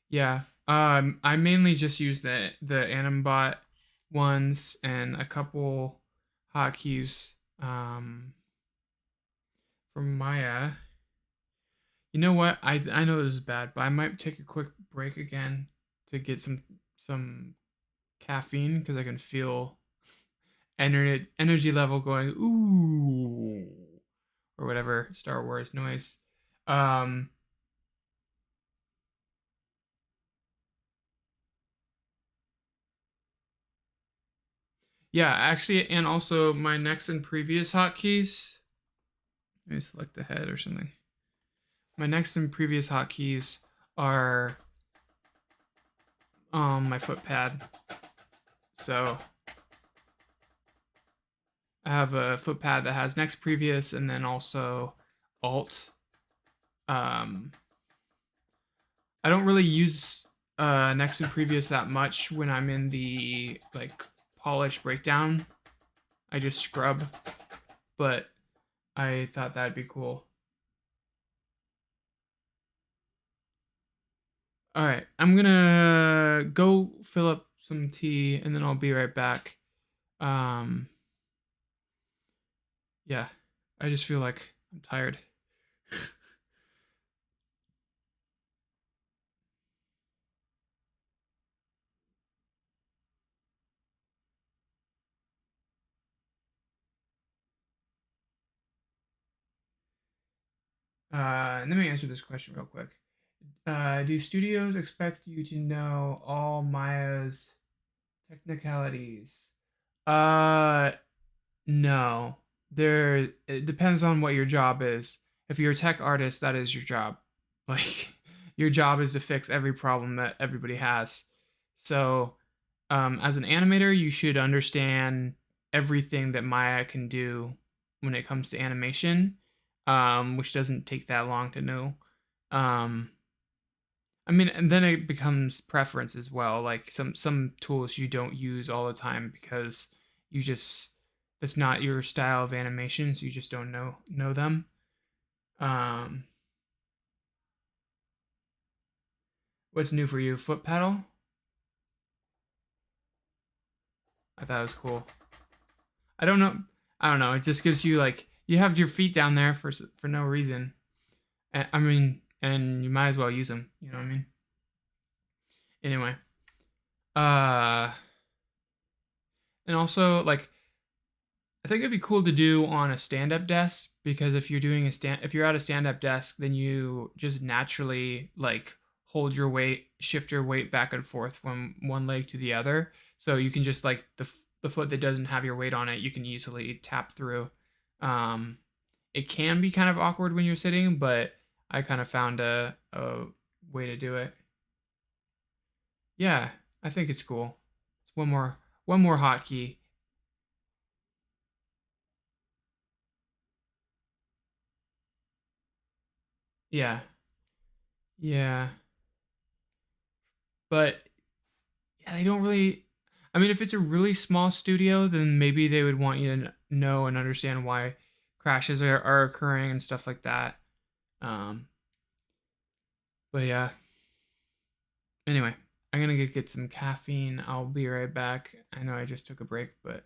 yeah, I mainly just use the Animbot ones and a couple hotkeys, from Maya. You know what? I know this is bad, but I might take a quick break again to get some caffeine because I can feel energy level going ooh or whatever Star Wars noise. Um, yeah, actually, and also my next and previous hotkeys. Let me select the head or something. My next and previous hotkeys are my foot pad. So I have a foot pad that has next previous and then also alt. Um, I don't really use next and previous that much when I'm in the like polish breakdown. I just scrub, but I thought that'd be cool. All right, I'm gonna go fill up some tea and then I'll be right back. Um, yeah, I just feel like I'm tired. Let me answer this question real quick. Do studios expect you to know all Maya's technicalities? Uh, no. It depends on what your job is. If you're a tech artist, that is your job. Like, your job is to fix every problem that everybody has. So, as an animator, you should understand everything that Maya can do when it comes to animation, which doesn't take that long to know. Um, I mean, and then it becomes preference as well. Like some tools you don't use all the time because you just that's not your style of animation, so you just don't know them. Um, what's new for you? Foot pedal? I thought it was cool. I don't know. I don't know. It just gives you like you have your feet down there for no reason. I mean, and you might as well use them. You know what I mean? Anyway, uh, and also like I think it'd be cool to do on a stand-up desk because if you're at a stand-up desk, then you just naturally like hold your weight, shift your weight back and forth from one leg to the other. So you can just like the foot that doesn't have your weight on it, you can easily tap through. Um, it can be kind of awkward when you're sitting, but I kind of found a way to do it. Yeah, I think it's cool. It's one more hotkey. Yeah, yeah, but yeah, they don't really. I mean, if it's a really small studio, then maybe they would want you to know and understand why crashes are occurring and stuff like that. Um, but yeah. Anyway, I'm gonna get some caffeine. I'll be right back. I know I just took a break, but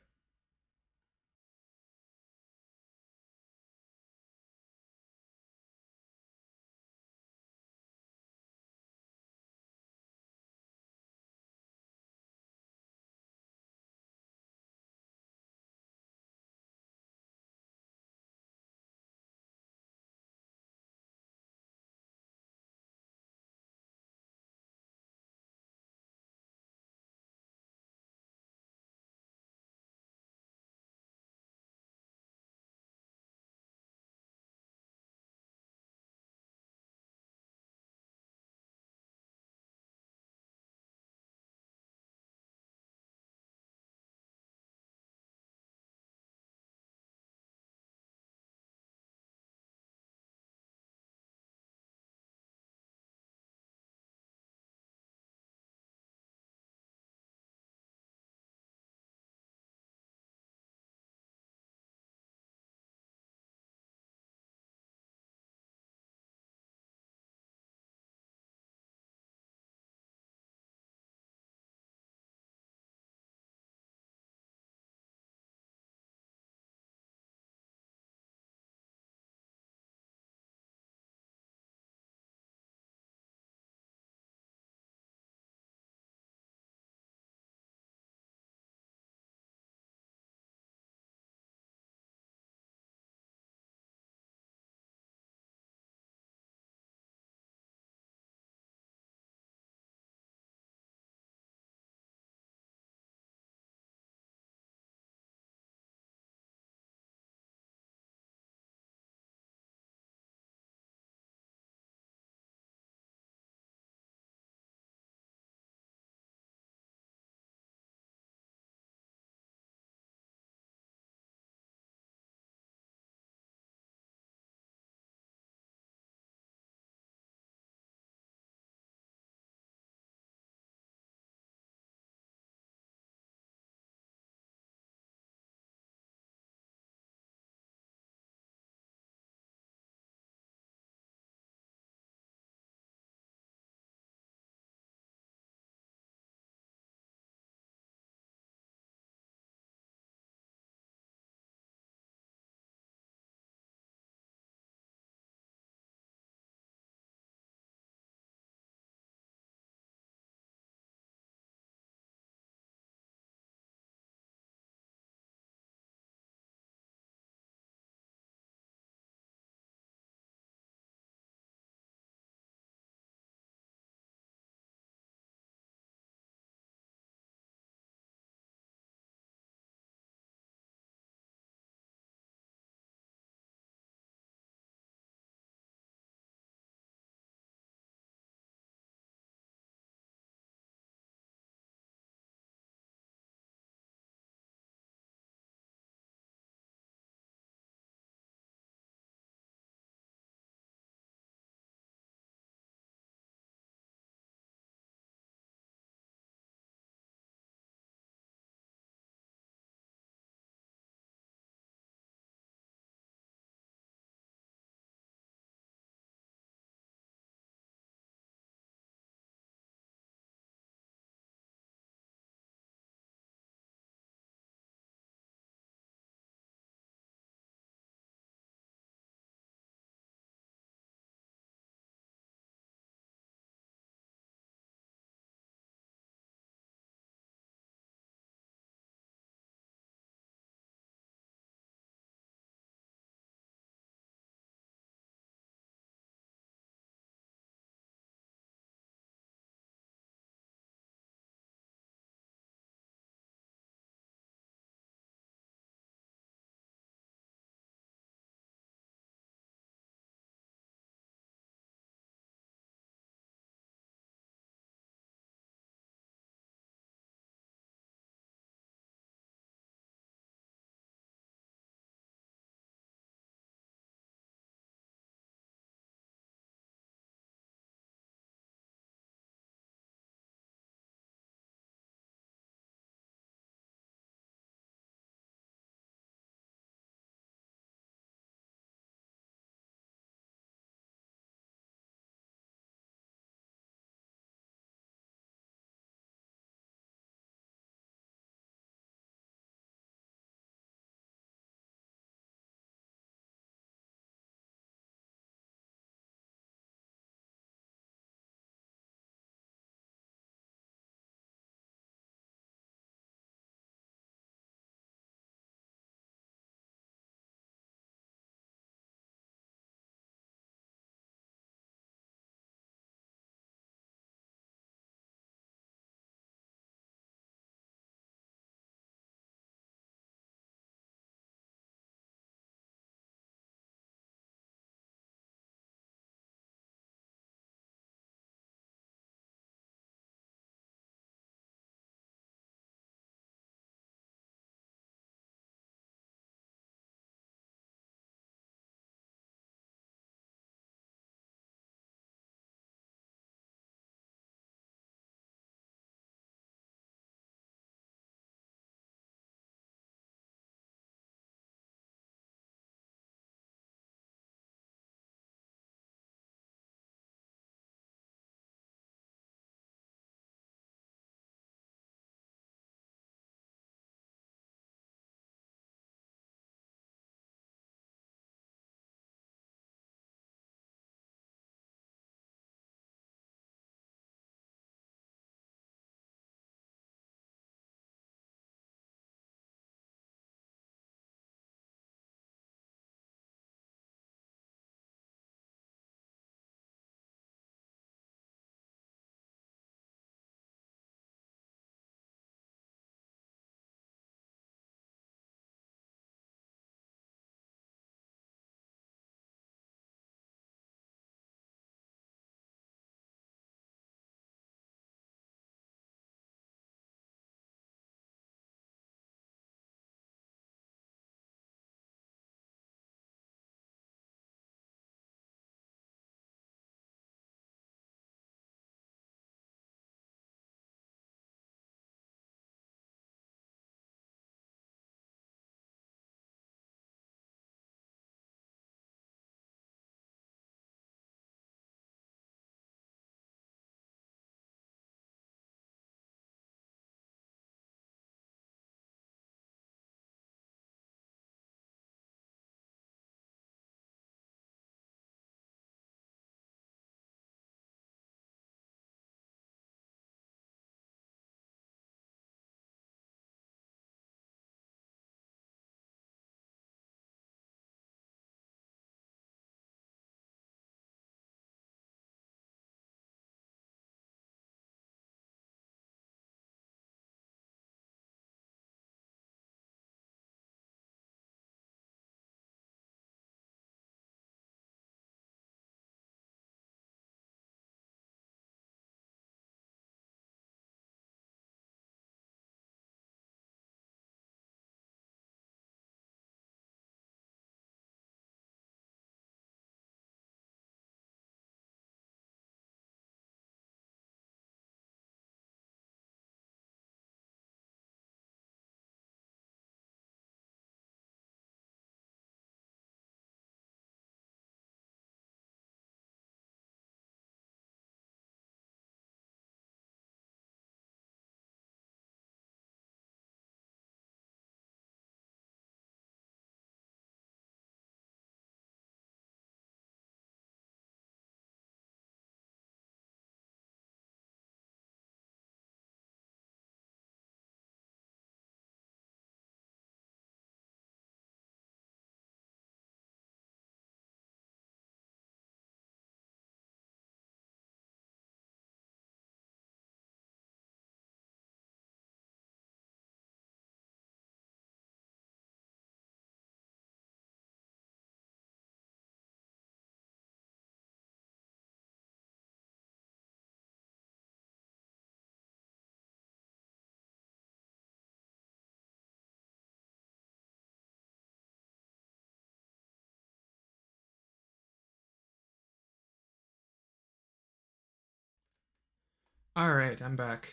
All right, I'm back.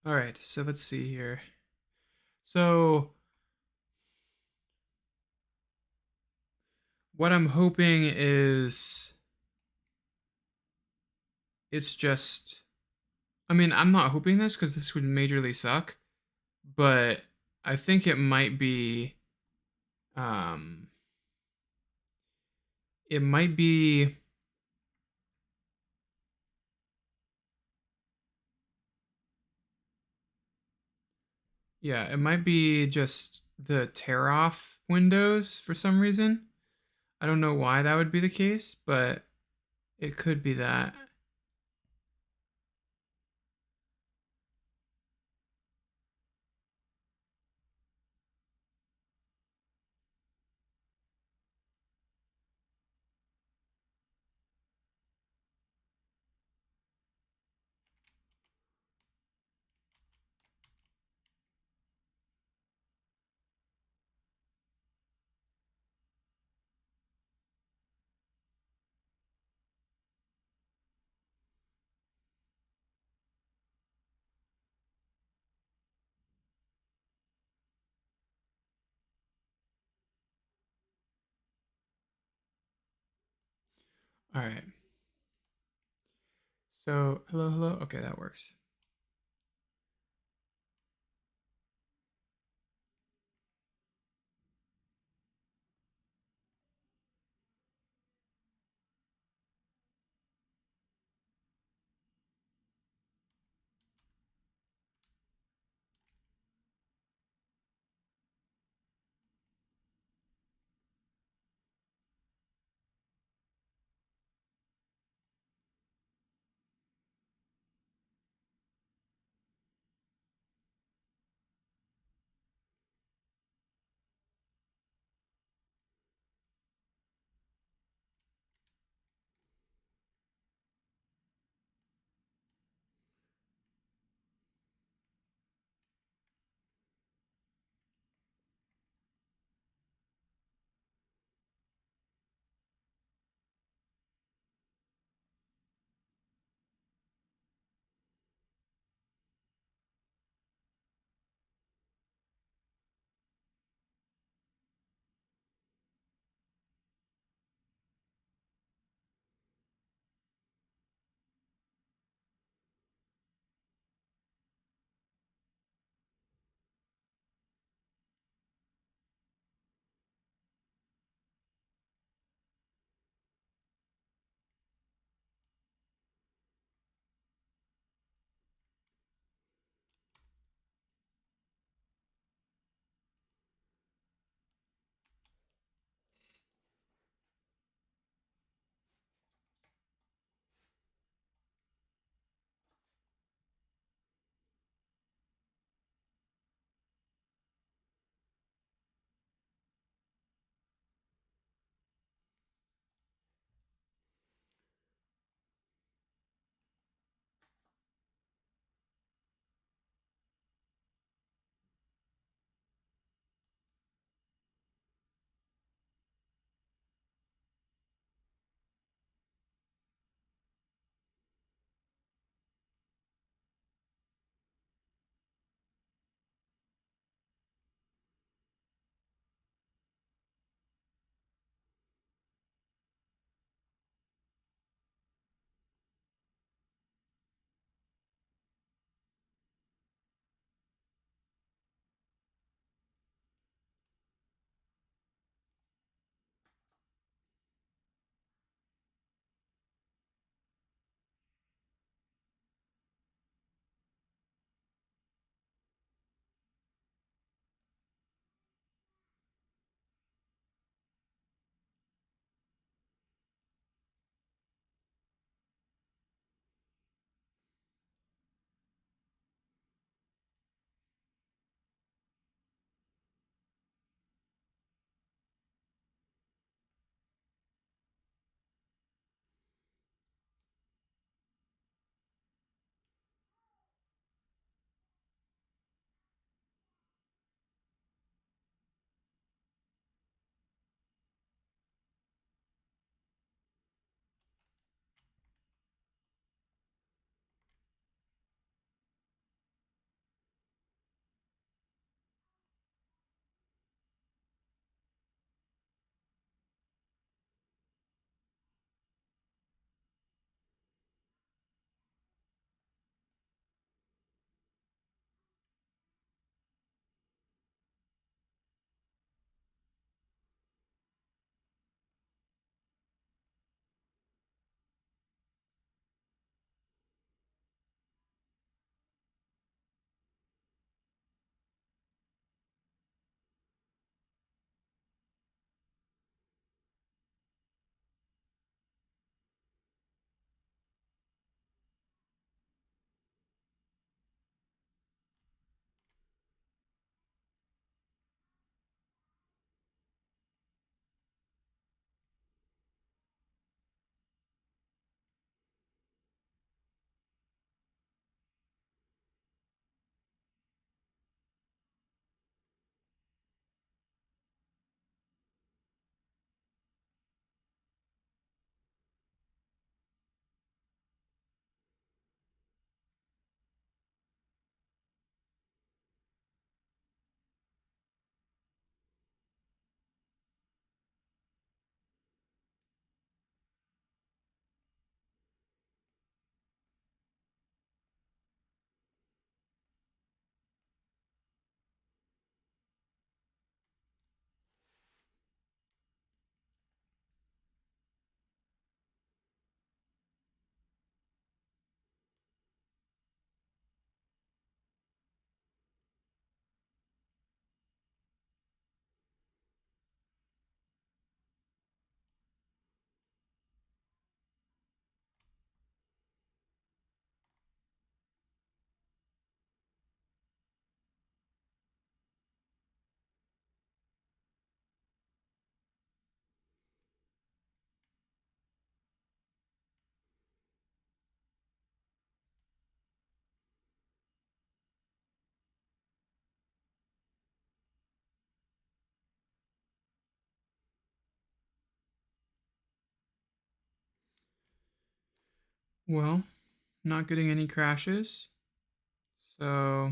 All right, so let's see here. So what I'm hoping is it's just. I mean, I'm not hoping this because this would majorly suck, but I think it might be. Um, it might be. Yeah, it might be just the tear off windows for some reason. I don't know why that would be the case, but it could be that. All right. So, hello, hello. Okay, that works. Well, not getting any crashes. So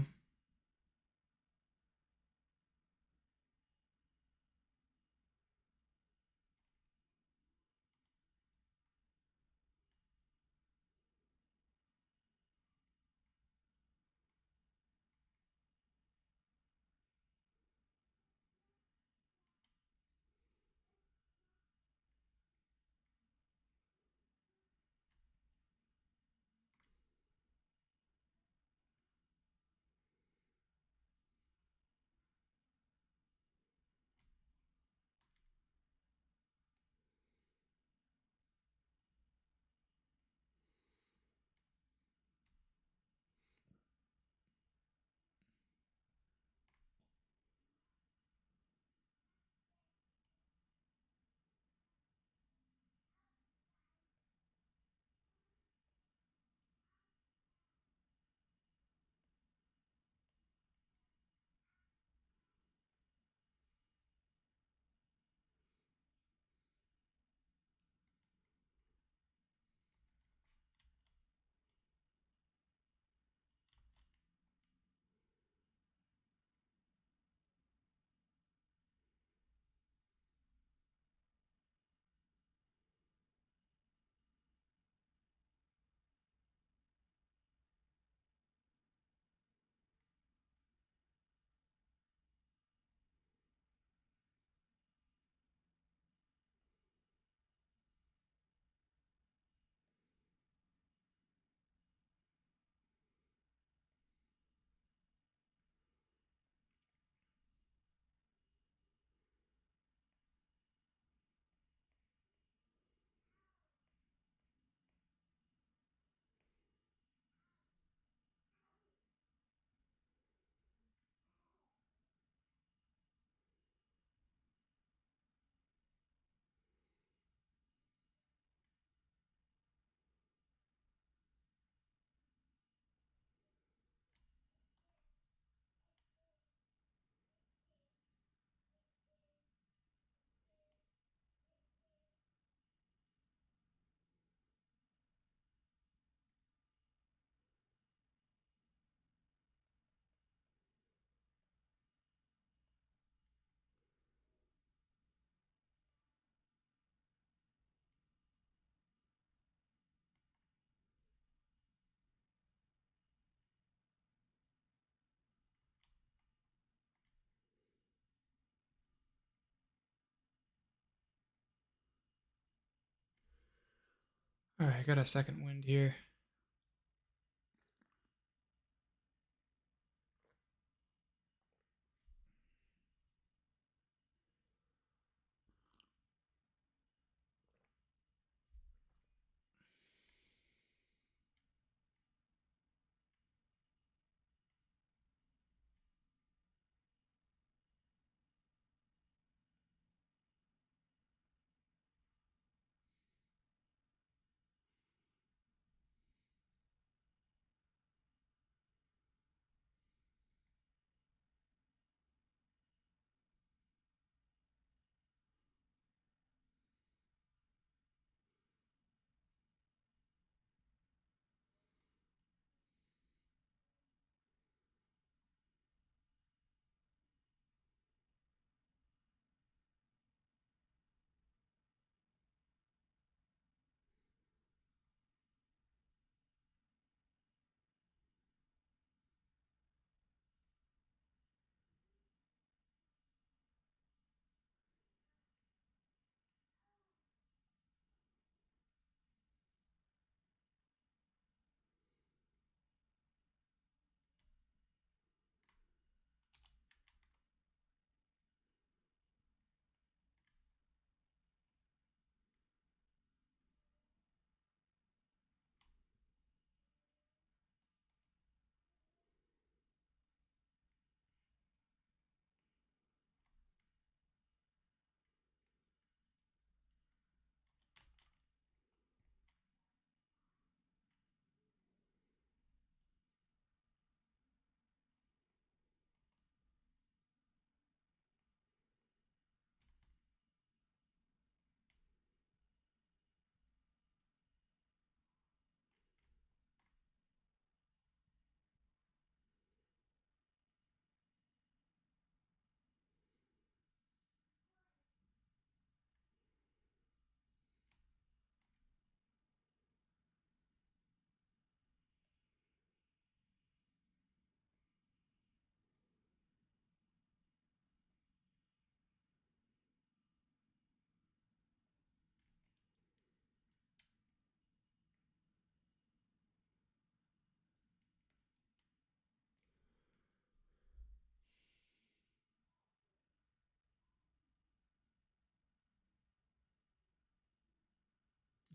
all right, I got a second wind here.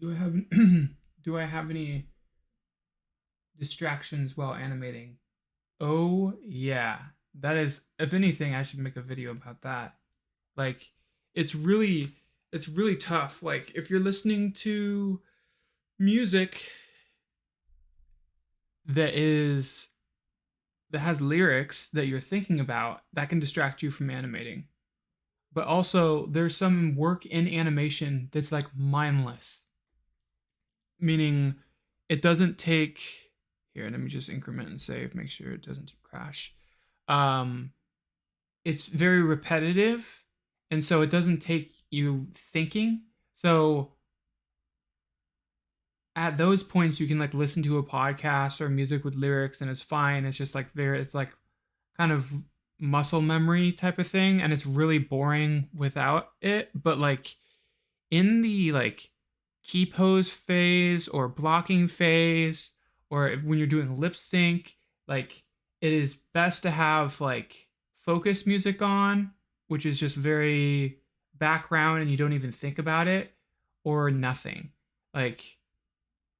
Do I have do I have any distractions while animating? Oh yeah. That is, if anything, I should make a video about that. Like it's really it's really tough. Like if you're listening to music that is that has lyrics that you're thinking about, that can distract you from animating. But also there's some work in animation that's like mindless, meaning it doesn't take, here, let me just increment and save, make sure it doesn't crash. Um it's very repetitive, and so it doesn't take you thinking. So at those points you can like listen to a podcast or music with lyrics and it's fine. It's just like very, it's like kind of muscle memory type of thing, and it's really boring without it. But like in the like key pose phase or blocking phase, or if, when you're doing lip sync, like it is best to have like focus music on, which is just very background and you don't even think about it, or nothing. Like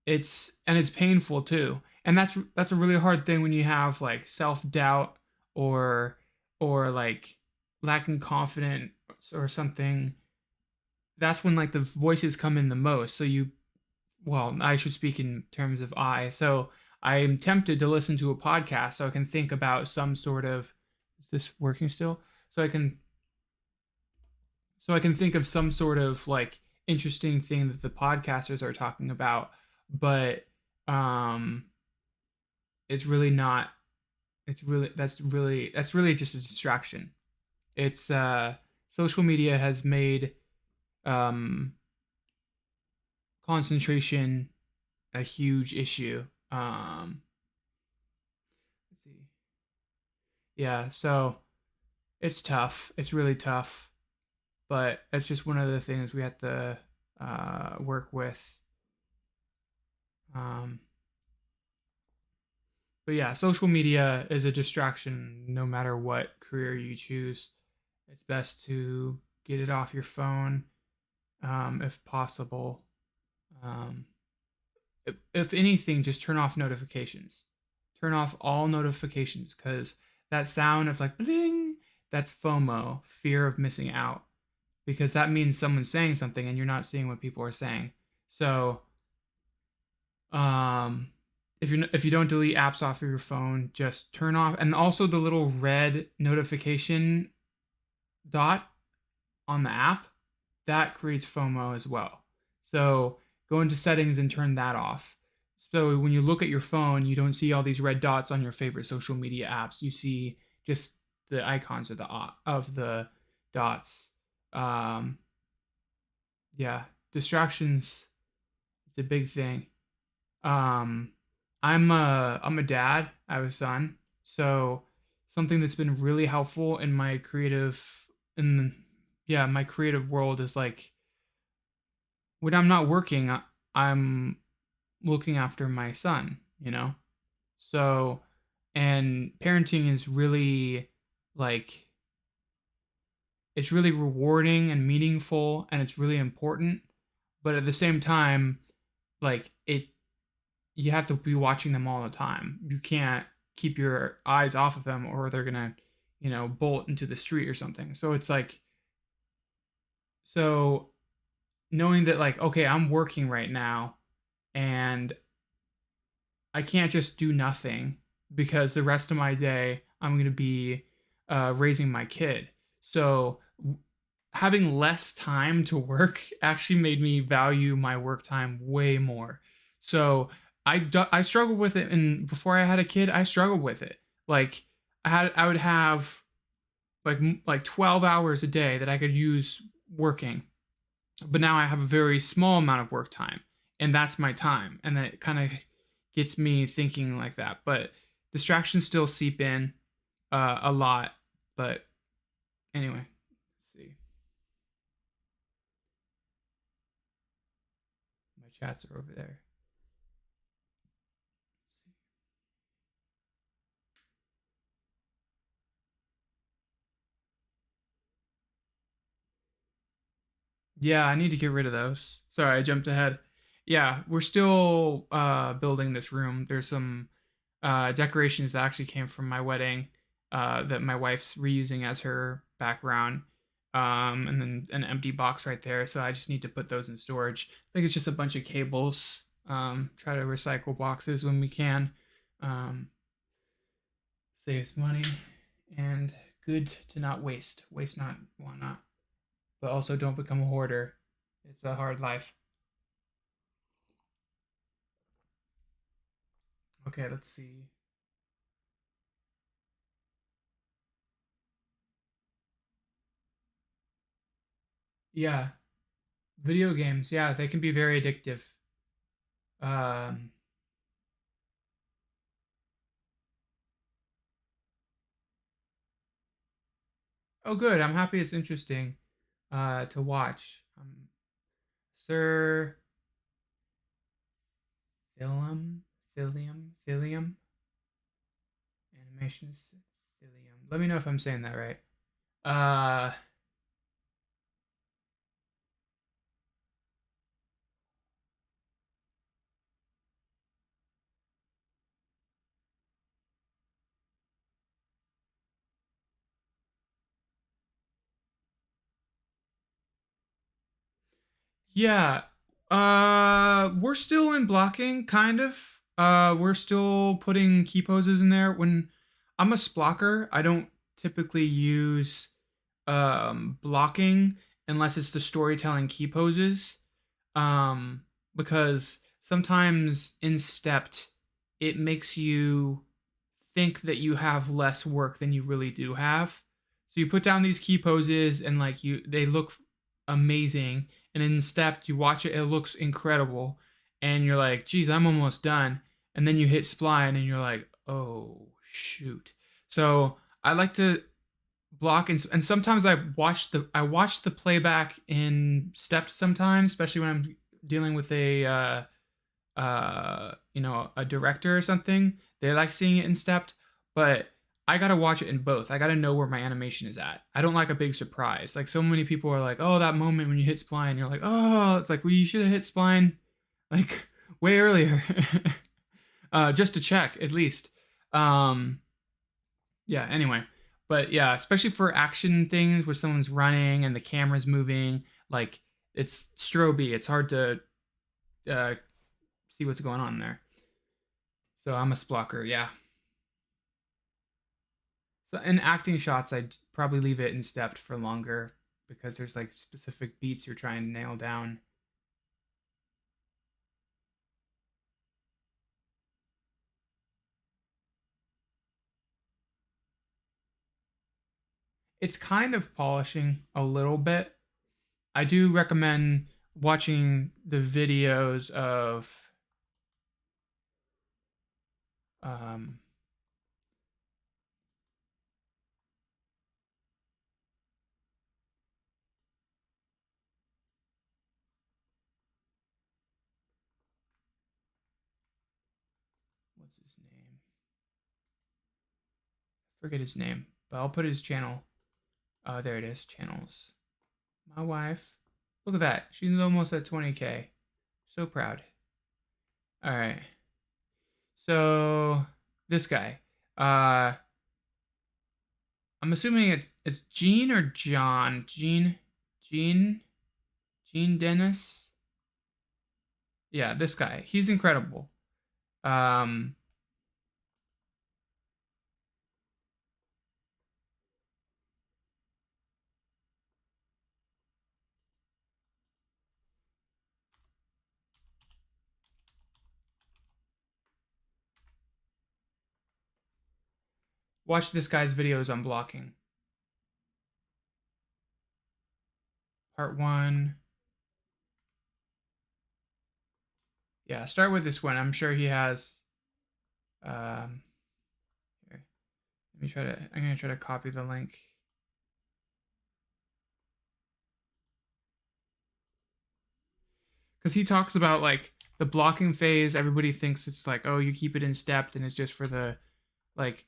it's painful too. And that's a really hard thing when you have like self-doubt or like lacking confidence or something. That's when like the voices come in the most. So you, well, I should speak in terms of I. So I am tempted to listen to a podcast so I can think about some sort of, is this working still? So I can think of some sort of like interesting thing that the podcasters are talking about, but um it's really not, it's really, that's really just a distraction. It's social media has made um concentration a huge issue. Let's see. Yeah, so it's tough. It's really tough, but it's just one of the things we have to work with. Um, but yeah, social media is a distraction no matter what career you choose. It's best to get it off your phone, if possible. Um, if anything, just turn off notifications. Turn off all notifications, because that sound of like bling, that's FOMO, fear of missing out, because that means someone's saying something and you're not seeing what people are saying. So, um, if you don't delete apps off of your phone, just turn off, and also the little red notification dot on the app, that creates FOMO as well. So go into settings and turn that off. So when you look at your phone, you don't see all these red dots on your favorite social media apps. You see just the icons of the dots. Um, yeah, distractions. It's a big thing. Um, I'm a dad. I have a son, so something that's been really helpful in my creative, in yeah, my creative world is like when I'm not working, I'm looking after my son, you know? So, and parenting is really like, it's really rewarding and meaningful and it's really important. But at the same time, like, you have to be watching them all the time. You can't keep your eyes off of them or they're gonna, bolt into the street or something. So it's like, so knowing that, like, okay, I'm working right now and I can't just do nothing because the rest of my day I'm going to be raising my kid. So having less time to work actually made me value my work time way more. So I struggled with it, and before I had a kid, I struggled with it. Like I would have like 12 hours a day that I could use working, but now I have a very small amount of work time, and that's my time, and that kind of gets me thinking like that. But distractions still seep in a lot. But anyway, let's see. My chats are over there. Yeah, I need to get rid of those. Sorry, I jumped ahead. Yeah, we're still building this room. There's some decorations that actually came from my wedding that my wife's reusing as her background. And then an empty box right there. So I just need to put those in storage. I think it's just a bunch of cables. Try to recycle boxes when we can. Um, Saves money and good to not waste. Waste not, want not. But also don't become a hoarder. It's a hard life. Okay, let's see. Yeah, video games. Yeah, they can be very addictive. Um, oh, good. I'm happy it's interesting to watch. Sir Philium animations. Philium. Let me know if I'm saying that right. Uh, yeah. We're still in blocking, kind of. We're still putting key poses in there. When I'm a splocker, I don't typically use blocking unless it's the storytelling key poses. Um, because sometimes in stepped, it makes you think that you have less work than you really do have. So you put down these key poses and like they look amazing. And in stepped, you watch it, it looks incredible. And you're like, geez, I'm almost done. And then you hit spline and you're like, oh shoot. So I like to block and sometimes I watch the playback in stepped sometimes, especially when I'm dealing with a director or something. They like seeing it in stepped, but I gotta watch it in both. I gotta know where my animation is at. I don't like a big surprise. Like so many people are like, oh, that moment when you hit spline, you're like, oh, it's like, well, you should have hit spline like way earlier. Just to check at least. Um, yeah, anyway. But yeah, especially for action things where someone's running and the camera's moving, like it's stroby. It's hard to uh, see what's going on there. So I'm a splocker, yeah. So in acting shots, I'd probably leave it in stepped for longer because there's like specific beats you're trying to nail down. It's kind of polishing a little bit. I do recommend watching the videos of um, what's his name? Forget his name, but I'll put his channel. There it is, channels. My wife. Look at that. She's almost at 20K. So proud. All right. So this guy. Uh I'm assuming it's Gene or John. Gene Gene Dennis. Yeah, this guy. He's incredible. Um Watch this guy's videos on blocking. Part 1. Yeah, start with this one. I'm sure he has here. Let me try to I'm going to try to copy the link. Because he talks about like the blocking phase. Everybody thinks it's like, oh, you keep it in stepped and it's just for the like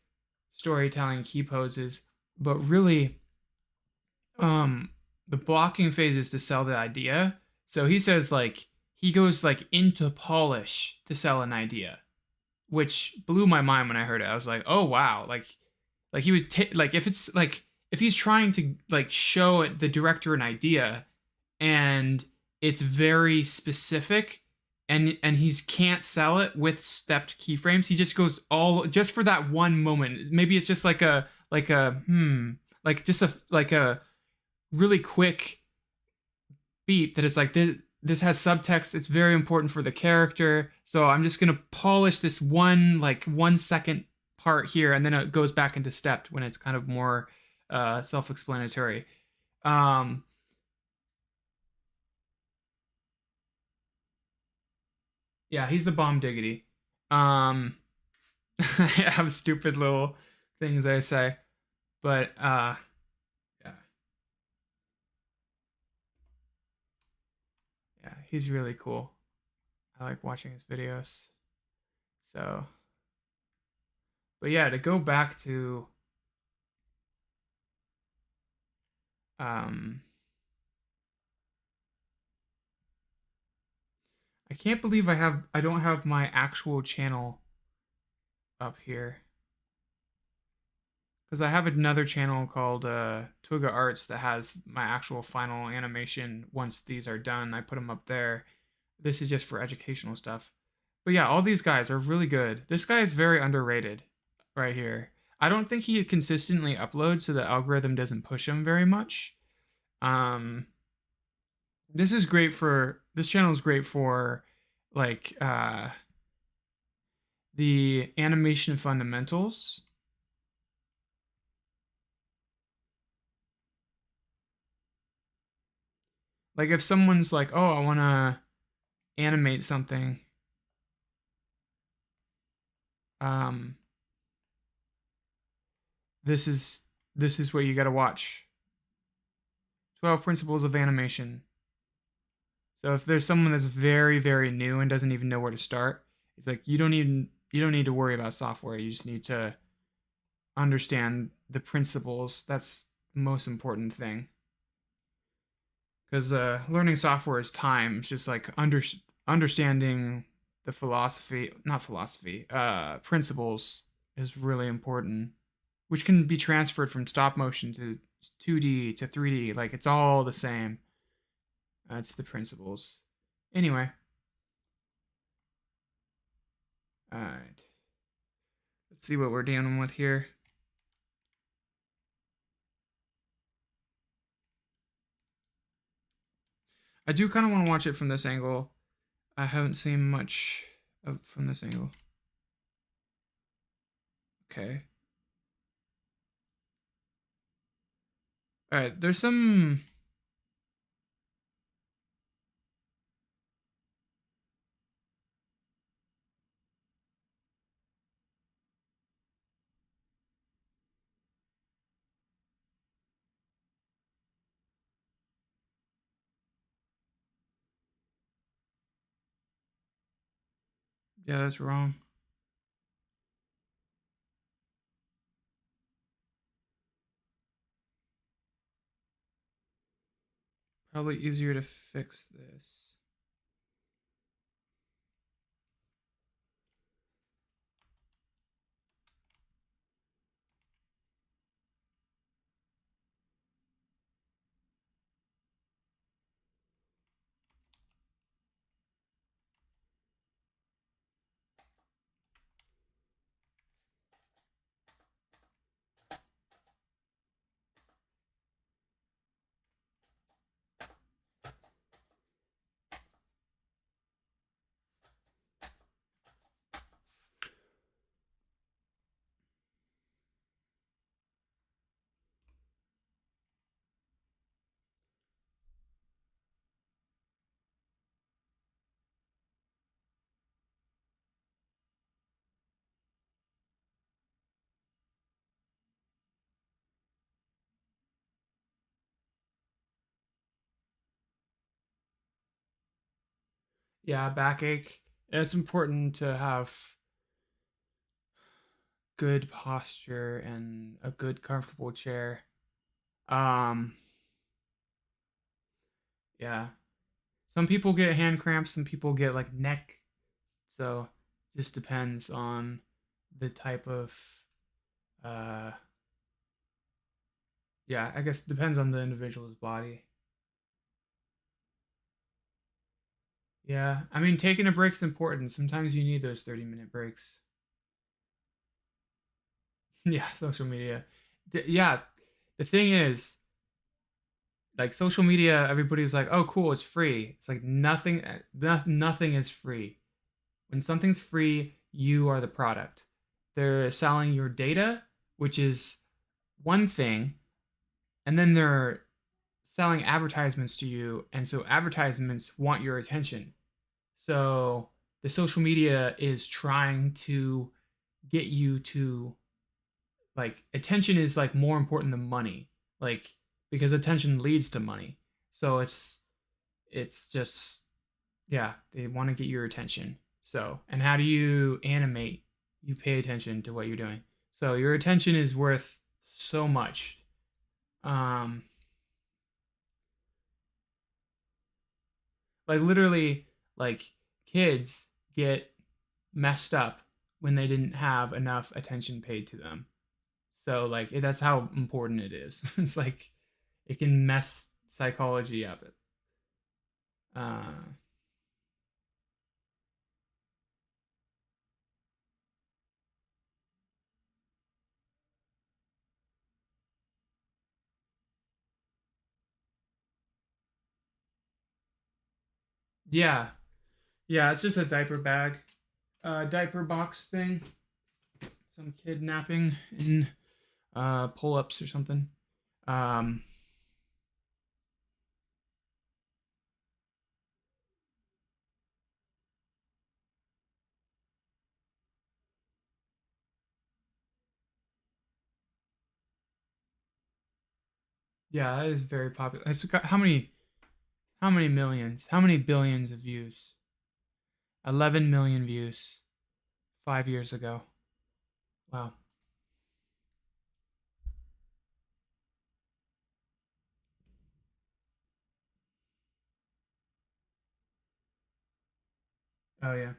storytelling key poses, but really, um, the blocking phase is to sell the idea. So he says like he goes like into polish to sell an idea, which blew my mind when I heard it. I was like, oh wow, like he would like if it's like if he's trying to like show the director an idea and it's very specific and he can't sell it with stepped keyframes, he just goes all just for that one moment. Maybe it's just like a like just a really quick beat that is like this has subtext, it's very important for the character, so I'm just gonna polish this one like 1 second part here, and then it goes back into stepped when it's kind of more self-explanatory. um yeah, he's the bomb diggity. I have stupid little things I say, but yeah, yeah, he's really cool. I like watching his videos. So, but yeah, to go back to um I can't believe I don't have my actual channel up here because I have another channel called Twiga Arts that has my actual final animation. Once these are done, I put them up there. This is just for educational stuff. But yeah, all these guys are really good. This guy is very underrated right here. I don't think he consistently uploads, so the algorithm doesn't push him very much. Um, this channel is great for like the animation fundamentals. Like if someone's like, "Oh, I want to animate something," um, this is this is what you got to watch. 12 Principles of Animation. So if there's someone that's very new and doesn't even know where to start, it's like you don't need to worry about software. You just need to understand the principles. That's the most important thing. Because learning software is time. It's just like understanding the philosophy, not philosophy, principles is really important, which can be transferred from stop motion to 2D to 3D. Like it's all the same. It's the principles. Anyway, all right. Let's see what we're dealing with here. I do kind of want to watch it from this angle. I haven't seen much of from this angle. Okay. All right. There's some. Yeah, that's wrong. Probably easier to fix this. Yeah, backache. It's important to have good posture and a good comfortable chair. Um, yeah. Some people get hand cramps, some people get like neck. So just depends on the type of uh yeah, I guess depends on the individual's body. Yeah, I mean taking a break's important. Sometimes you need those 30-minute breaks. Yeah, social media. Yeah, the thing is, like social media, everybody's like, "Oh, cool, it's free." It's like nothing is free. When something's free, you are the product. They're selling your data, which is one thing, and then they're selling advertisements to you, and so advertisements want your attention. So the social media is trying to get you to like attention is like more important than money. Like because attention leads to money. So it's just yeah, they want to get your attention. So, and how do you animate? You pay attention to what you're doing. So your attention is worth so much. Um, like literally, like kids get messed up when they didn't have enough attention paid to them. So like that's how important it is. It's like it can mess psychology up. Uh, yeah, yeah. It's just a diaper bag, diaper box thing. Some kidnapping in pull-ups or something. Um, yeah, that is very popular. It's got how many millions? How many billions of views? 11 million views 5 years ago. Wow. Oh yeah.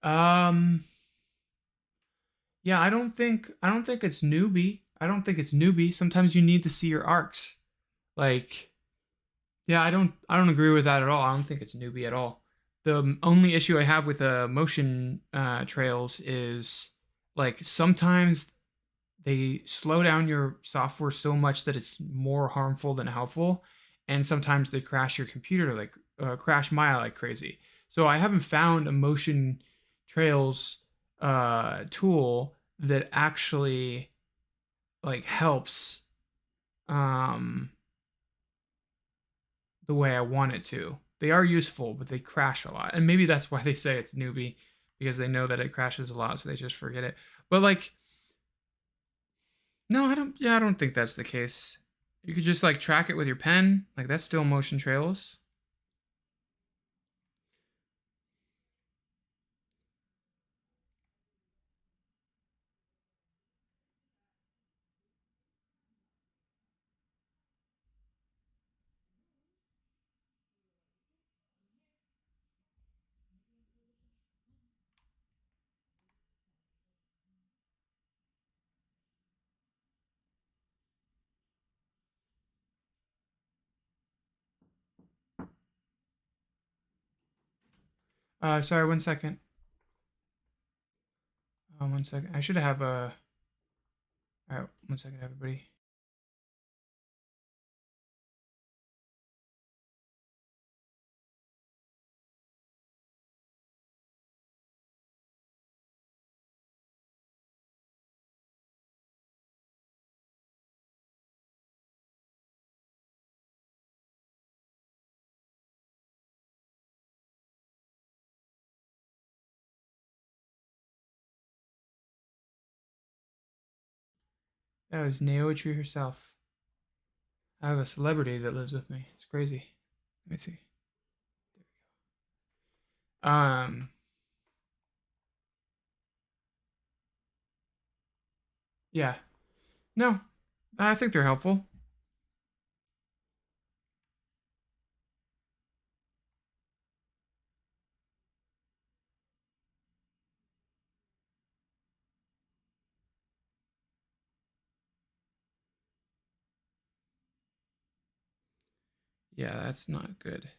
Um, yeah, I don't think it's newbie. I don't think it's newbie. Sometimes you need to see your arcs. Like, yeah, I don't agree with that at all. I don't think it's newbie at all. The only issue I have with motion trails is like sometimes they slow down your software so much that it's more harmful than helpful, and sometimes they crash your computer like crash mine like crazy. So I haven't found a motion trails tool that actually like helps um the way I want it to. They are useful, but they crash a lot. And maybe that's why they say it's newbie, because they know that it crashes a lot, so they just forget it. But like, no, I don't. Yeah, I don't think that's the case. You could just like track it with your pen. Like that's still motion trails. Sorry, one second. One second. I should have a. All right, one second, everybody. That was Naochi herself. I have a celebrity that lives with me. It's crazy. Let me see. Um, yeah. No, I think they're helpful. Yeah, that's not good.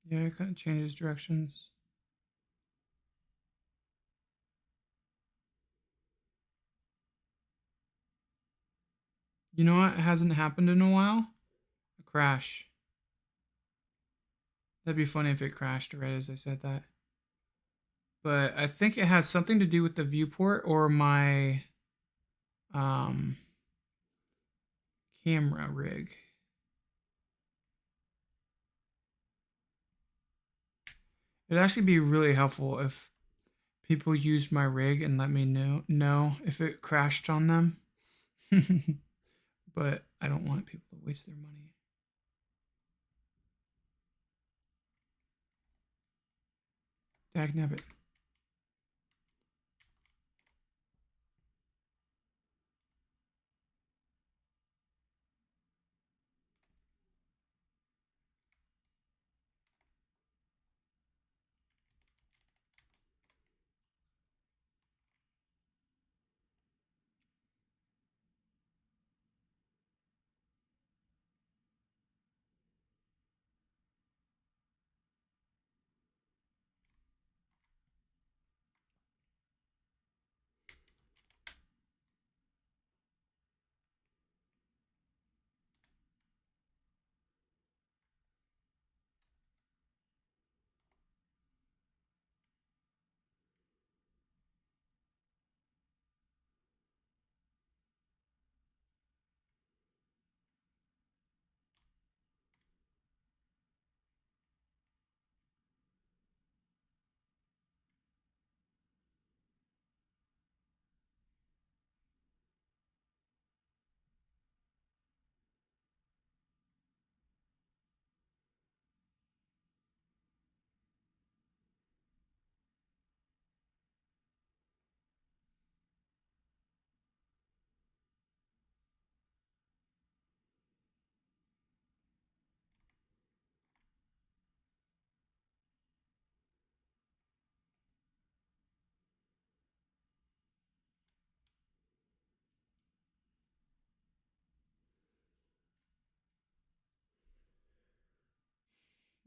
Yeah, it kind of changes directions. You know what hasn't happened in a while? A crash. That'd be funny if it crashed right as I said that. But I think it has something to do with the viewport or my um camera rig. It'd actually be really helpful if people used my rig and let me know if it crashed on them. But I don't want people to waste their money. Dagnabbit.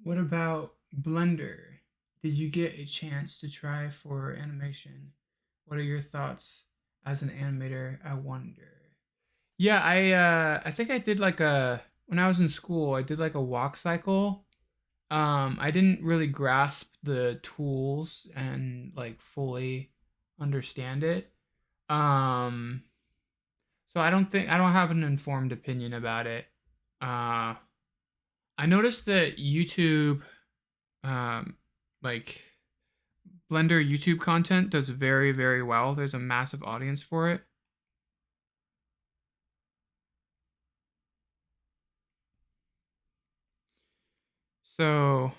What about Blender? Did you get a chance to try for animation? What are your thoughts as an animator? I wonder. Yeah, I think I did like a when I was in school, I did like a walk cycle. I didn't really grasp the tools and like fully understand it. Um, so I don't have an informed opinion about it. Uh, I noticed that YouTube, um, like Blender YouTube content does very, very well. There's a massive audience for it. So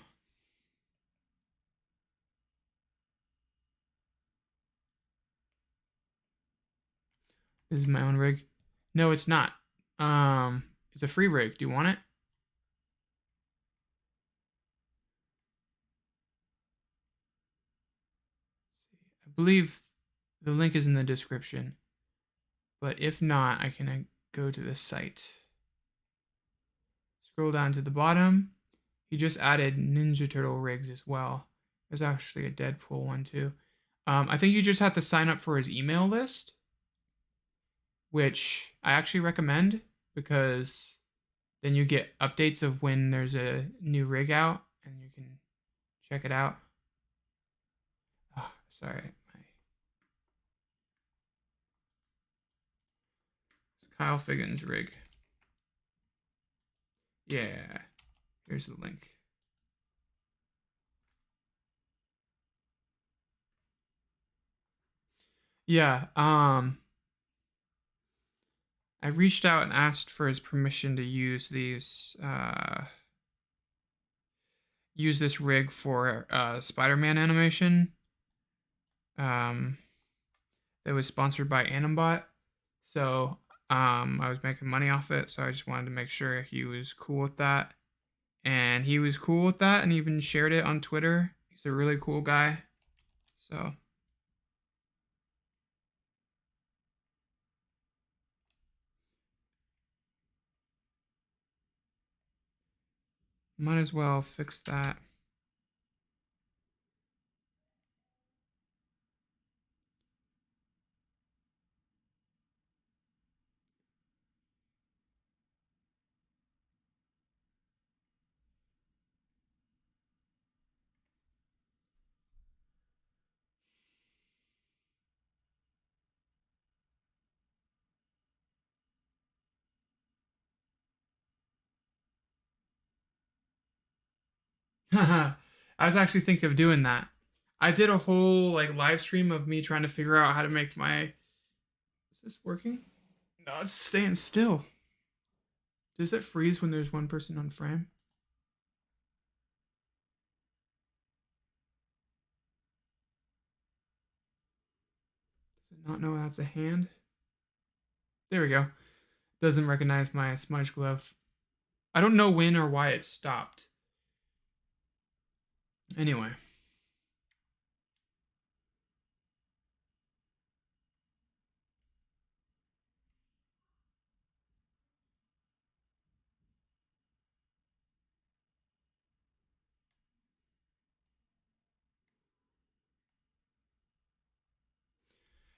This is my own rig. No, it's not. It's a free rig. Do you want it? I believe the link is in the description. But if not, I can go to the site. Scroll down to the bottom. He just added Ninja Turtle rigs as well. There's actually a Deadpool one too. I think you just have to sign up for his email list, which I actually recommend because then you get updates of when there's a new rig out and you can check it out. Oh, sorry. It's Kyle Figgin's rig. Yeah. Here's the link. Yeah. I reached out and asked for his permission to use this rig for Spider-Man animation. That was sponsored by Animbot. So I was making money off it, so I just wanted to make sure he was cool with that. And he was cool with that and even shared it on Twitter. He's a really cool guy. So might as well fix that. I was actually thinking of doing that. I did a whole like live stream of me trying to figure out how to make my. Is this working? No, it's staying still. Does it freeze when there's one person on frame? Does it not know that's a hand? There we go. Doesn't recognize my smudge glove. I don't know when or why it stopped. Anyway.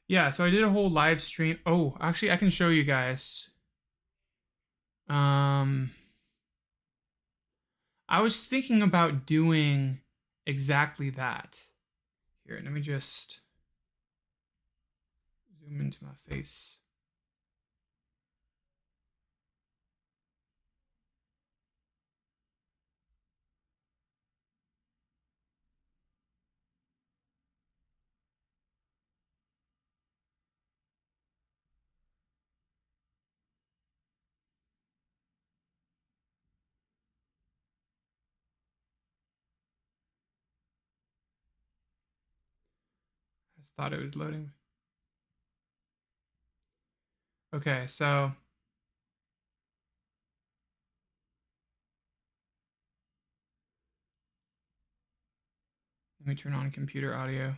Yeah, so I did a whole live stream. Oh, actually I can show you guys. Um I was thinking about doing exactly that. Here, let me just zoom into my face. I just thought it was loading. Okay, so let me turn on computer audio.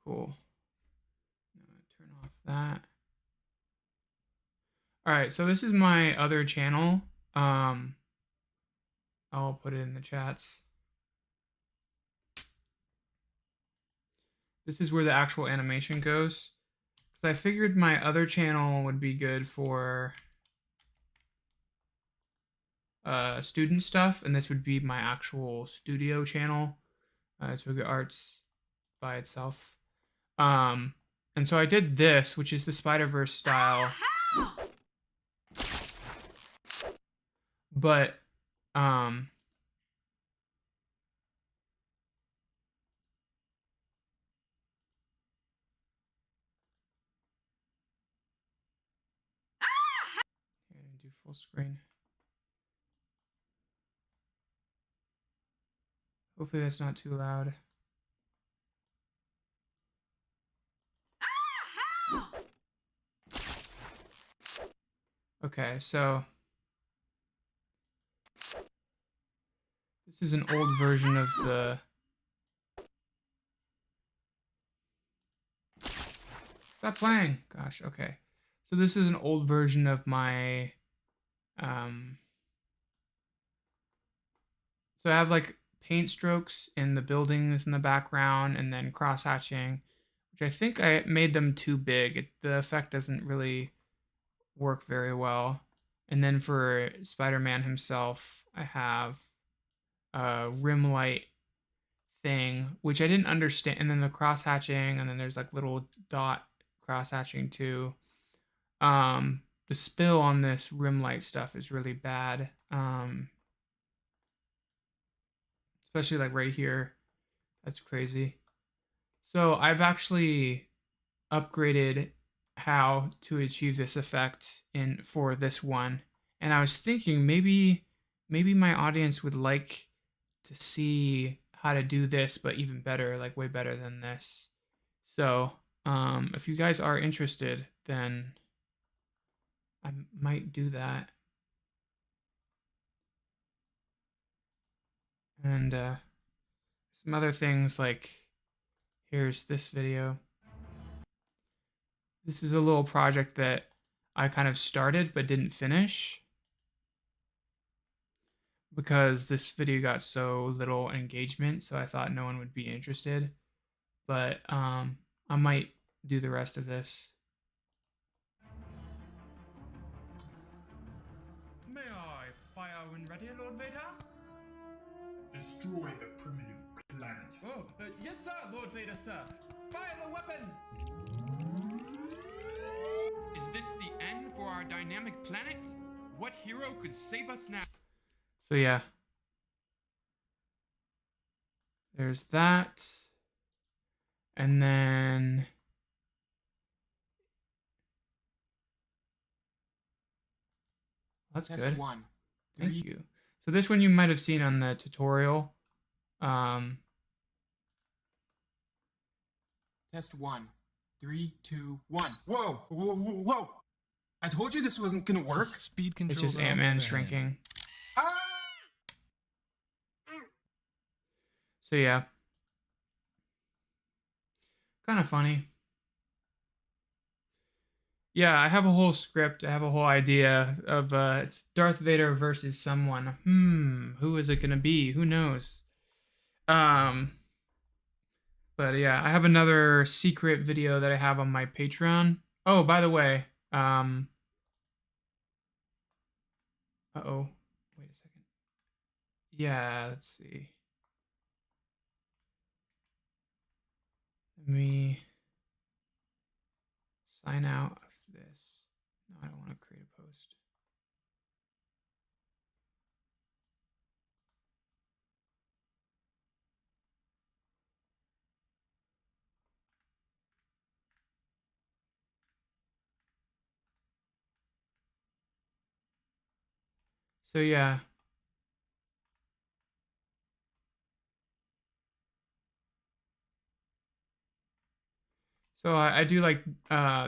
Cool. Turn off that. All right, so this is my other channel. I'll put it in the chats. This is where the actual animation goes. So I figured my other channel would be good for student stuff, and this would be my actual studio channel. Toga Arts by itself. And so I did this, which is the Spider-Verse style. But do full screen. Hopefully that's not too loud. Okay, so this is an old version of the... Stop playing! Gosh, okay. So this is an old version of my... So I have like paint strokes in the buildings in the background and then cross-hatching, which I think I made them too big. The effect doesn't really work very well. And then for Spider-Man himself, I have a rim light thing, which I didn't understand. And then the cross-hatching, and then there's like little dot cross-hatching too. The spill on this rim light stuff is really bad. Especially like right here. That's crazy. So I've actually upgraded how to achieve this effect in for this one. And I was thinking maybe my audience would like to see how to do this, but even better, like way better than this. So if you guys are interested, then I might do that. And some other things like here's this video. This is a little project that I kind of started but didn't finish because this video got so little engagement, so I thought no one would be interested. But I might do the rest of this. May I fire when ready, Lord Vader? Destroy the primitive planet. Oh, yes, sir, Lord Vader, sir. Fire the weapon! Is this the end for our dynamic planet? What hero could save us now? So yeah. There's that. And then that's Test good. 1. Thank you. So this one you might have seen on the tutorial. Test 1. 3, 2, 1. Whoa, whoa, whoa, whoa! I told you this wasn't gonna work. Speed It's control. just Ant-Man shrinking. Ah! So yeah. Kind of funny. Yeah, I have a whole script. I have a whole idea of it's Darth Vader versus someone. Who is it gonna be? Who knows? But yeah, I have another secret video that I have on my Patreon. Oh, by the way, uh-oh. Wait a second. Yeah, let's see. Let me sign out of this. No, I don't want to create a post. So yeah. So I do like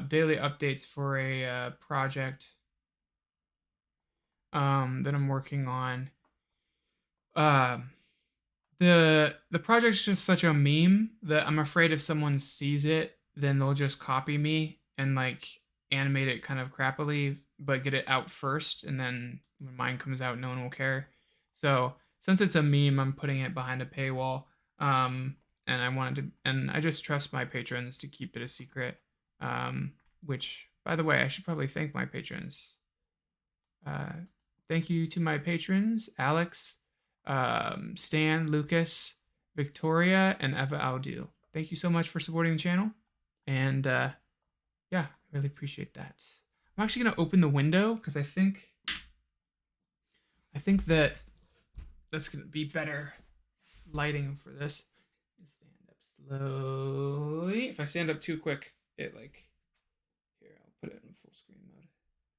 daily updates for a project that I'm working on. The project's just such a meme that I'm afraid if someone sees it, then they'll just copy me and like animate it kind of crappily, but get it out first, and then when mine comes out, no one will care. So since it's a meme, I'm putting it behind a paywall. And I wanted to, and I just trust my patrons to keep it a secret. Which, by the way, I should probably thank my patrons. Thank you to my patrons, Alex, Stan, Lucas, Victoria, and Eva Audil. Thank you so much for supporting the channel. And yeah, really appreciate that. I'm actually going to open the window because I think that that's going to be better lighting for this. Stand up slowly. If I stand up too quick, it like, here, I'll put it in full screen mode.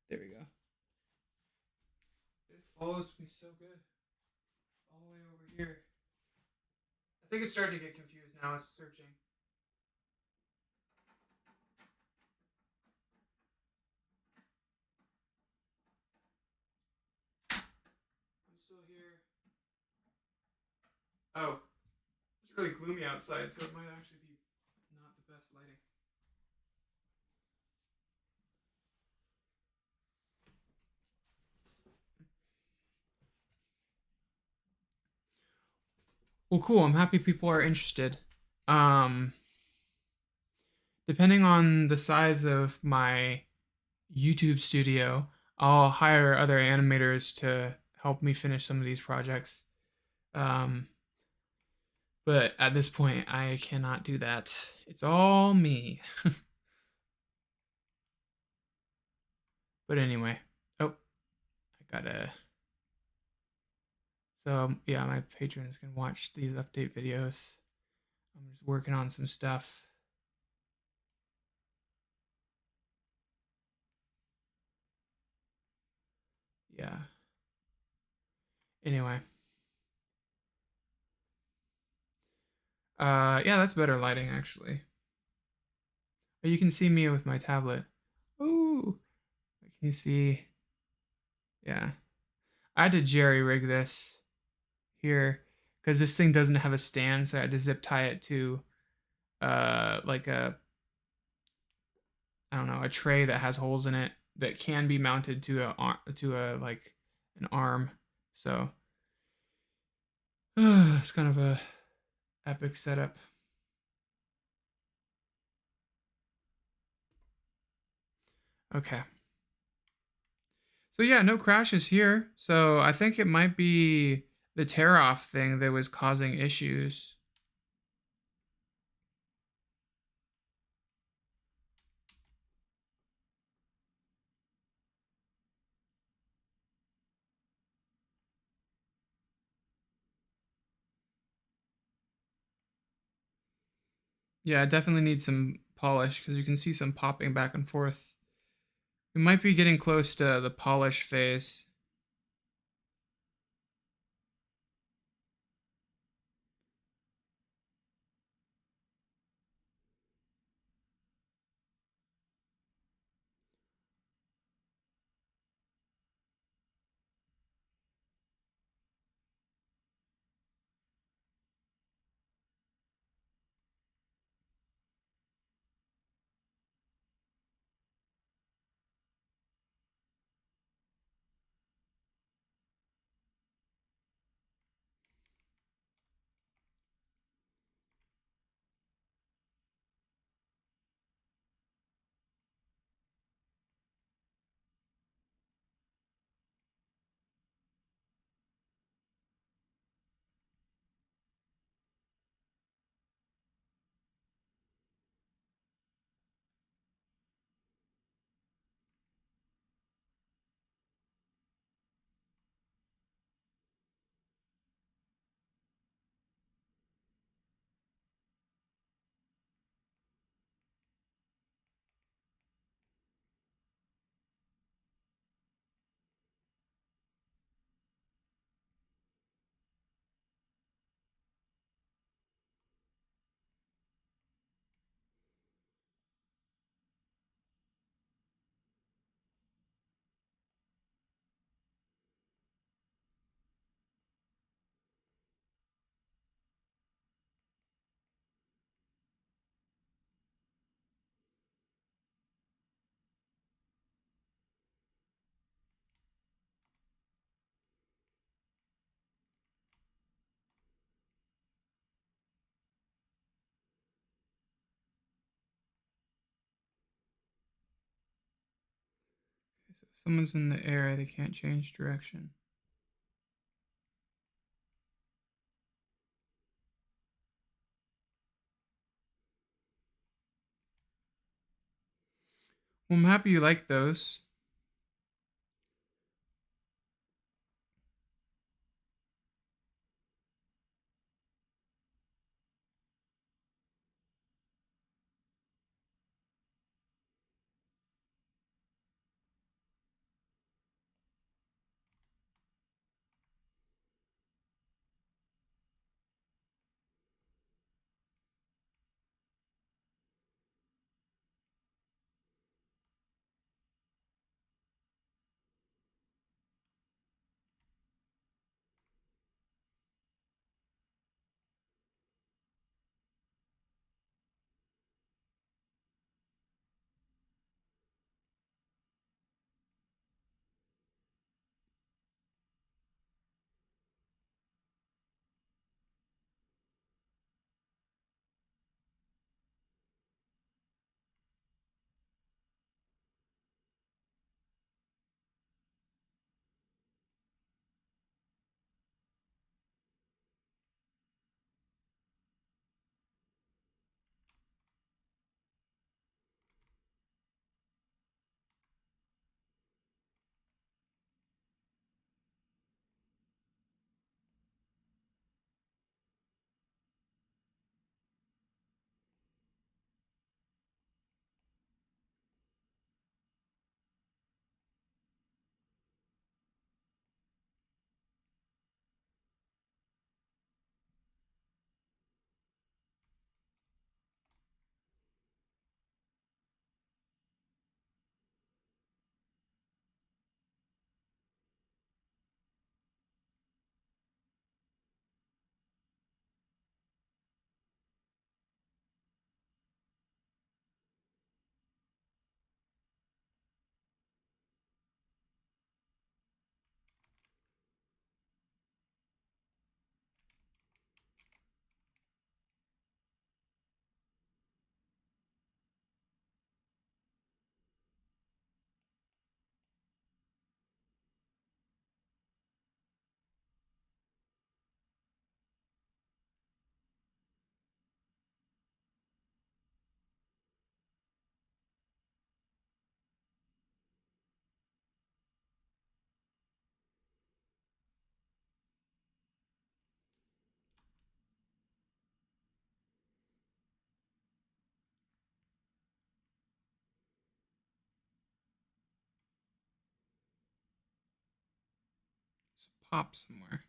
There we go. It follows me so good. All the way over here. I think it's starting to get confused now. It's searching. Oh, it's really gloomy outside, so it might actually be not the best lighting. Well, cool. I'm happy people are interested. Um, Depending on the size of my YouTube studio, I'll hire other animators to help me finish some of these projects. Um, but at this point, I cannot do that. It's all me. But anyway, oh, I gotta. So yeah, my patrons can watch these update videos. I'm just working on some stuff. Yeah. Anyway. Yeah, that's better lighting actually. But you can see me with my tablet. Ooh. Can you see? Yeah. I had to jerry rig this here because this thing doesn't have a stand, so I had to zip tie it to like a, I don't know, a tray that has holes in it that can be mounted to a like an arm. So it's kind of a epic setup. Okay. So yeah, no crashes here. So I think it might be the tear off thing that was causing issues. Yeah, it definitely needs some polish because you can see some popping back and forth. We might be getting close to the polish phase. Okay, so if someone's in the air, they can't change direction. Well, I'm happy you like those. pop somewhere.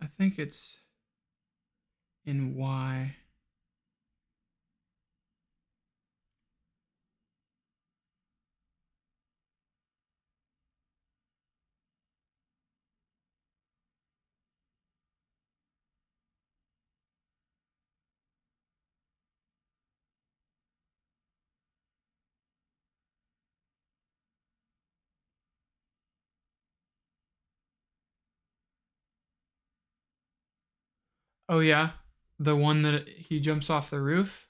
I think it's in Y. Oh yeah, the one that he jumps off the roof.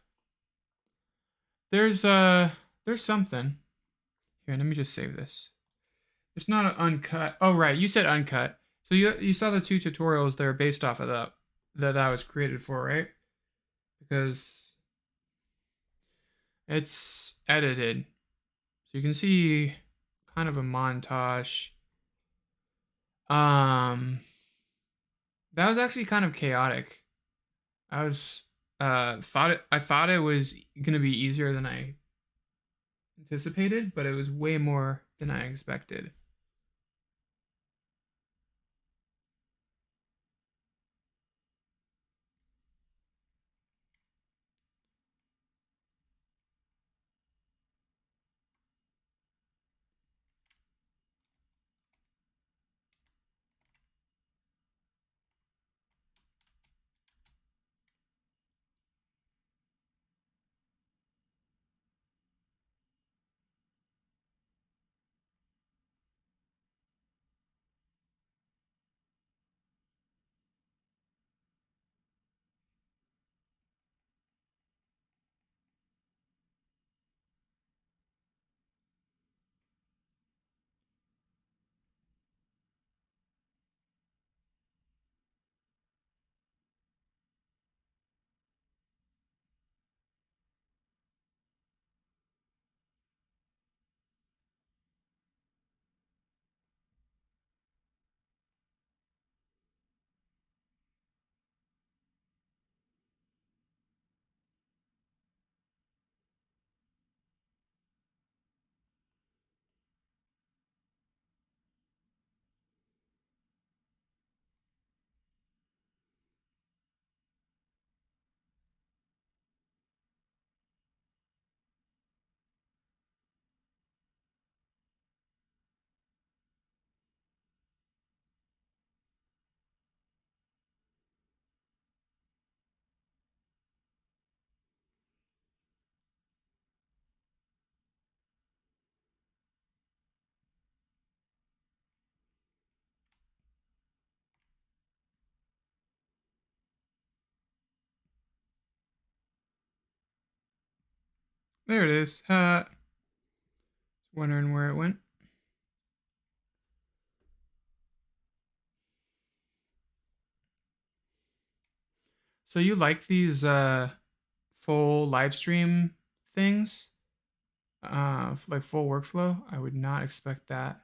There's there's something. Here, let me just save this. It's not an uncut. Oh right, you said uncut. So you saw the two tutorials that are based off of that was created for, right? Because it's edited. So you can see kind of a montage. Um that was actually kind of chaotic. I was I thought it was gonna be easier than I anticipated, but it was way more than I expected. There it is. Wondering where it went. So you like these full live stream things? Like full workflow? I would not expect that.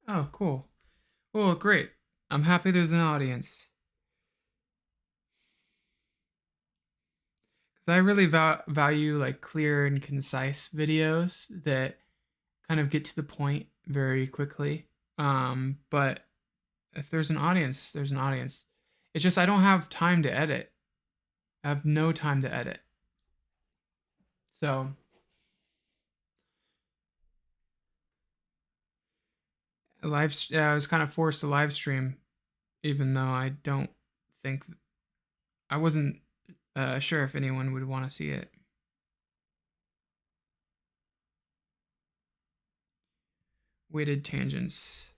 Oh, cool. Well, great. I'm happy there's an audience because I really value like clear and concise videos that kind of get to the point very quickly. But if there's an audience, there's an audience. It's just I don't have time to edit. I have no time to edit. So I was kind of forced to live stream, even though I don't think I wasn't sure if anyone would want to see it. Weighted tangents.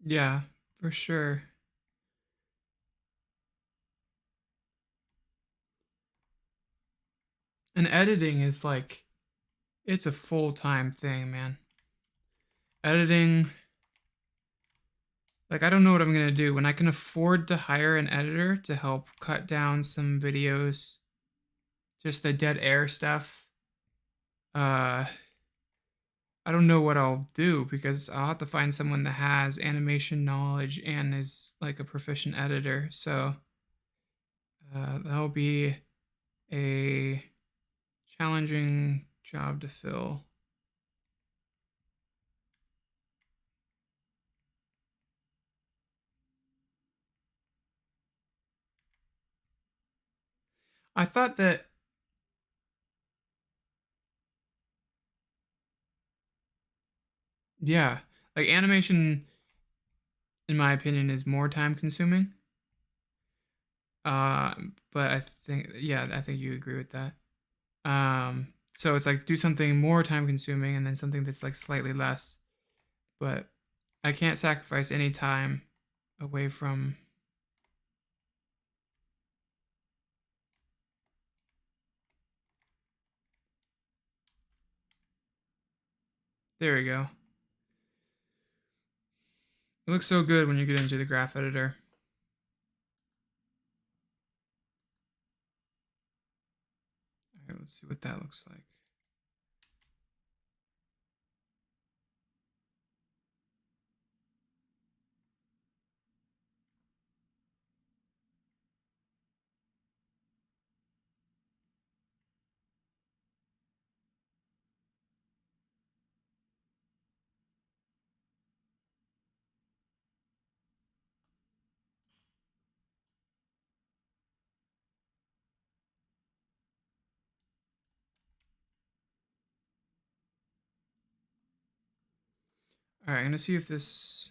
Yeah, for sure. And editing is like it's a full-time thing, man. Editing, like I don't know what I'm gonna do when I can afford to hire an editor to help cut down some videos, just the dead air stuff. Uh, I don't know what I'll do because I'll have to find someone that has animation knowledge and is like a proficient editor. So that'll be a challenging job to fill. I thought that, yeah, like animation, in my opinion, is more time consuming. Uh, but I think, yeah, I think you agree with that. So it's like do something more time consuming and then something that's like slightly less. But I can't sacrifice any time away from. There we go. It looks so good when you get into the graph editor. All right, let's see what that looks like. All right, I'm gonna see if this.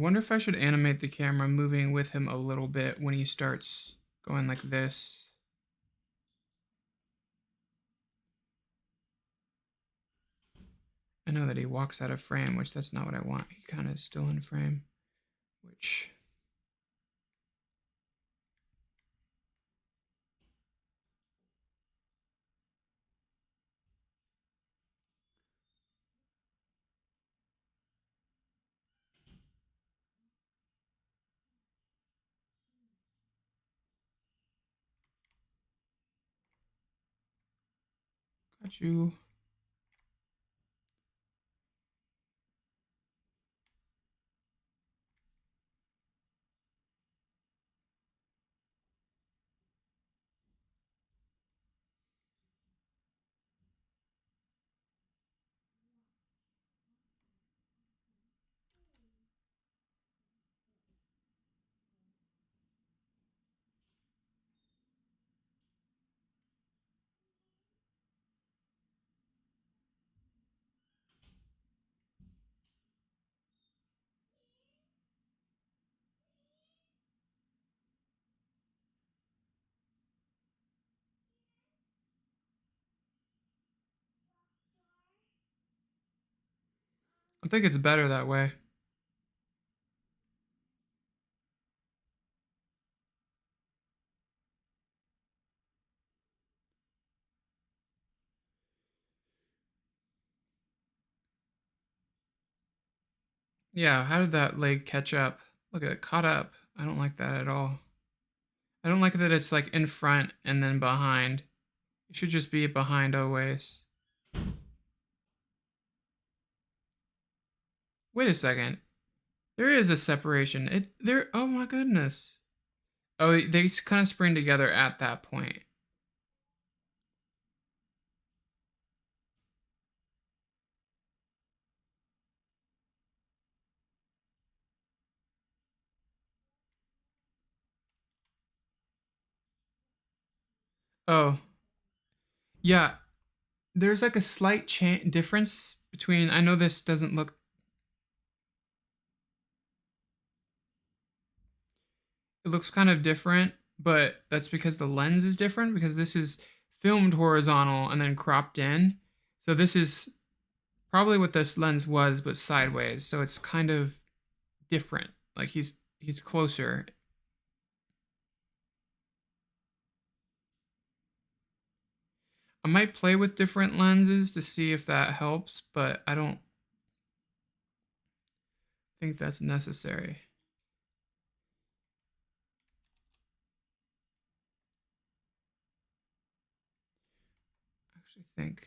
I wonder if I should animate the camera moving with him a little bit when he starts going like this. I know that he walks out of frame, which that's not what I want. He kind of still in frame, which got you. I think it's better that way. Yeah, how did that leg catch up? Look at it, caught up. I don't like that at all. I don't like that it's like in front and then behind. It should just be behind always. Wait a second. There is a separation. Oh my goodness. Oh, they kind of spring together at that point. Oh, yeah. There's like a slight difference between. I know this doesn't look. It looks kind of different, but that's because the lens is different. Because this is filmed horizontal and then cropped in. So this is probably what this lens was, but sideways. So it's kind of different. Like he's closer. I might play with different lenses to see if that helps, but I don't think that's necessary. I actually think.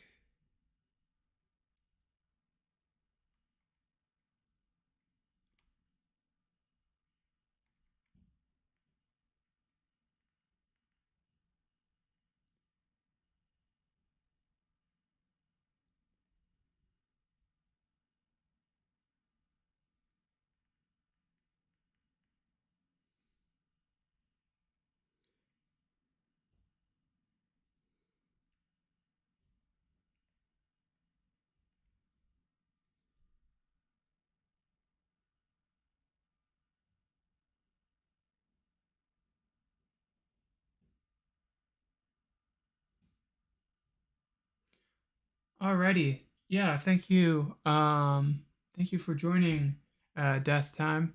Alrighty. Yeah, thank you. Thank you for joining Death Time.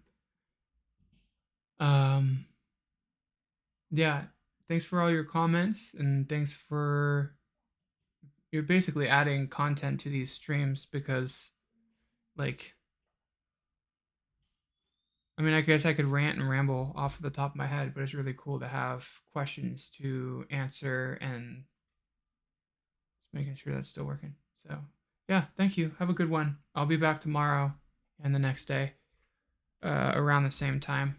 Um yeah, thanks for all your comments and thanks for you're basically adding content to these streams because like I mean, I guess I could rant and ramble off the top of my head, but it's really cool to have questions to answer and just making sure that's still working. So, yeah, thank you. Have a good one. I'll be back tomorrow and the next day around the same time.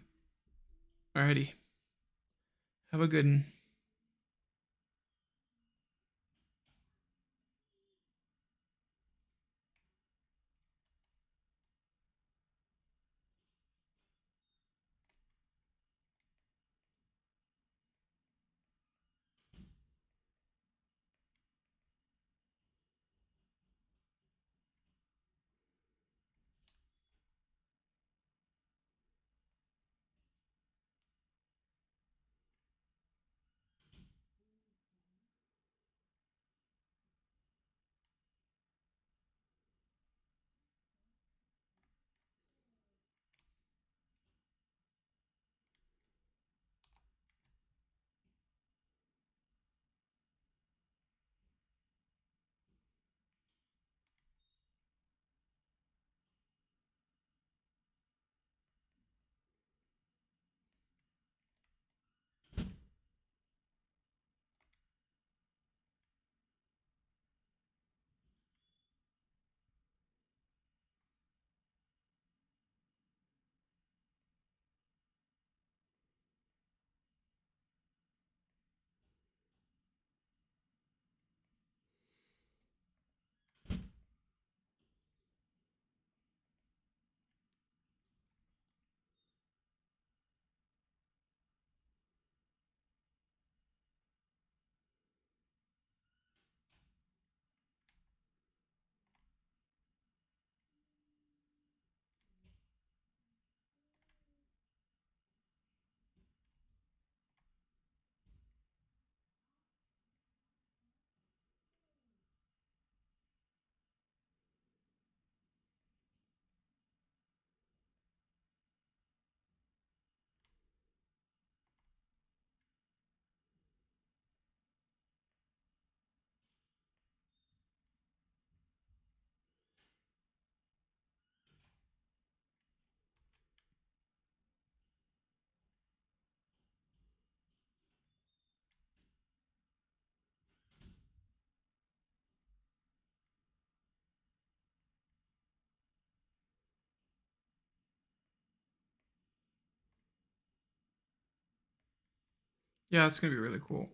Alrighty. Have a good one. Yeah, it's gonna be really cool.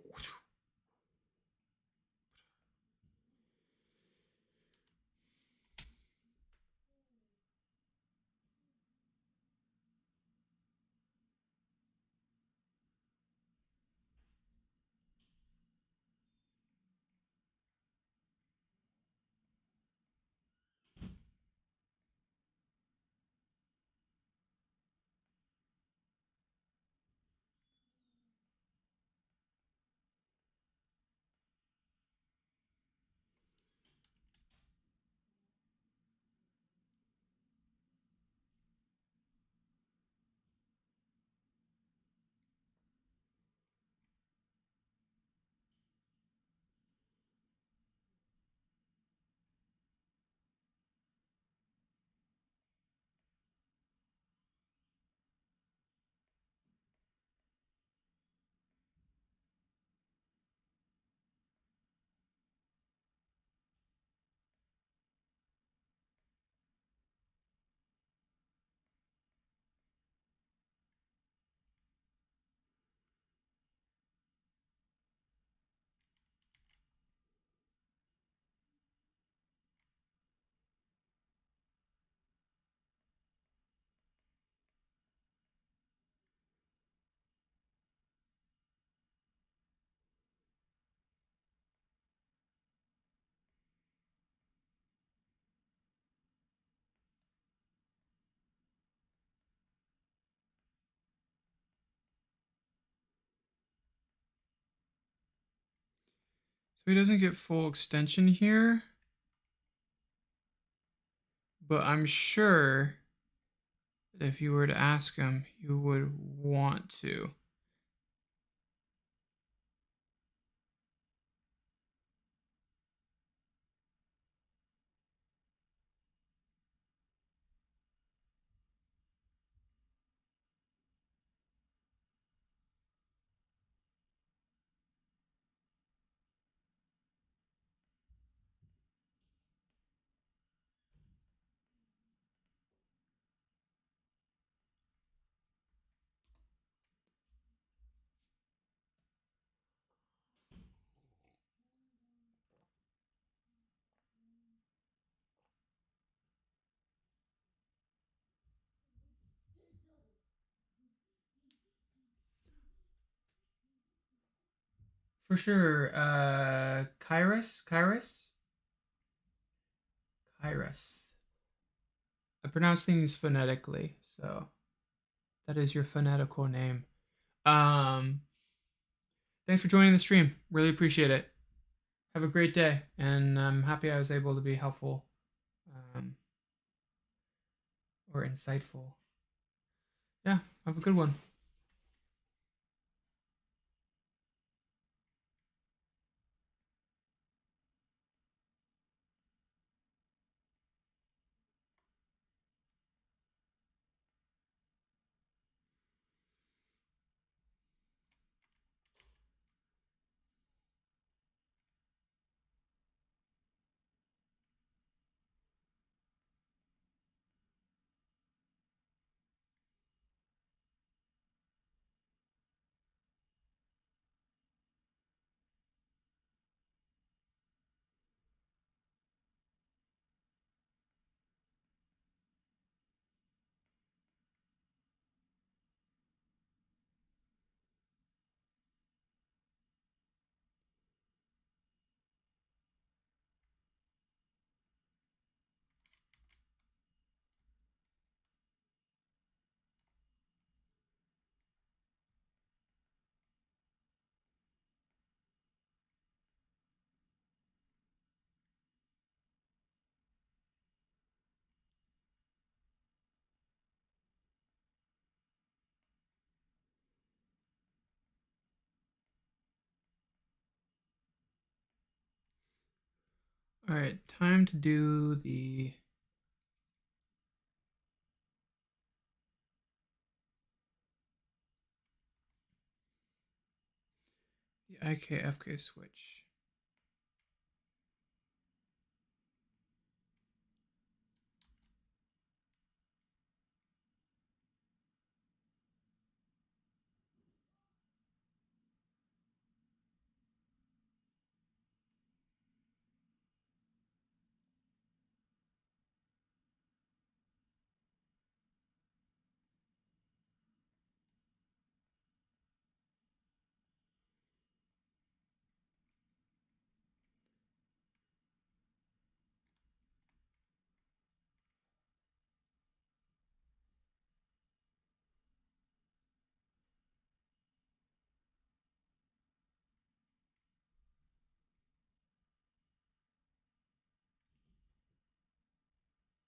So he doesn't get full extension here, but I'm sure that if you were to ask him, he would want to. For sure. Kairos. I pronounce things phonetically, so that is your phonetical name. Um, Thanks for joining the stream. Really appreciate it. Have a great day, and I'm happy I was able to be helpful um, or insightful. Yeah, have a good one. All right, time to do the IKFK switch.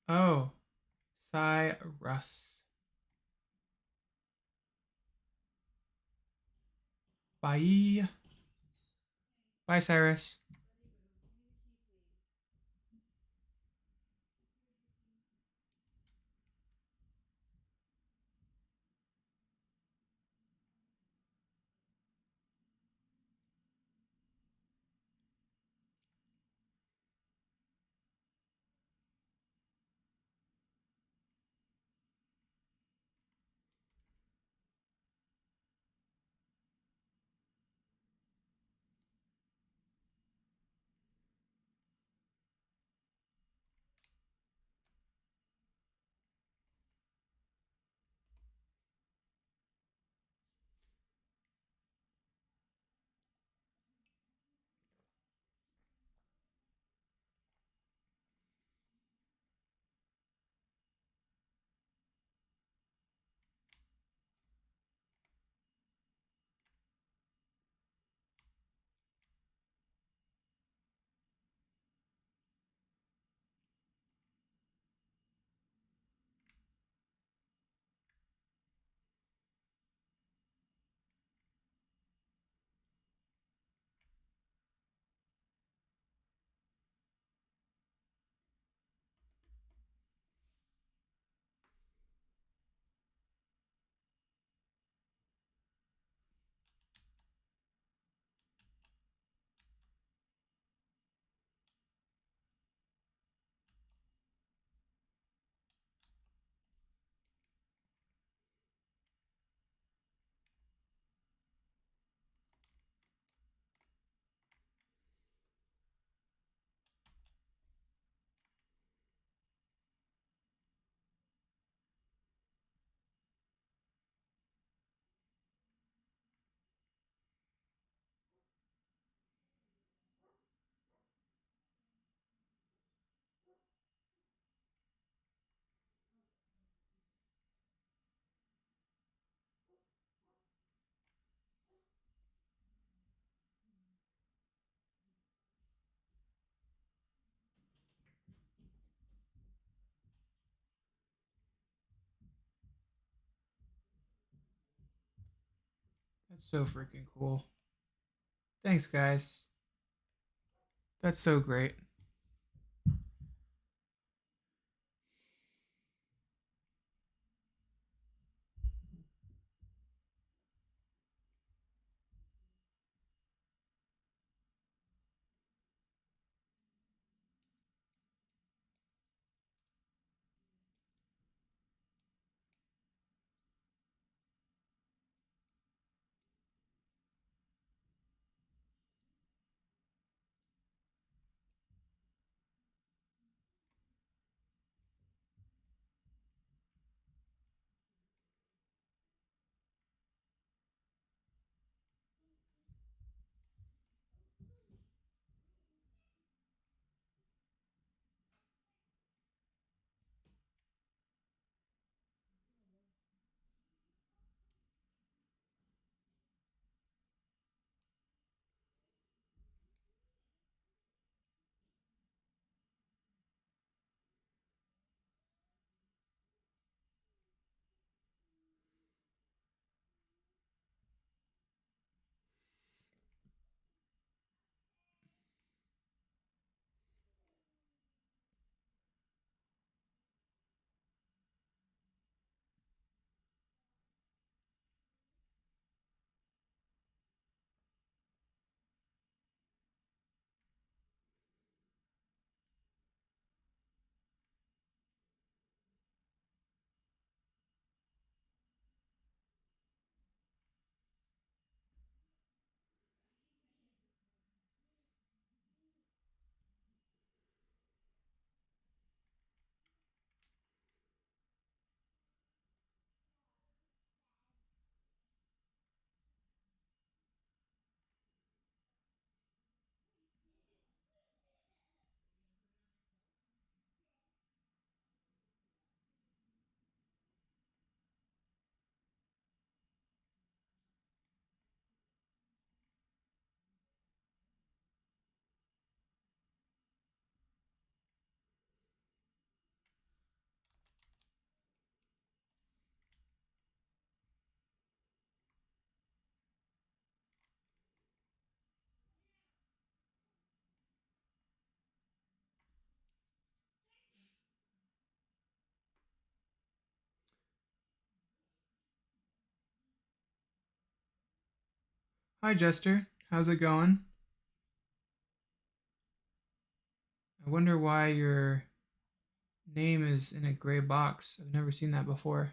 Oh, Cyrus. Bye. Bye, Cyrus. That's so freaking cool. Thanks, guys. That's so great. Hi, Jester. How's it going? I wonder why your name is in a gray box. I've never seen that before.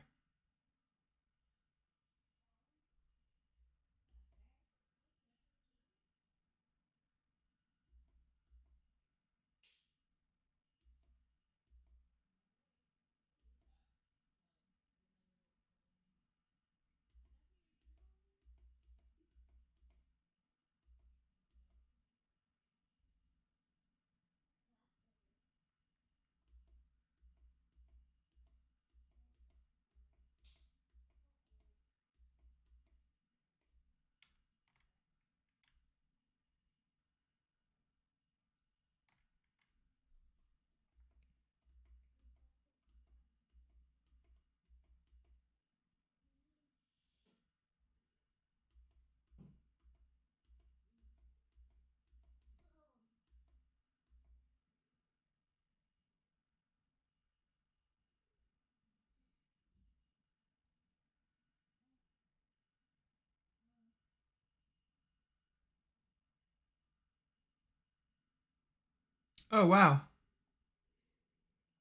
Oh, wow.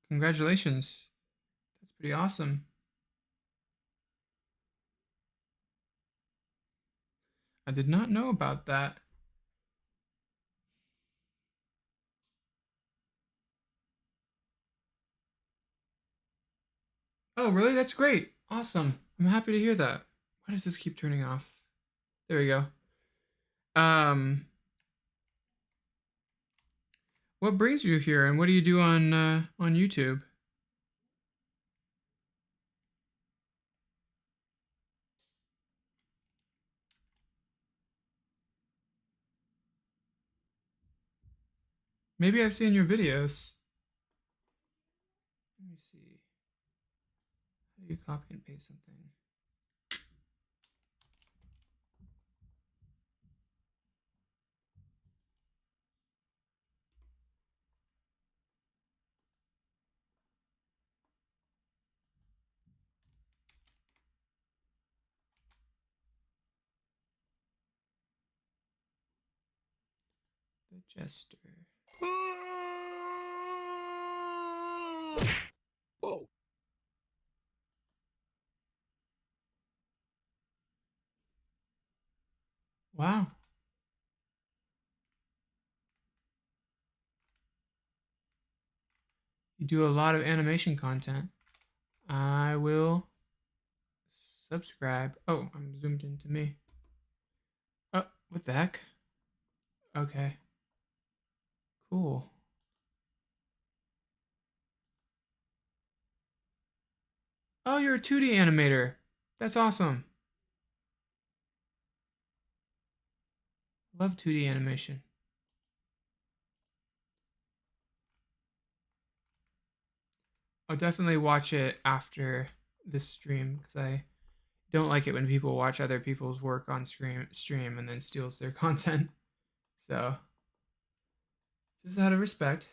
Congratulations. That's pretty awesome. I did not know about that. Oh, really? That's great. Awesome. I'm happy to hear that. Why does this keep turning off? There we go. What brings you here, and what do you do on YouTube? Maybe I've seen your videos. Let me see. How do you copy and paste something? The Jester. Whoa. Wow. You do a lot of animation content. I will subscribe. Oh, I'm zoomed into me. Oh, what the heck? Okay. Cool. Oh, you're a 2D animator. That's awesome. Love 2D animation. I'll definitely watch it after this stream because I don't like it when people watch other people's work on stream and then steals their content. So, just out of respect.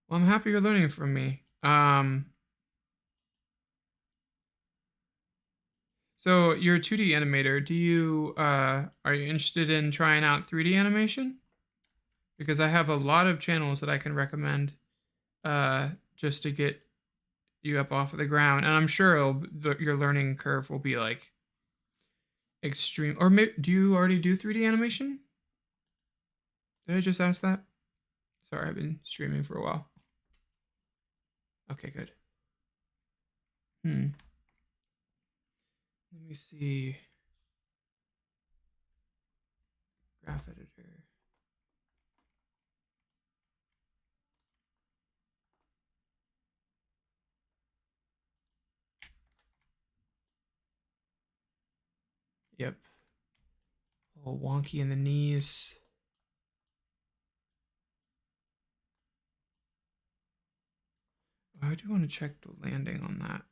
Well, I'm happy you're learning from me. So you're a 2D animator. Do you are you interested in trying out 3D animation? Because I have a lot of channels that I can recommend just to get you up off of the ground, and I'm sure your learning curve will be like extreme. Or maybe, do you already do 3D animation? Did I just ask that? Sorry, I've been streaming for a while. Okay, good. Let me see. Graph editor. Yep. A little wonky in the knees. I do want to check the landing on that.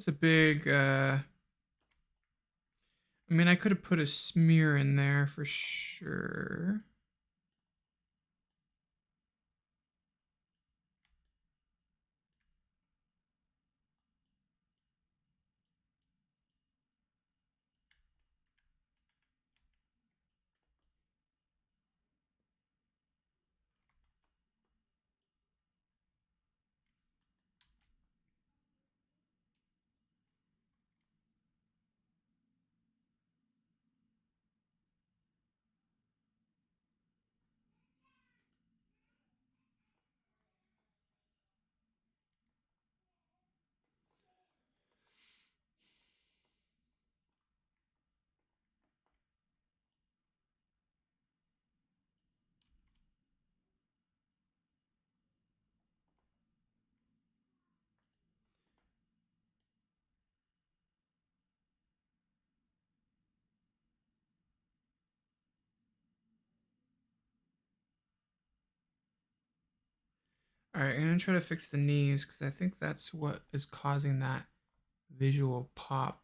That's a big. I mean, I could have put a smear in there for sure. All right, I'm gonna try to fix the knees because I think that's what is causing that visual pop.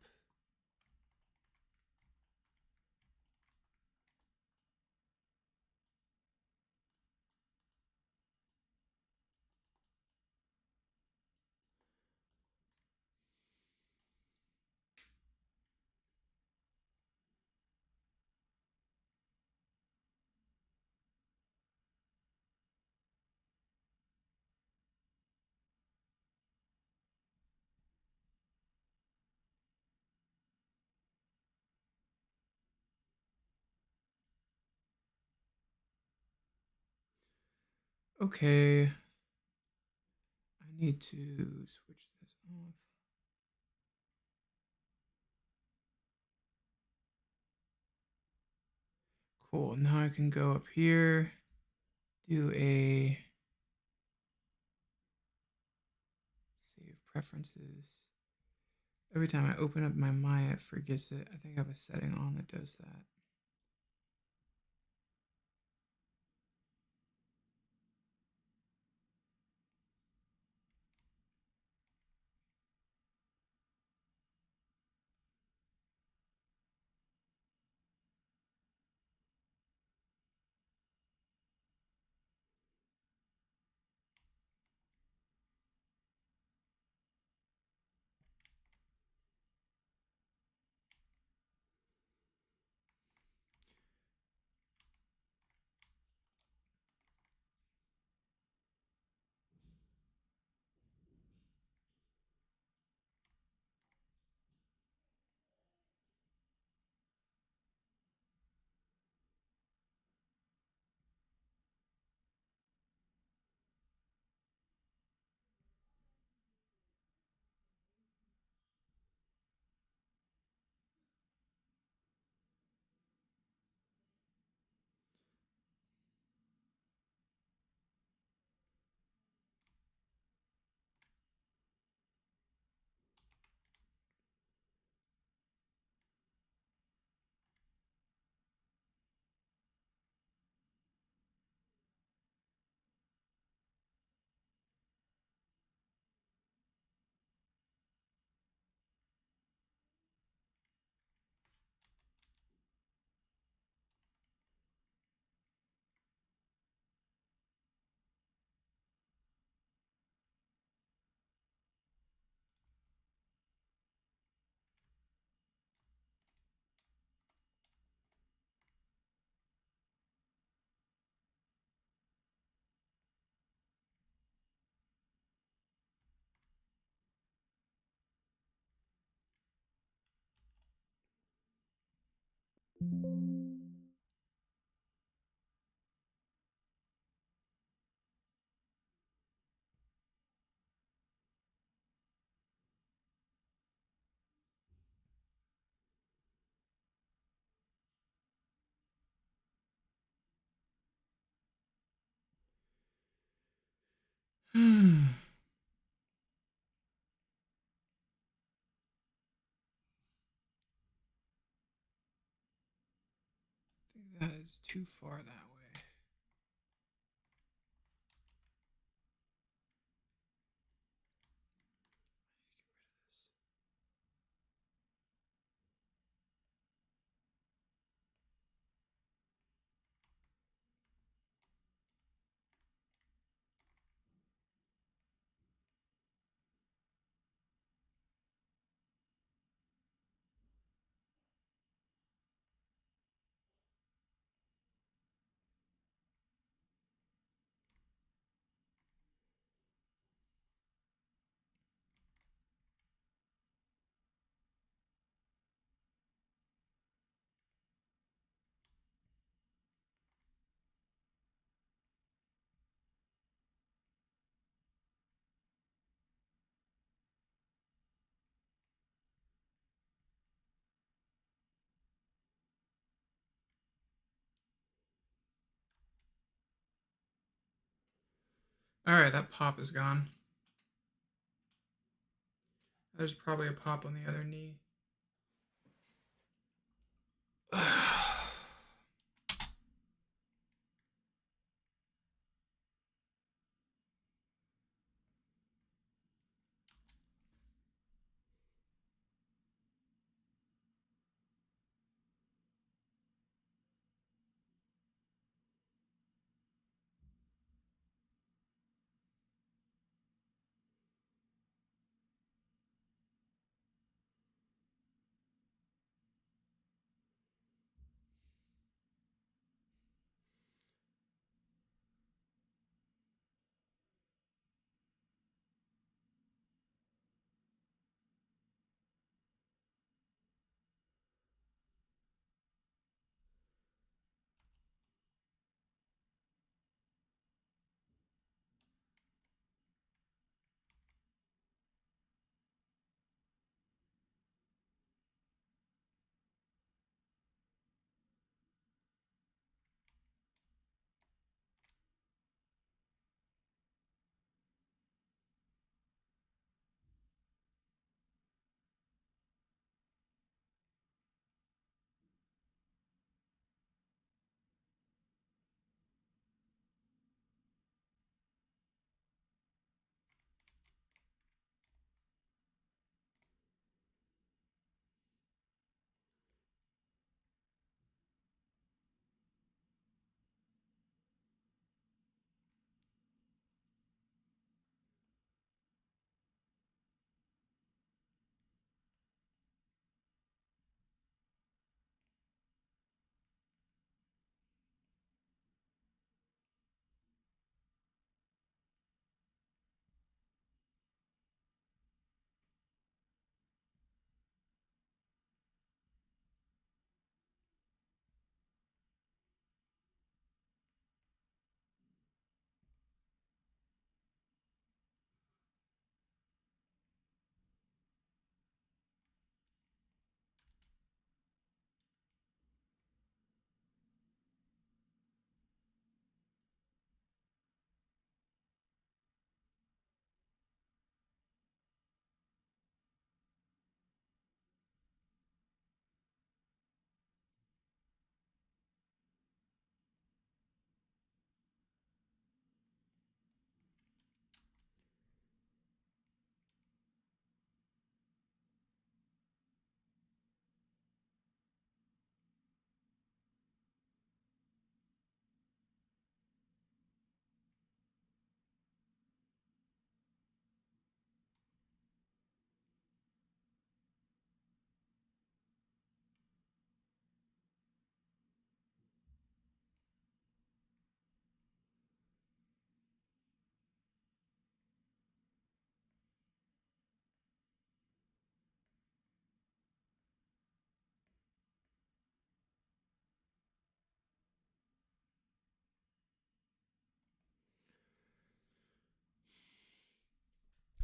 Okay, I need to switch this off. Cool. Now I can go up here, do a save preferences. Every time I open up my Maya, it forgets it. I think I have a setting on that does that. I think that is too far that way. Alright, that pop is gone. There's probably a pop on the other knee.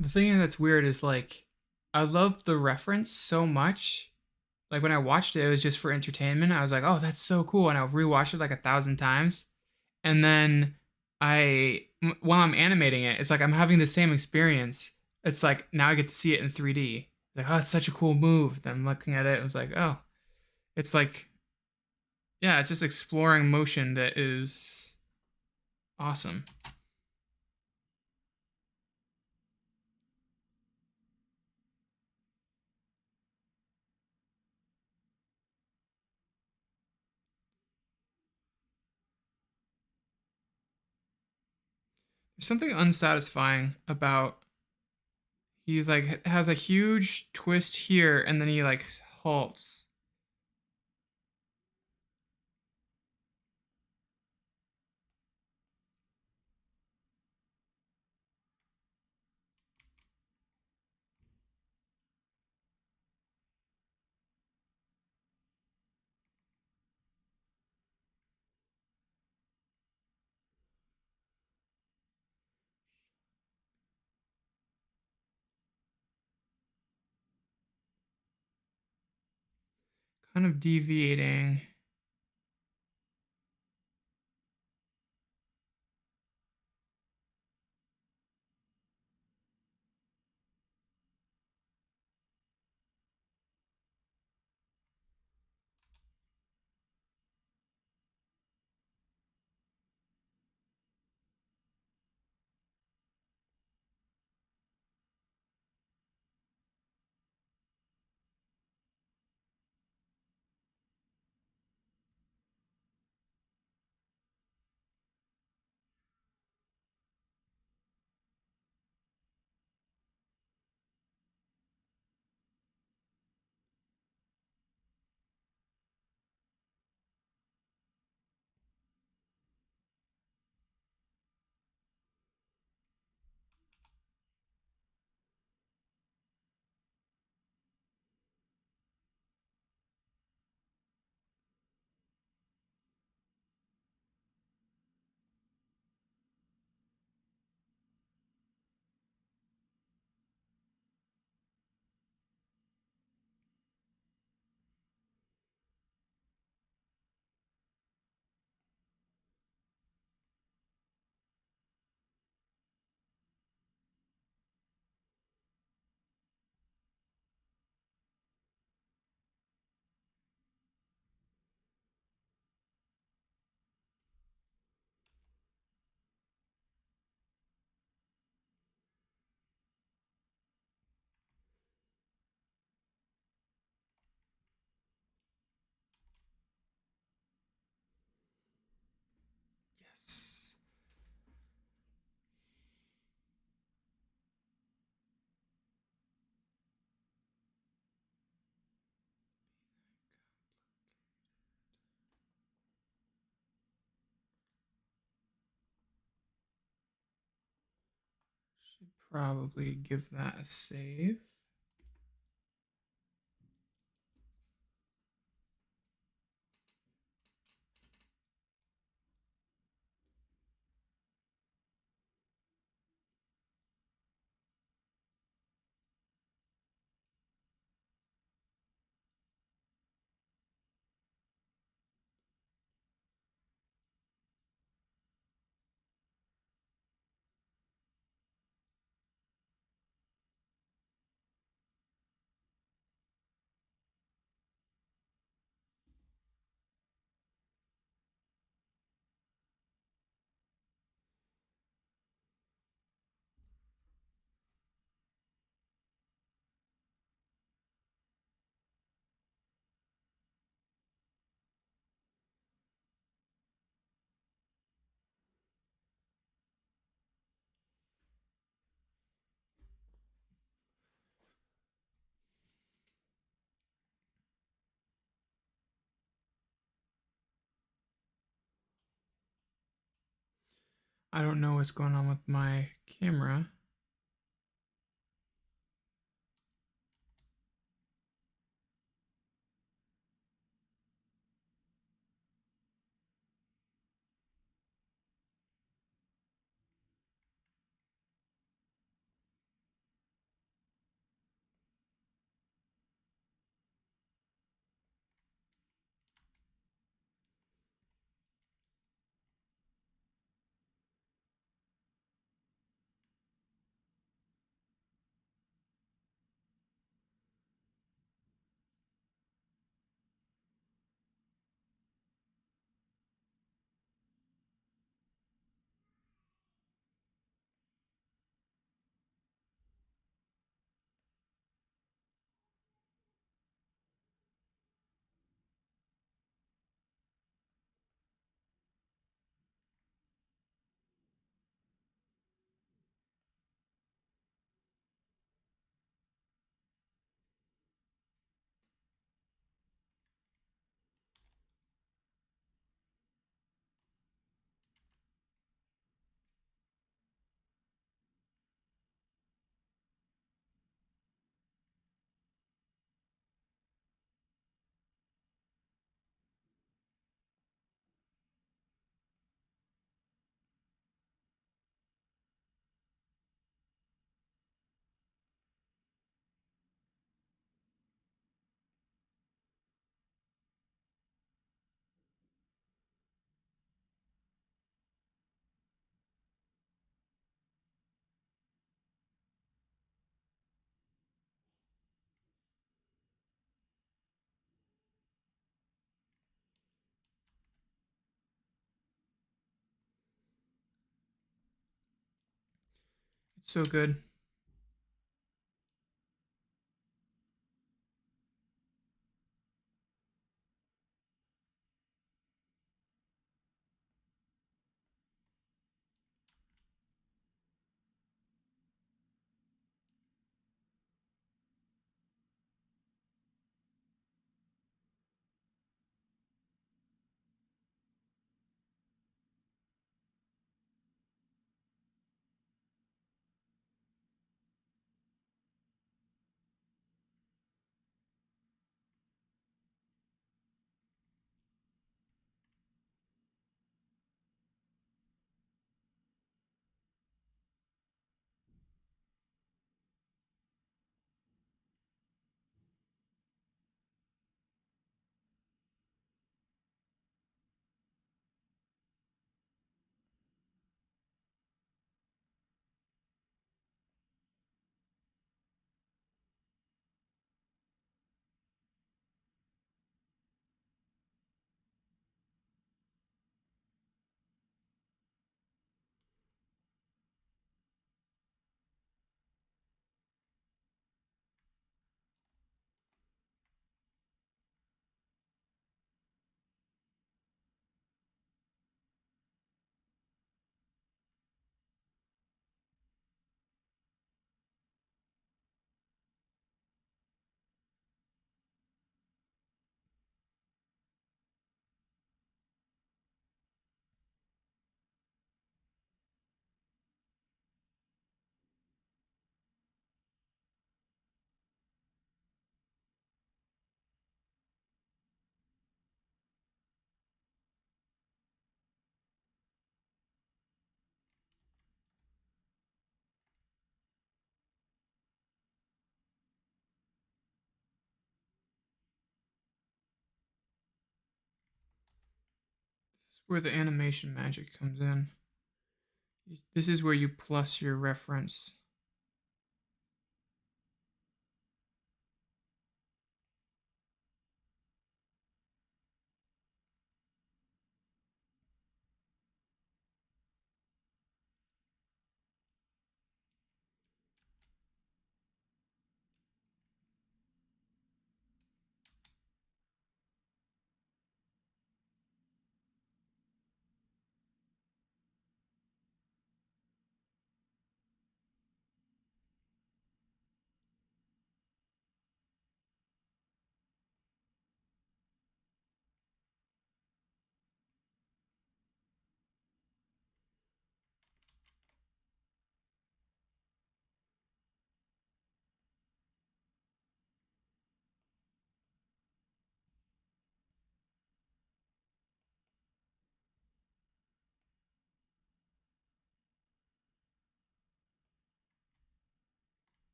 The thing that's weird is like I love the reference so much. Like when I watched it, it was just for entertainment. I was like, "Oh, that's so cool," and I'll rewatch it like 1,000 times. And then while I'm animating it, it's like I'm having the same experience. It's like now I get to see it in 3D. Like, oh, it's such a cool move. Then I'm looking at it, it was like, oh, it's like, yeah, it's just exploring motion that is awesome. There's something unsatisfying about he like has a huge twist here and then he like halts. Kind of deviating. Should probably give that a save. I don't know what's going on with my camera. It's so good. where the animation magic comes in. This is where you plus your reference.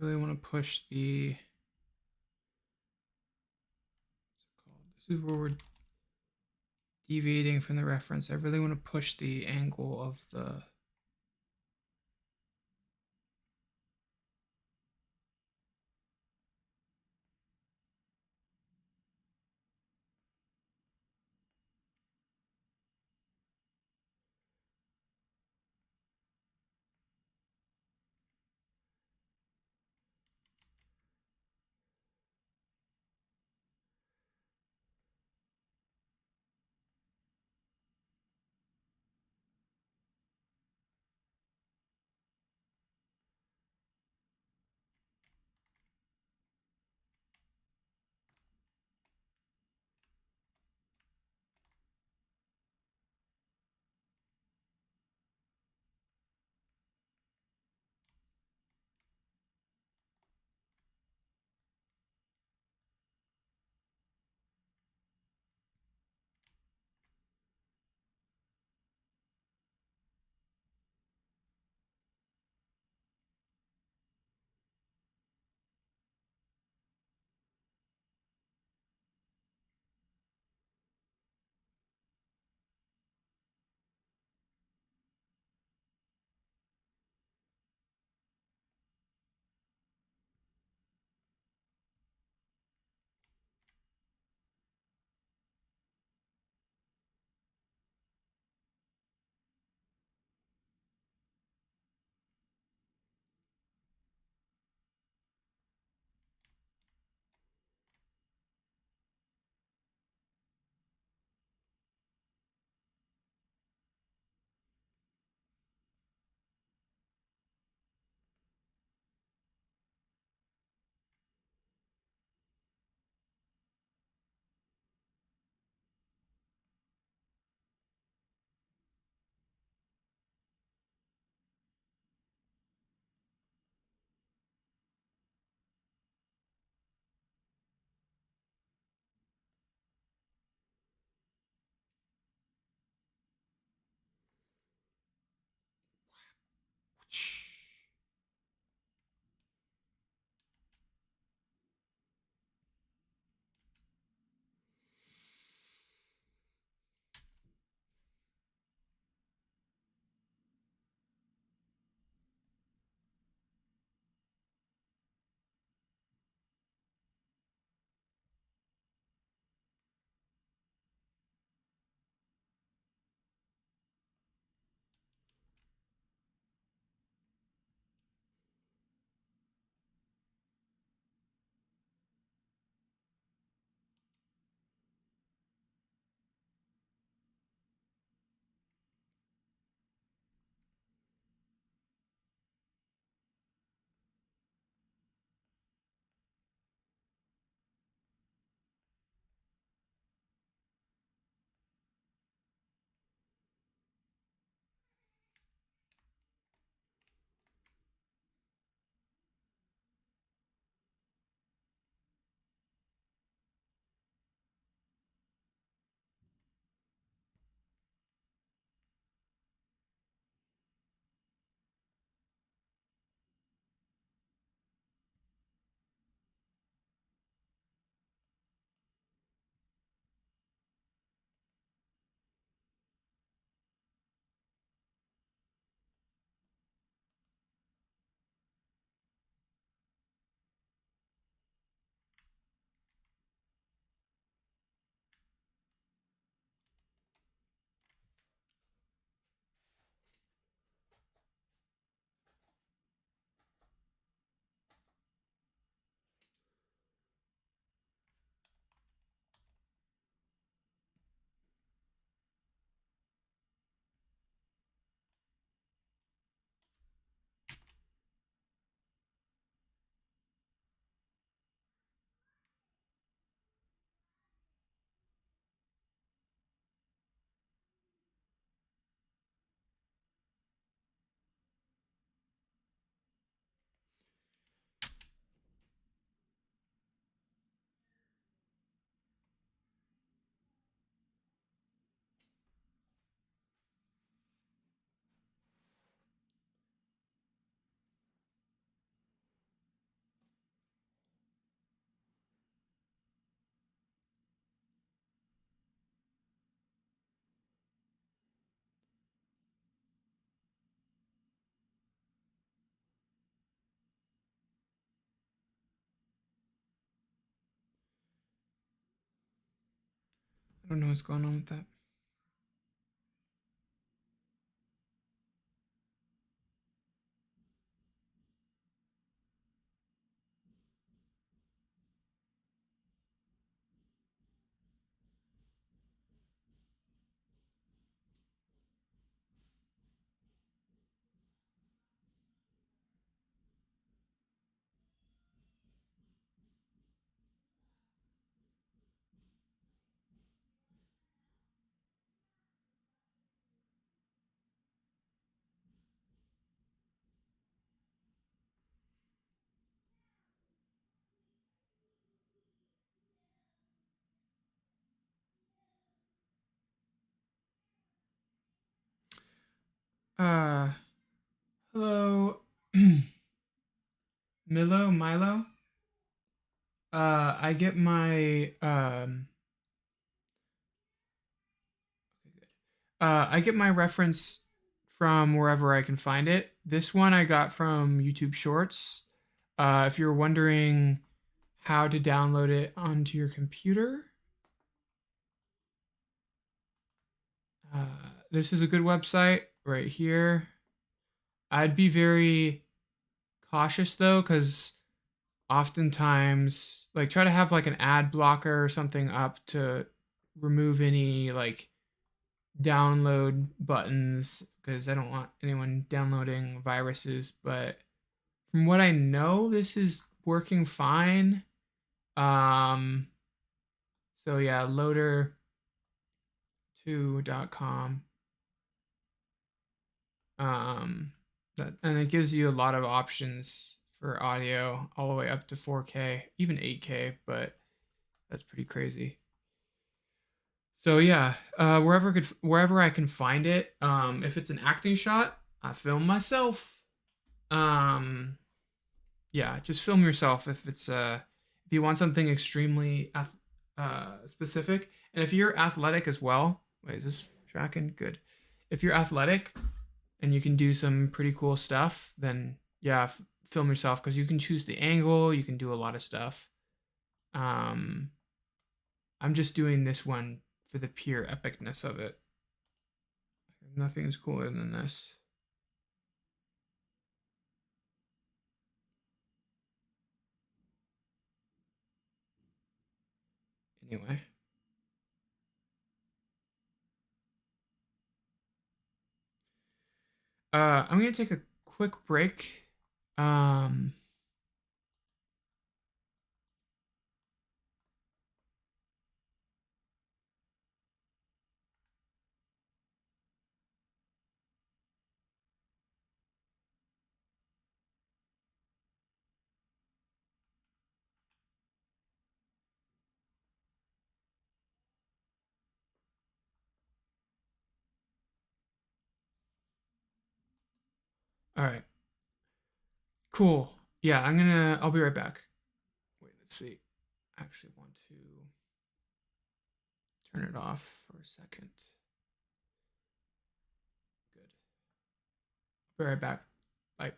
really want to push the, what's it called? This is where we're deviating from the reference. I really want to push the angle of the, I don't know what's going on with that. Uh, hello, Milo. I get my I get my reference from wherever I can find it. This one I got from YouTube Shorts. If you're wondering how to download it onto your computer, uh, this is a good website right here. I'd be very cautious though, because oftentimes, like, try to have like an ad blocker or something up to remove any like download buttons, because I don't want anyone downloading viruses. But from what I know, this is working fine. Um, so yeah, loader2.com. Um, and it gives you a lot of options for audio all the way up to 4K, even 8K, but that's pretty crazy. So yeah, wherever I can find it. If it's an acting shot, I film myself. Um, yeah, just film yourself if you want something extremely specific, and if you're athletic as well. Wait, is this tracking? Good. If you're athletic and you can do some pretty cool stuff, then yeah, film yourself, because you can choose the angle, you can do a lot of stuff. Um, I'm just doing this one for the pure epicness of it. Nothing's cooler than this. Anyway, I'm gonna take a quick break. Um, all right, cool. Yeah, I'll be right back. Wait, let's see. I actually want to turn it off for a second. Good. Be right back. Bye.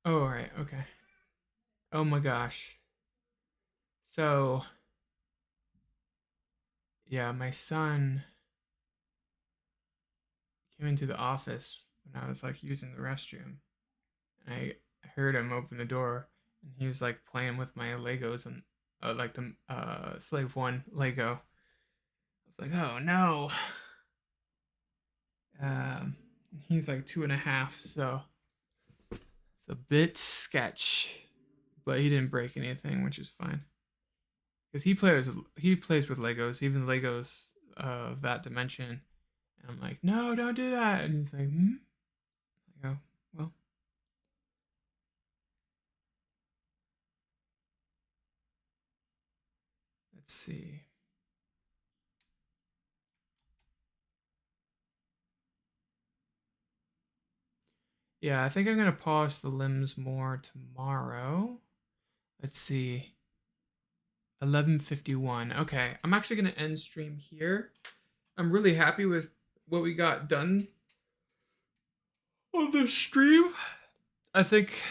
Oh, all right. Okay. Oh my gosh. So, yeah, my son came into the office when I was like using the restroom, and I heard him open the door, and he was like playing with my Legos and like the Slave One Lego. I was like, oh no. Um, he's like 2.5, so it's a bit sketch, but he didn't break anything, which is fine. Because he plays with Legos, even Legos of that dimension. And I'm like, no, don't do that. And he's like, hmm. I go, well, let's see. Yeah, I think I'm gonna polish the limbs more tomorrow. Let's see. 11:51. Okay, I'm actually gonna end stream here. I'm really happy with what we got done on the stream. I think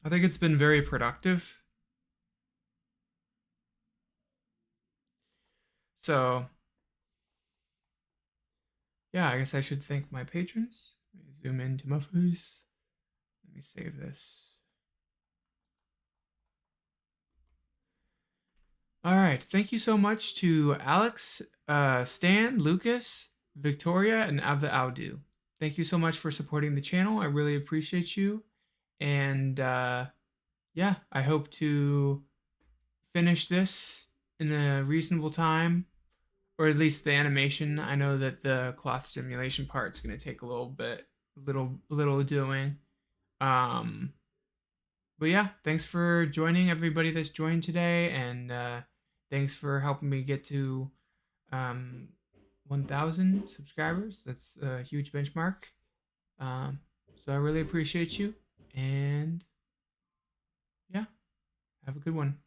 I think it's been very productive. So yeah, I guess I should thank my patrons. Let me zoom into my face. Let me save this. All right. Thank you so much to Alex, Stan, Lucas, Victoria, and Ava Audu. Thank you so much for supporting the channel. I really appreciate you. And yeah, I hope to finish this in a reasonable time, or at least the animation. I know that the cloth simulation part is going to take a little doing. Um, but yeah, thanks for joining everybody that's joined today, and thanks for helping me get to um, 1,000 subscribers. That's a huge benchmark. Um, so I really appreciate you, and yeah, have a good one.